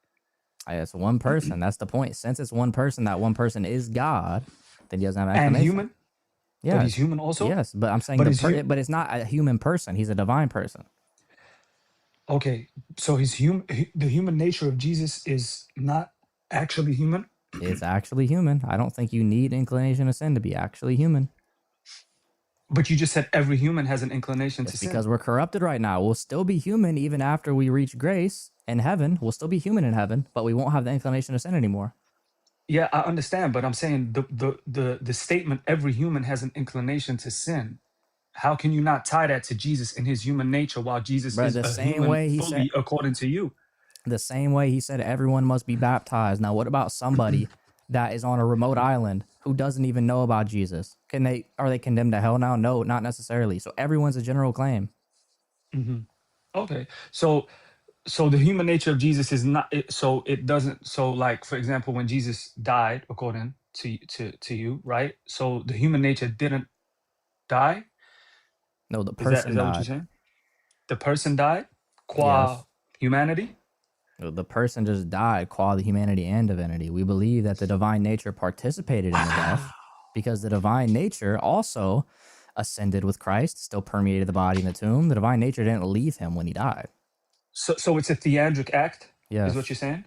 It's one person. That's the point. Since it's one person, that one person is God, then he doesn't have an And explanation. human? Yeah. But he's human also? Yes, but I'm saying but it's not a human person. He's a divine person. Okay, so the human nature of Jesus is not actually human? It's actually human. I don't think you need inclination to sin to be actually human. But you just said every human has an inclination to sin. Because we're corrupted right now. We'll still be human even after we reach grace in heaven. We'll still be human in heaven, but we won't have the inclination to sin anymore. Yeah, I understand, but I'm saying the statement every human has an inclination to sin. How can you not tie that to Jesus in his human nature while Jesus is a human fully according to you? The same way he said everyone must be baptized. Now, what about somebody that is on a remote island who doesn't even know about Jesus? Are they condemned to hell now? No, not necessarily. So everyone's a general claim. Mm-hmm. Okay, so the human nature of Jesus is not. So it doesn't. So like for example, when Jesus died, according to you, right? So the human nature didn't die. No, the person is that died. what you're saying? The person died qua humanity. The person just died qua the humanity and divinity. We believe that the divine nature participated in the death because the divine nature also ascended with Christ, still permeated the body in the tomb. The divine nature didn't leave him when he died. So it's a theandric act, yes. Is what you're saying?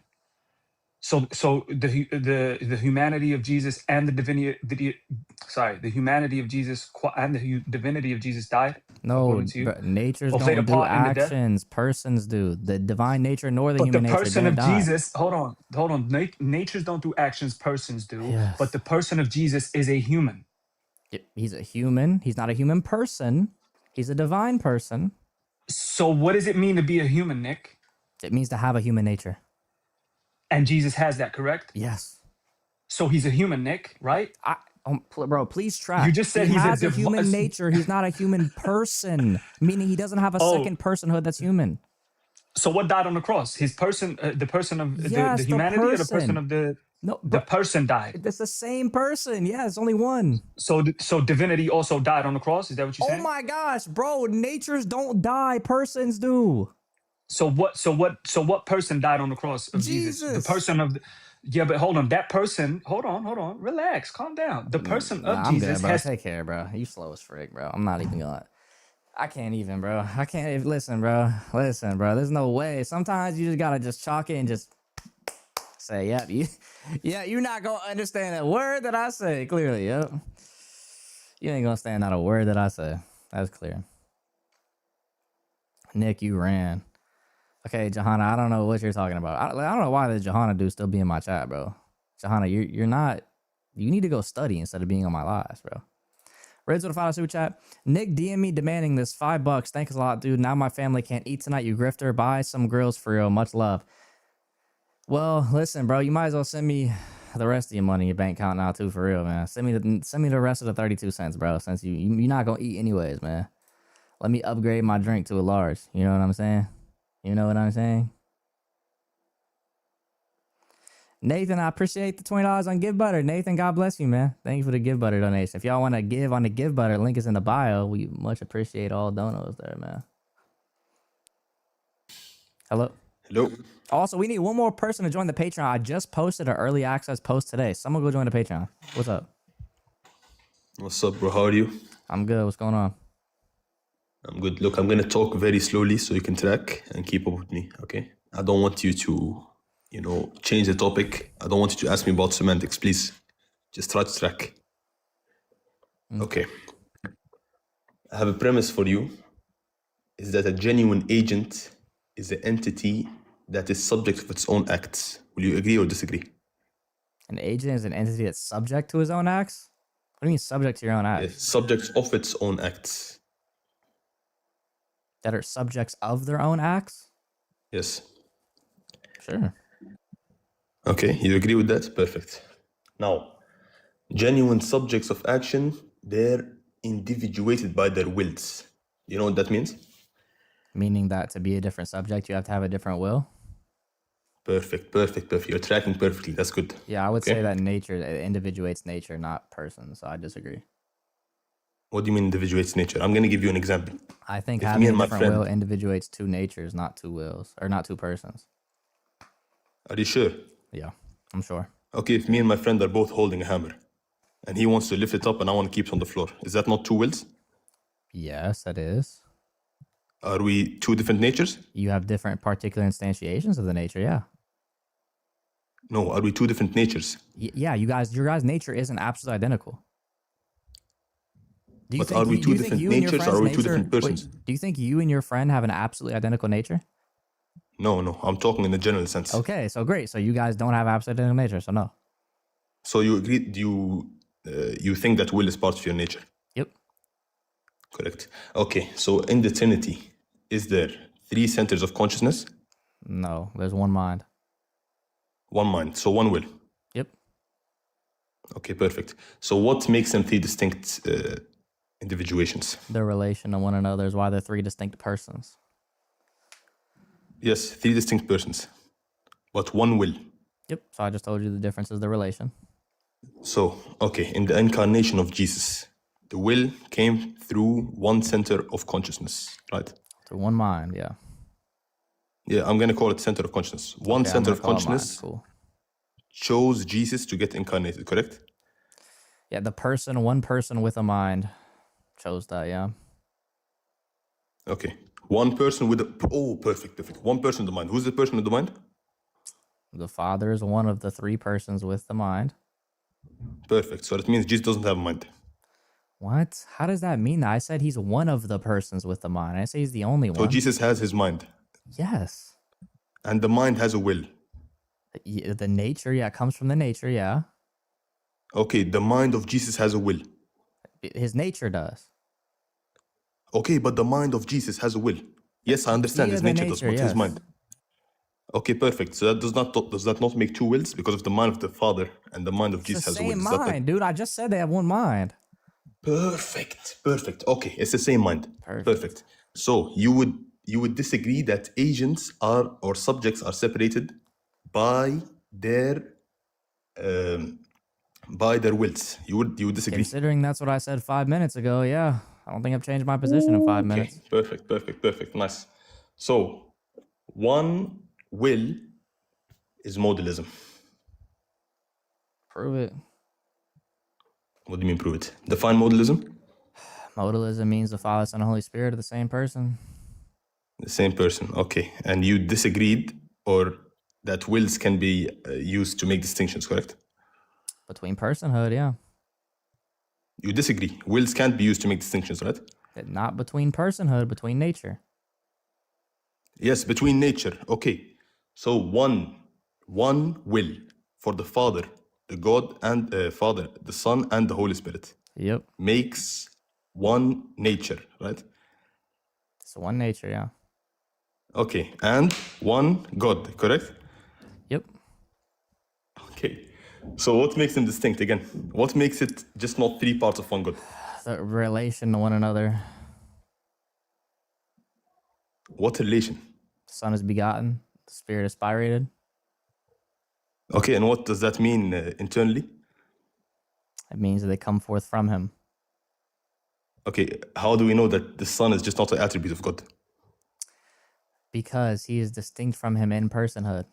So the humanity of Jesus and the divinity, the humanity of Jesus and the divinity of Jesus died. No, natures don't do actions. Persons do. The divine nature nor the human nature didn't die. But the person of Jesus, hold on. Natures don't do actions. Persons do. Yes. But the person of Jesus is a human. He's a human. He's not a human person. He's a divine person. So what does it mean to be a human, Nick? It means to have a human nature. And Jesus has that, correct? Yes. So he's a human, Nick, right? Bro, please track. You just said he has a human nature. He's not a human person, meaning he doesn't have a second personhood that's human. So what died on the cross? His person, the person of the humanity, or the person of the... No, The bro, person died. it's the same person. Yeah, it's only one. So divinity also died on the cross. Is that what you're Oh saying? my gosh, bro! Natures don't die; persons do. So what person died on the cross of Jesus? The Jesus. person of yeah, but hold on. That person, hold on. Relax, calm down. The person of Nah, I'm good, Jesus bro. has Take care, bro. You slow as frick, bro. I'm not even gonna. I can't even, bro. I can't even listen, bro. Listen, bro. There's no way. Sometimes you just gotta just chalk it and just say, yep, you're not gonna understand a word that I say. Clearly, yep. You ain't gonna understand not a word that I say. That's clear. Nick, you ran. Okay, Johanna, I don't know what you're talking about. I don't know why the Johanna dude still be in my chat, bro. Johanna, you're not. You need to go study instead of being on my lives, bro. Reds with a final super chat. Nick DM me demanding this $5. Thanks a lot, dude. Now my family can't eat tonight. You grifter. Buy some grills for real. Much love. Well, listen, bro. You might as well send me the rest of your money in your bank account now too, for real, man. Send me the rest of the 32 cents, bro. Since you're not gonna eat anyways, man. Let me upgrade my drink to a large. You know what I'm saying? You know what I'm saying? Nathan, I appreciate the $20 on Give Butter. Nathan, God bless you, man. Thank you for the Give Butter donation. If y'all want to give on the Give Butter, link is in the bio. We much appreciate all donos there, man. Hello. Hello. Also, we need one more person to join the Patreon. I just posted an early access post today. Someone go join the Patreon. What's up? What's up, bro? How are you? I'm good. What's going on? I'm good. Look, I'm gonna talk very slowly so you can track and keep up with me, okay? I don't want you to, change the topic. I don't want you to ask me about semantics, please. Just try to track. Okay. I have a premise for you. Is that a genuine agent is an entity that is subject of its own acts. Will you agree or disagree? An agent is an entity that's subject to his own acts? What do you mean subject to your own acts? Yes, subject of its own acts. That are subjects of their own acts? Yes. Sure. Okay, you agree with that? Perfect. Now, genuine subjects of action, they're individuated by their wills. You know what that means? Meaning that to be a different subject, you have to have a different will? Perfect. You're tracking perfectly. That's good. Yeah, I would say that nature individuates nature, not person. So I disagree. What do you mean individuates nature? I'm going to give you an example. I think If having me a and my different friend, will individuates two natures, not two wills, or not two persons. Are you sure? Yeah, I'm sure. Okay, if me and my friend are both holding a hammer, and he wants to lift it up and I want to keep it on the floor, is that not two wills? Yes, that is. Are we two different natures? You have different particular instantiations of the nature, yeah. No, are we two different natures? Yeah, your guys' nature isn't absolutely identical. But are we two different natures or are we two different persons? Do you think you and your friend have an absolutely identical nature? No, I'm talking in the general sense. Okay, so great. So you guys don't have absolutely identical nature, so no. So you agree, you think that will is part of your nature? Yep. Correct. Okay, so in the Trinity, is there 3 centers of consciousness? No, there's one mind. One mind, so one will. Yep. Okay, perfect. So what makes them 3 distinct individuations? Their relation to one another is why they're 3 distinct persons. Yes, 3 distinct persons, but one will. Yep, so I just told you the difference is the relation. So, okay, in the incarnation of Jesus, the will came through one center of consciousness, right? Through one mind, yeah. Yeah, I'm going to call it center of consciousness. One center of consciousness chose Jesus to get incarnated, correct? Yeah, one person with a mind chose that, yeah. Okay. One person with perfect. One person with the mind. Who's the person with the mind? The Father is one of the 3 persons with the mind. Perfect. So that means Jesus doesn't have a mind. What? How does that mean? I said he's one of the persons with the mind. I say he's the only one. So Jesus has his mind. Yes. And the mind has a will. The nature, yeah, comes from the nature, yeah. Okay, the mind of Jesus has a will. His nature does. Okay, but the mind of Jesus has a will. Yes, I understand his nature does, but his mind. Okay, perfect. So that does that not make 2 wills? Because of the mind of the Father and the mind of Jesus has a will. It's the same mind, dude. I just said they have one mind. Perfect. Okay, it's the same mind. Perfect. So you would disagree that agents or subjects are separated by their by their wills. You would disagree? Considering that's what I said 5 minutes ago, yeah. I don't think I've changed my position in 5 minutes. Okay, perfect, nice. So, one will is modalism. Prove it. What do you mean prove it? Define modalism. Modalism means the Father, Son, and Holy Spirit are the same person. The same person, okay. And you disagreed, or that wills can be used to make distinctions, correct? Between personhood, yeah. You disagree. Wills can't be used to make distinctions, right? Not between personhood, between nature. Yes, between nature. Okay. So one will for the Father, the God and Father, the Son and the Holy Spirit. Yep. Makes one nature, right? It's one nature, yeah. Okay. And one God, correct? Yep. Okay. So what makes them distinct again? What makes it just not three parts of one God? The relation to one another. What relation? The Son is begotten. The Spirit is spirated. Okay, and what does that mean internally? It means that they come forth from him. Okay, how do we know that the Son is just not an attribute of God? Because he is distinct from him in personhood.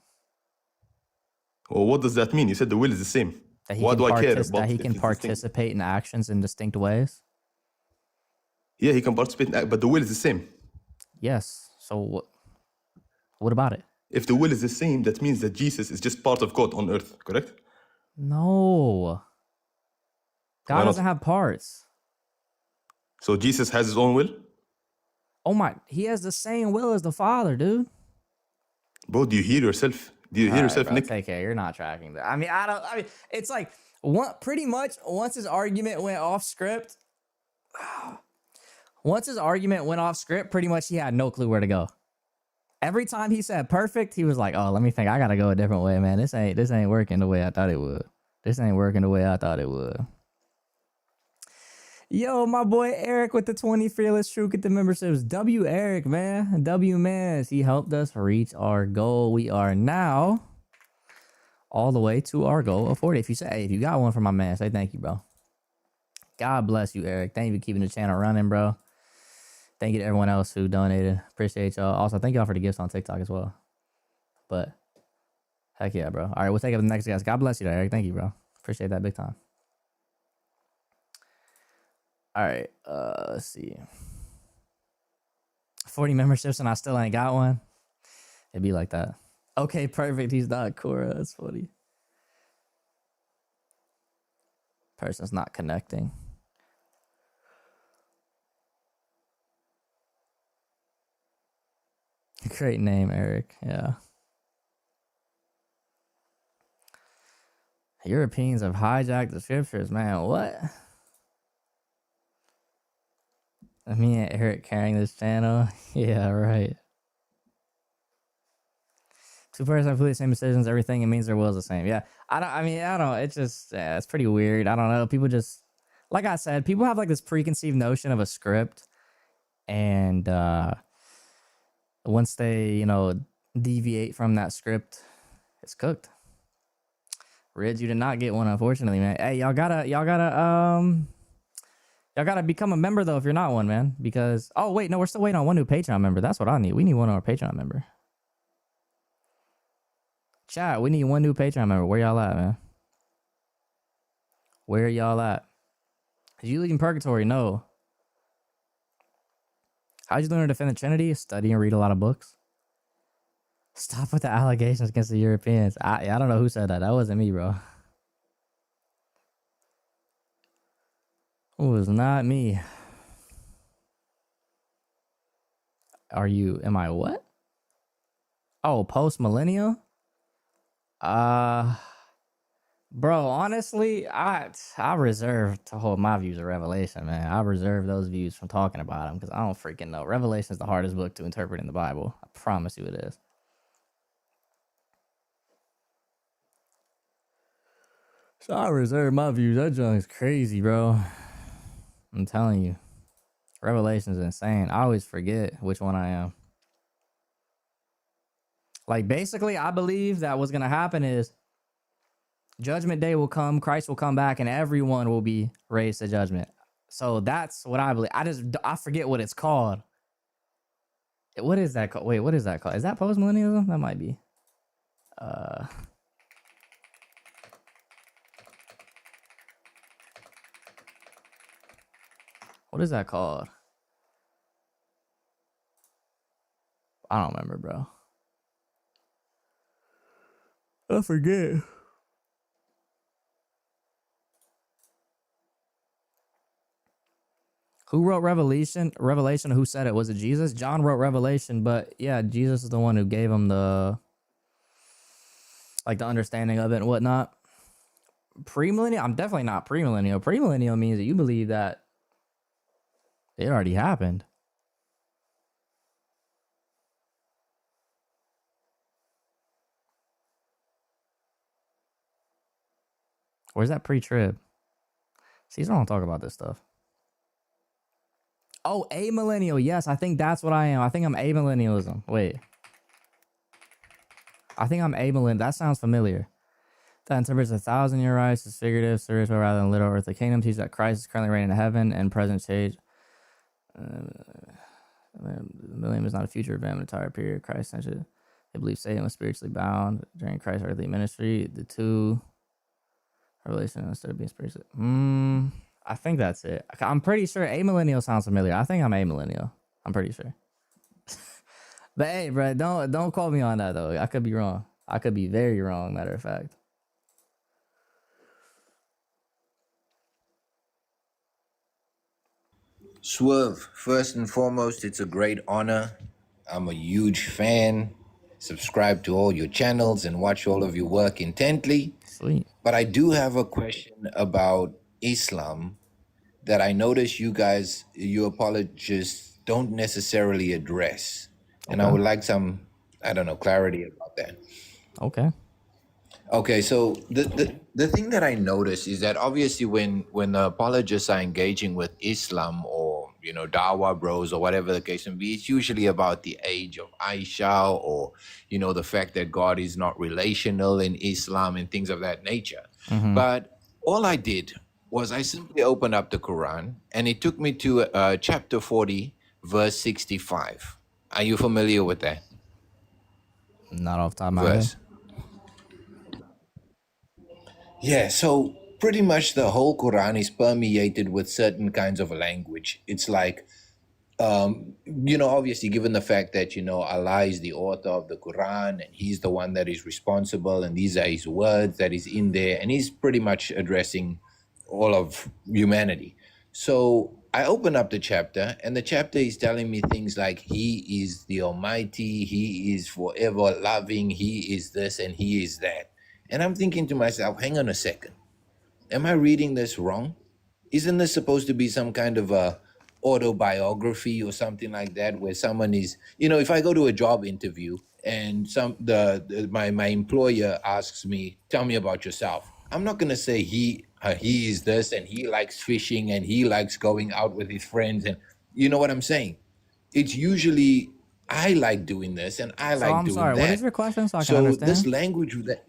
Well, what does that mean? You said the will is the same. Why do I care about that he if can it's participate in actions in distinct ways? Yeah, he can participate, but the will is the same. Yes. So what about it? If the will is the same, that means that Jesus is just part of God on earth, correct? No. God doesn't have parts. So Jesus has his own will? Oh my, he has the same will as the Father, dude. Bro, do you hear yourself? Do you hear yourself, bro, Nick? Take care. You're not tracking that. I mean, it's like pretty much once his argument went off script, pretty much he had no clue where to go. Every time he said perfect, he was like, "Oh, let me think. I gotta go a different way, man. This ain't working the way I thought it would. This ain't working the way I thought it would." Yo, my boy Eric with the 20 fearless true get the memberships. W Eric, man. W man. He helped us reach our goal. We are now all the way to our goal of 40. If you got one for my man, say thank you, bro. God bless you, Eric. Thank you for keeping the channel running, bro. Thank you to everyone else who donated. Appreciate y'all. Also, thank y'all for the gifts on TikTok as well. But heck yeah, bro. All right, we'll take up the next guys. God bless you, Eric. Thank you, bro. Appreciate that big time. All right, let's see. 40 memberships and I still ain't got one. It'd be like that. Okay, perfect. He's not Cora. That's funny. Person's not connecting. Great name, Eric. Yeah. Europeans have hijacked the scriptures, man. What? Me and Eric carrying this channel. Yeah, right. Two persons have the same decisions, everything. It means their will is the same. Yeah. It's just, it's pretty weird. I don't know. People just, like I said, people have like this preconceived notion of a script. And once they, deviate from that script, it's cooked. Rids, you did not get one, unfortunately, man. Hey, y'all gotta become a member though if you're not one, man. Because wait, no, we're still waiting on one new Patreon member. That's what I need. We need one more Patreon member. Chat, we need one new Patreon member. Where y'all at, man? Where y'all at? Is you leaving purgatory? No. How'd you learn to defend the Trinity? Study and read a lot of books. Stop with the allegations against the Europeans. I don't know who said that. That wasn't me, bro. It was not me. Am I what? Oh, post-millennial? Bro, honestly, I reserve to hold my views of Revelation, man. I reserve those views from talking about them because I don't freaking know. Revelation is the hardest book to interpret in the Bible. I promise you it is. So I reserve my views. That junk is crazy, bro. I'm telling you. Revelation is insane. I always forget which one I am. Like, basically, I believe that what's going to happen is Judgment day will come, Christ will come back, and everyone will be raised to judgment. So that's what I believe. I forget what it's called. What is that called? Wait, what is that called? Is that postmillennialism? That might be. What is that called? I don't remember, bro. I forget. Who wrote Revelation? Revelation, who said it? Was it Jesus? John wrote Revelation, but yeah, Jesus is the one who gave him the understanding of it and whatnot. Premillennial? I'm definitely not premillennial. Premillennial means that you believe that it already happened. Where's that pre-trib? See, I don't talk about this stuff. Oh, amillennial. Yes, I think that's what I am. I think I'm amillennialism. Wait. I think I'm amillennial. That sounds familiar. That interprets 1,000-year rise as figurative, spiritual rather than literal. Earth. The kingdom teaches that Christ is currently reigning in heaven and present stage. The millennium is not a future event, an entire period. Christ essentially, they believe Satan was spiritually bound during Christ's earthly ministry. The two revelation instead of being spiritually. I think that's it. I'm pretty sure amillennial sounds familiar. I think I'm amillennial. I'm pretty sure. But hey, bro, don't quote me on that though. I could be wrong. I could be very wrong. Matter of fact. Swerve, first and foremost, it's a great honor. I'm a huge fan. Subscribe to all your channels and watch all of your work intently. Sweet. But I do have a question about Islam that I notice you guys, you apologists, don't necessarily address. And I would like some, I don't know, clarity about that. Okay. Okay, so the thing that I notice is that obviously when the apologists are engaging with Islam or, you know, Dawa bros or whatever the case may be, it's usually about the age of Aisha or, you know, the fact that God is not relational in Islam and things of that nature. But all I did was I simply opened up the Quran and it took me to chapter 40, verse 65. Are you familiar with that? Not off the top of my head. Yeah, so pretty much the whole Quran is permeated with certain kinds of language. It's like, you know, obviously, given the fact that, you know, Allah is the author of the Quran and he's the one that is responsible and these are his words that is in there and he's pretty much addressing all of humanity. So I open up the chapter and the chapter is telling me things like he is the Almighty, he is forever loving, he is this and he is that. And I'm thinking to myself, hang on a second. Am I reading this wrong? Isn't this supposed to be some kind of a autobiography or something like that where someone is, you know, if I go to a job interview and my employer asks me, tell me about yourself. I'm not going to say he is this and he likes fishing and he likes going out with his friends. And you know what I'm saying? It's usually, I like doing this and I like I'm doing sorry, that. what is your question so I can understand? This language that,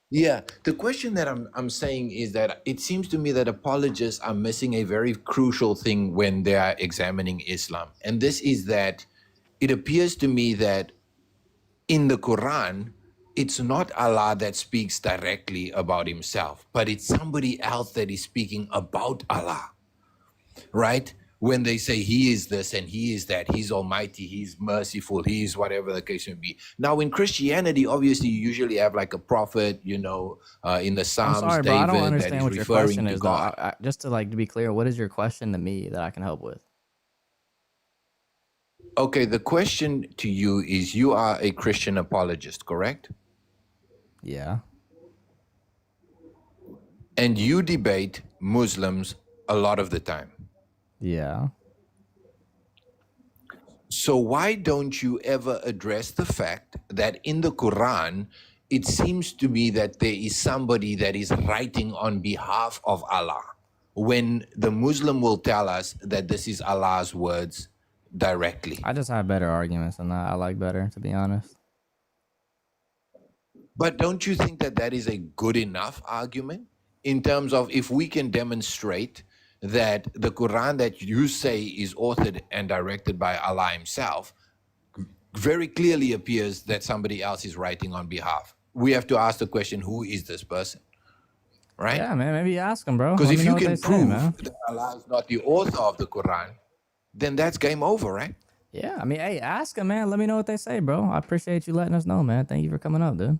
yeah, the question that I'm saying is that it seems to me that apologists are missing a very crucial thing when they are examining Islam. And this is that it appears to me that in the Quran, it's not Allah that speaks directly about himself, but it's somebody else that is speaking about Allah, right? When they say he is this and he is that, he's almighty, he's merciful, he is whatever the case may be. Now, in Christianity, obviously, you usually have like a prophet, you know, in the Psalms, I'm sorry, bro. I don't David, that understand is what your referring question to is, though. God. Just to like to be clear, what is your question to me that I can help with? Okay, the question to you is, you are a Christian apologist, correct? Yeah. And you debate Muslims a lot of the time. Yeah. So why don't you ever address the fact that in the Quran, it seems to me that there is somebody that is writing on behalf of Allah, when the Muslim will tell us that this is Allah's words directly? I just have better arguments than that. I like better, to be honest. But don't you think that that is a good enough argument in terms of if we can demonstrate that the Quran that you say is authored and directed by Allah Himself very clearly appears that somebody else is writing on behalf? We have to ask the question, who is this person? Right? Yeah, man. Maybe ask them, bro. Because Let if me know you what they can say, prove man. that Allah is not the author of the Quran, then that's game over, right? Yeah, I mean, hey, ask them, man. Let me know what they say, bro. I appreciate you letting us know, man. Thank you for coming up, dude.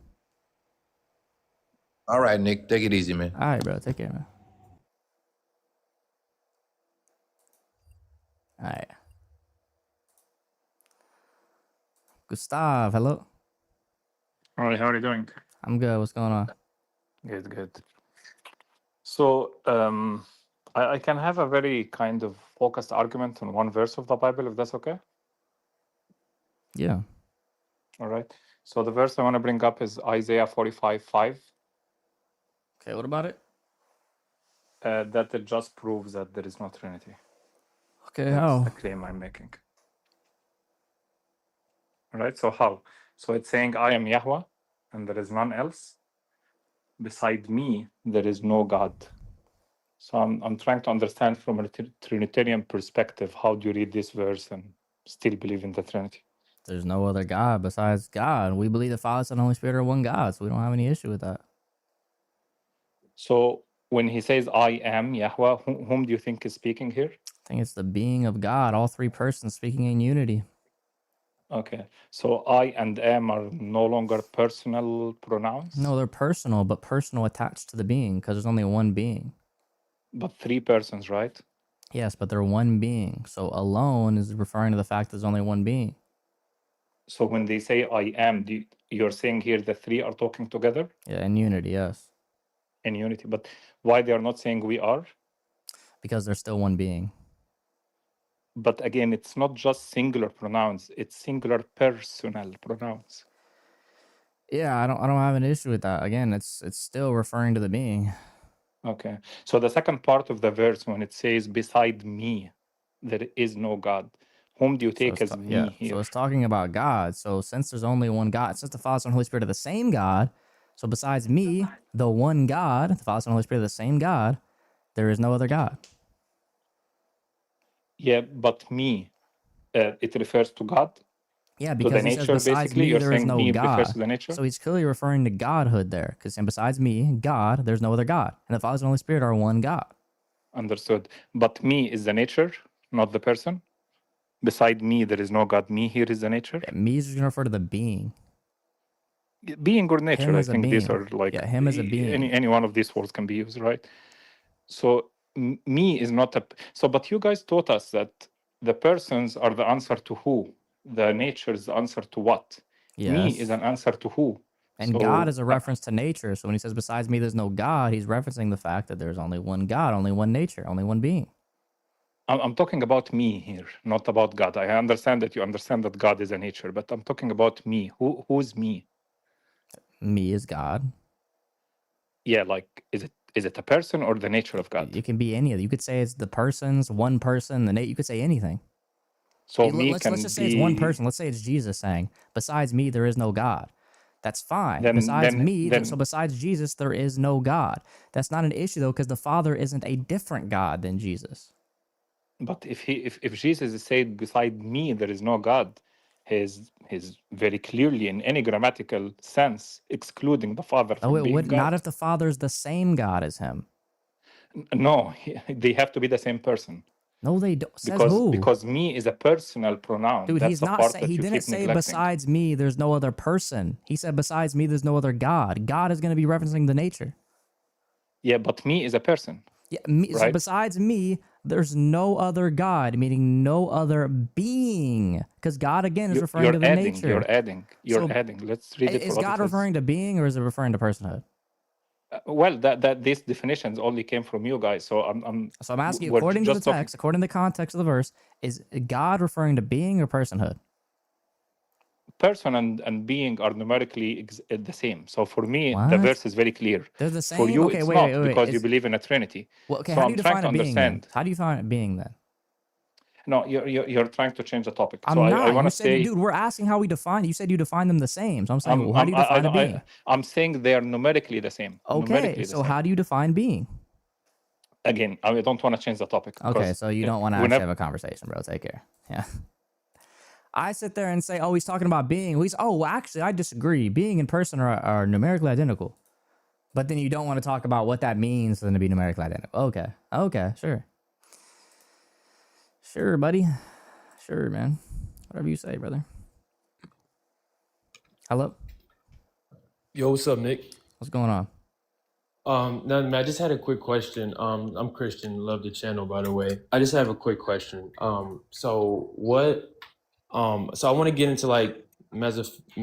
All right, Nick, take it easy, man. All right, bro. Take care, man. All right. Gustav, hello. All right, how are you doing? I'm good. What's going on? Good, good. So, I can have a very kind of focused argument on one verse of the Bible, if that's okay. Yeah. All right. So the verse I want to bring up is Isaiah 45:5. Okay, what about it? That it just proves that there is no Trinity. Okay, That's how? the claim I'm making. All right. So how? So it's saying, I am Yahweh, and there is none else. Beside me, there is no God. So I'm trying to understand from a Trinitarian perspective, how do you read this verse and still believe in the Trinity? There's no other God besides God. We believe the Father, Son, and Holy Spirit are one God, so we don't have any issue with that. So when he says, I am Yahweh, whom do you think is speaking here? I think it's the being of God, all three persons speaking in unity. Okay. So I and am are no longer personal pronouns? No, they're personal, but personal attached to the being because there's only one being. But three persons, right? Yes, but they're one being. So alone is referring to the fact there's only one being. So when they say I am, you're saying here the three are talking together? Yeah, in unity, yes. In unity. But why they are not saying we are? Because they're still one being. But again, it's not just singular pronouns, it's singular personal pronouns. Yeah, I don't have an issue with that. Again, it's still referring to the being. Okay. So the second part of the verse, when it says, beside me, there is no God, whom do you take as me here? So it's talking about God. So since there's only one God, since the Father, Son, and Holy Spirit are the same God, so besides me, the one God, the Father, Son, and Holy Spirit are the same God, there is no other God. Yeah, but me, it refers to God? Yeah, because to the he says, nature, besides basically? me, You're there is saying no me refers God. to the nature? So he's clearly referring to Godhood there, because besides me, God, there's no other God. And the Father, Son, and Holy Spirit are one God. Understood. But me is the nature, not the person? Beside me, there is no God. Me here is the nature? Yeah, me is going to refer to the being. Being or nature, Him I as a think these being. are like... Yeah, him as a being. Any one of these words can be used, right? So me is not a... So, but you guys taught us that the persons are the answer to who? The nature is the answer to what? Yes. Me is an answer to who? And So, God is a reference to nature. So when he says, besides me, there's no God, he's referencing the fact that there's only one God, only one nature, only one being. I'm talking about me here, not about God. I understand that you understand that God is a nature, but I'm talking about me. Who's me? Me is God. Yeah, like, is it a person or the nature of God? It can be any of it. You could say it's the persons, one person, you could say anything. So let's just say it's one person. Let's say it's Jesus saying, besides me, there is no God. That's fine. So besides Jesus, there is no God. That's not an issue, though, because the Father isn't a different God than Jesus. But if Jesus is saying, beside me, there is no God, he's very clearly, in any grammatical sense, excluding the Father from being God. Not if the Father is the same God as him. No, they have to be the same person. No, they don't. Says who? Because me is a personal pronoun. Dude, that's he's the not part saying. that He you didn't keep say neglecting. besides me, there's no other person. He said besides me, there's no other God. God is going to be referencing the nature. Yeah, but me is a person. Yeah, right? So besides me, there's no other God, meaning no other being. Because God, again, is referring to the nature. You're adding. Let's read it for Is what God it referring to being, or is it referring to personhood? Well, that these definitions only came from you guys. So I'm asking you, according to the text, according to the context of the verse, is God referring to being or personhood? Person and being are numerically the same. So for me, What? the verse is very clear. They're the same? For you, okay, it's wait, not, because you believe in a Trinity. Well, okay, so how do you I'm trying define to a being then? understand. How do you define a being then? No, you're trying to change the topic. So I'm I not. want You to said, say dude, we're asking how we define. You said you define them the same. So I'm saying, well, how do you define a being? I'm saying they are numerically the same. Okay, Numerically so the same. how do you define being? Again, I don't want to change the topic. Okay, so you don't want to actually have a conversation, bro. Take care. Yeah. I sit there and say, oh, he's talking about being. Well, actually, I disagree. Being and person are numerically identical. But then you don't want to talk about what that means for them to be numerically identical. Okay, sure. Sure, buddy. Sure, man. Whatever you say, brother. Hello? Yo, what's up, Nick? What's going on? Nothing, man. I just had a quick question. I'm Christian, love the channel, by the way. I just have a quick question. So I want to get into like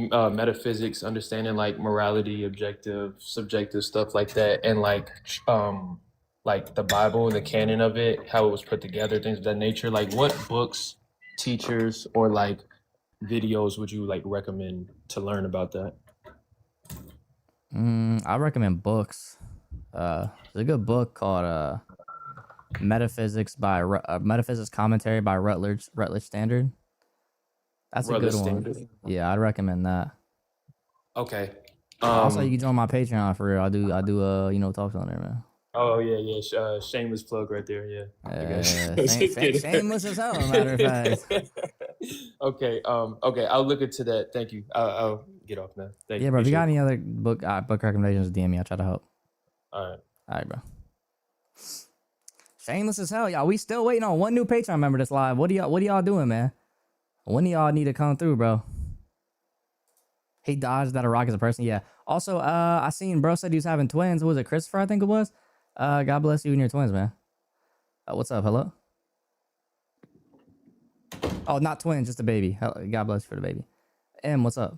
metaphysics, understanding like morality, objective, subjective stuff like that, and like the Bible and the canon of it, how it was put together, things of that nature. Like, what books, teachers, or like videos would you like recommend to learn about that? I recommend books. There's a good book called Metaphysics Commentary by Rutledge Standard. That's a good one. Yeah, I'd recommend that. Okay. Also, you can join my Patreon for real. I do talks on there, man. Oh yeah. Shameless plug right there. Yeah. Shameless as hell, matter of fact. Okay. I'll look into that. Thank you. I'll get off now. Thank you. Yeah, bro. If you got any other book recommendations, DM me. I'll try to help. All right, bro. Shameless as hell, y'all. We still waiting on one new Patreon member that's live. What are y'all doing, man? When do y'all need to come through, bro? He dodged that a rock as a person. Yeah. Also, I seen bro said he was having twins. Who was it? Christopher, I think it was. God bless you and your twins, man. What's up? Hello? Oh, not twins, just a baby. God bless you for the baby. What's up?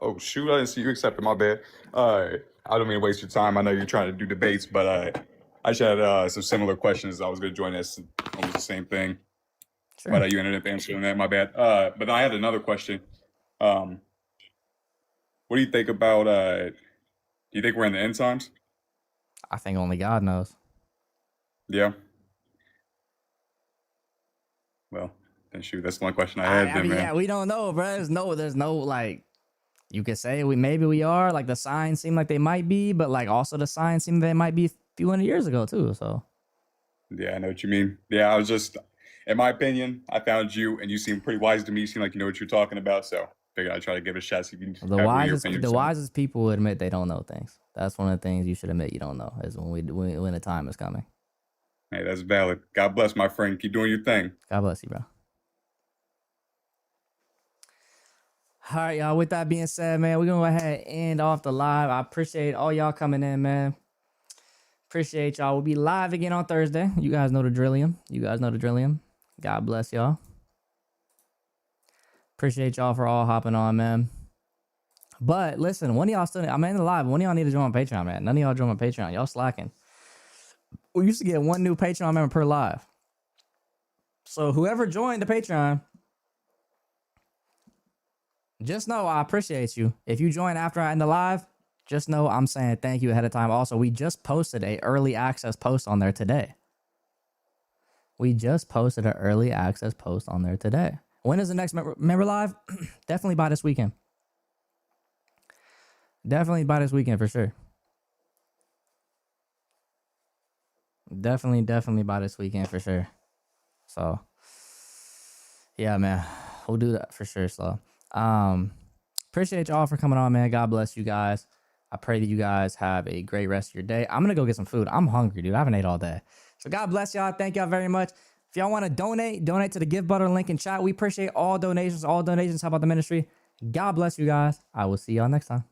Oh, shoot. I didn't see you accepted. My bad. I don't mean to waste your time. I know you're trying to do debates, but I just had some similar questions. I was going to join us. Almost the same thing. Sure. But you ended up answering that. My bad. But I had another question. What do you think about, do you think we're in the end times? I think only God knows. Yeah. Well, then shoot, that's the one question I had. Man. Yeah, we don't know, bro. There's no like, you could say maybe we are. Like the signs seem like they might be, but like also the signs seem they might be a few hundred years ago too. So. Yeah, I know what you mean. Yeah, I was just, in my opinion, I found you, and you seem pretty wise to me. You seem like you know what you're talking about. So figured I'd try to give it a shot. So you can the wisest people will admit they don't know things. That's one of the things you should admit you don't know, is when the time is coming. Hey, that's valid. God bless, my friend. Keep doing your thing. God bless you, bro. All right, y'all. With that being said, man, we're going to go ahead and end off the live. I appreciate all y'all coming in, man. Appreciate y'all. We'll be live again on Thursday. You guys know the drillium. God bless y'all. Appreciate y'all for all hopping on, man. But listen, one of y'all still, I'm in the live. One of y'all need to join my Patreon, man. None of y'all join my Patreon. Y'all slacking. We used to get one new Patreon member per live. So whoever joined the Patreon, just know I appreciate you. If you join after I end the live, just know I'm saying thank you ahead of time. Also, we just posted an early access post on there today. When is the next member live? Definitely by this weekend. For sure. Definitely by this weekend for sure. So, yeah, man, we'll do that for sure. So, appreciate y'all for coming on, man. God bless you guys. I pray that you guys have a great rest of your day. I'm gonna go get some food. I'm hungry, dude. I haven't ate all day. So, God bless y'all. Thank y'all very much. If y'all want to donate to the Give Butter link in chat. We appreciate all donations. Help out the ministry. God bless you guys. I will see y'all next time.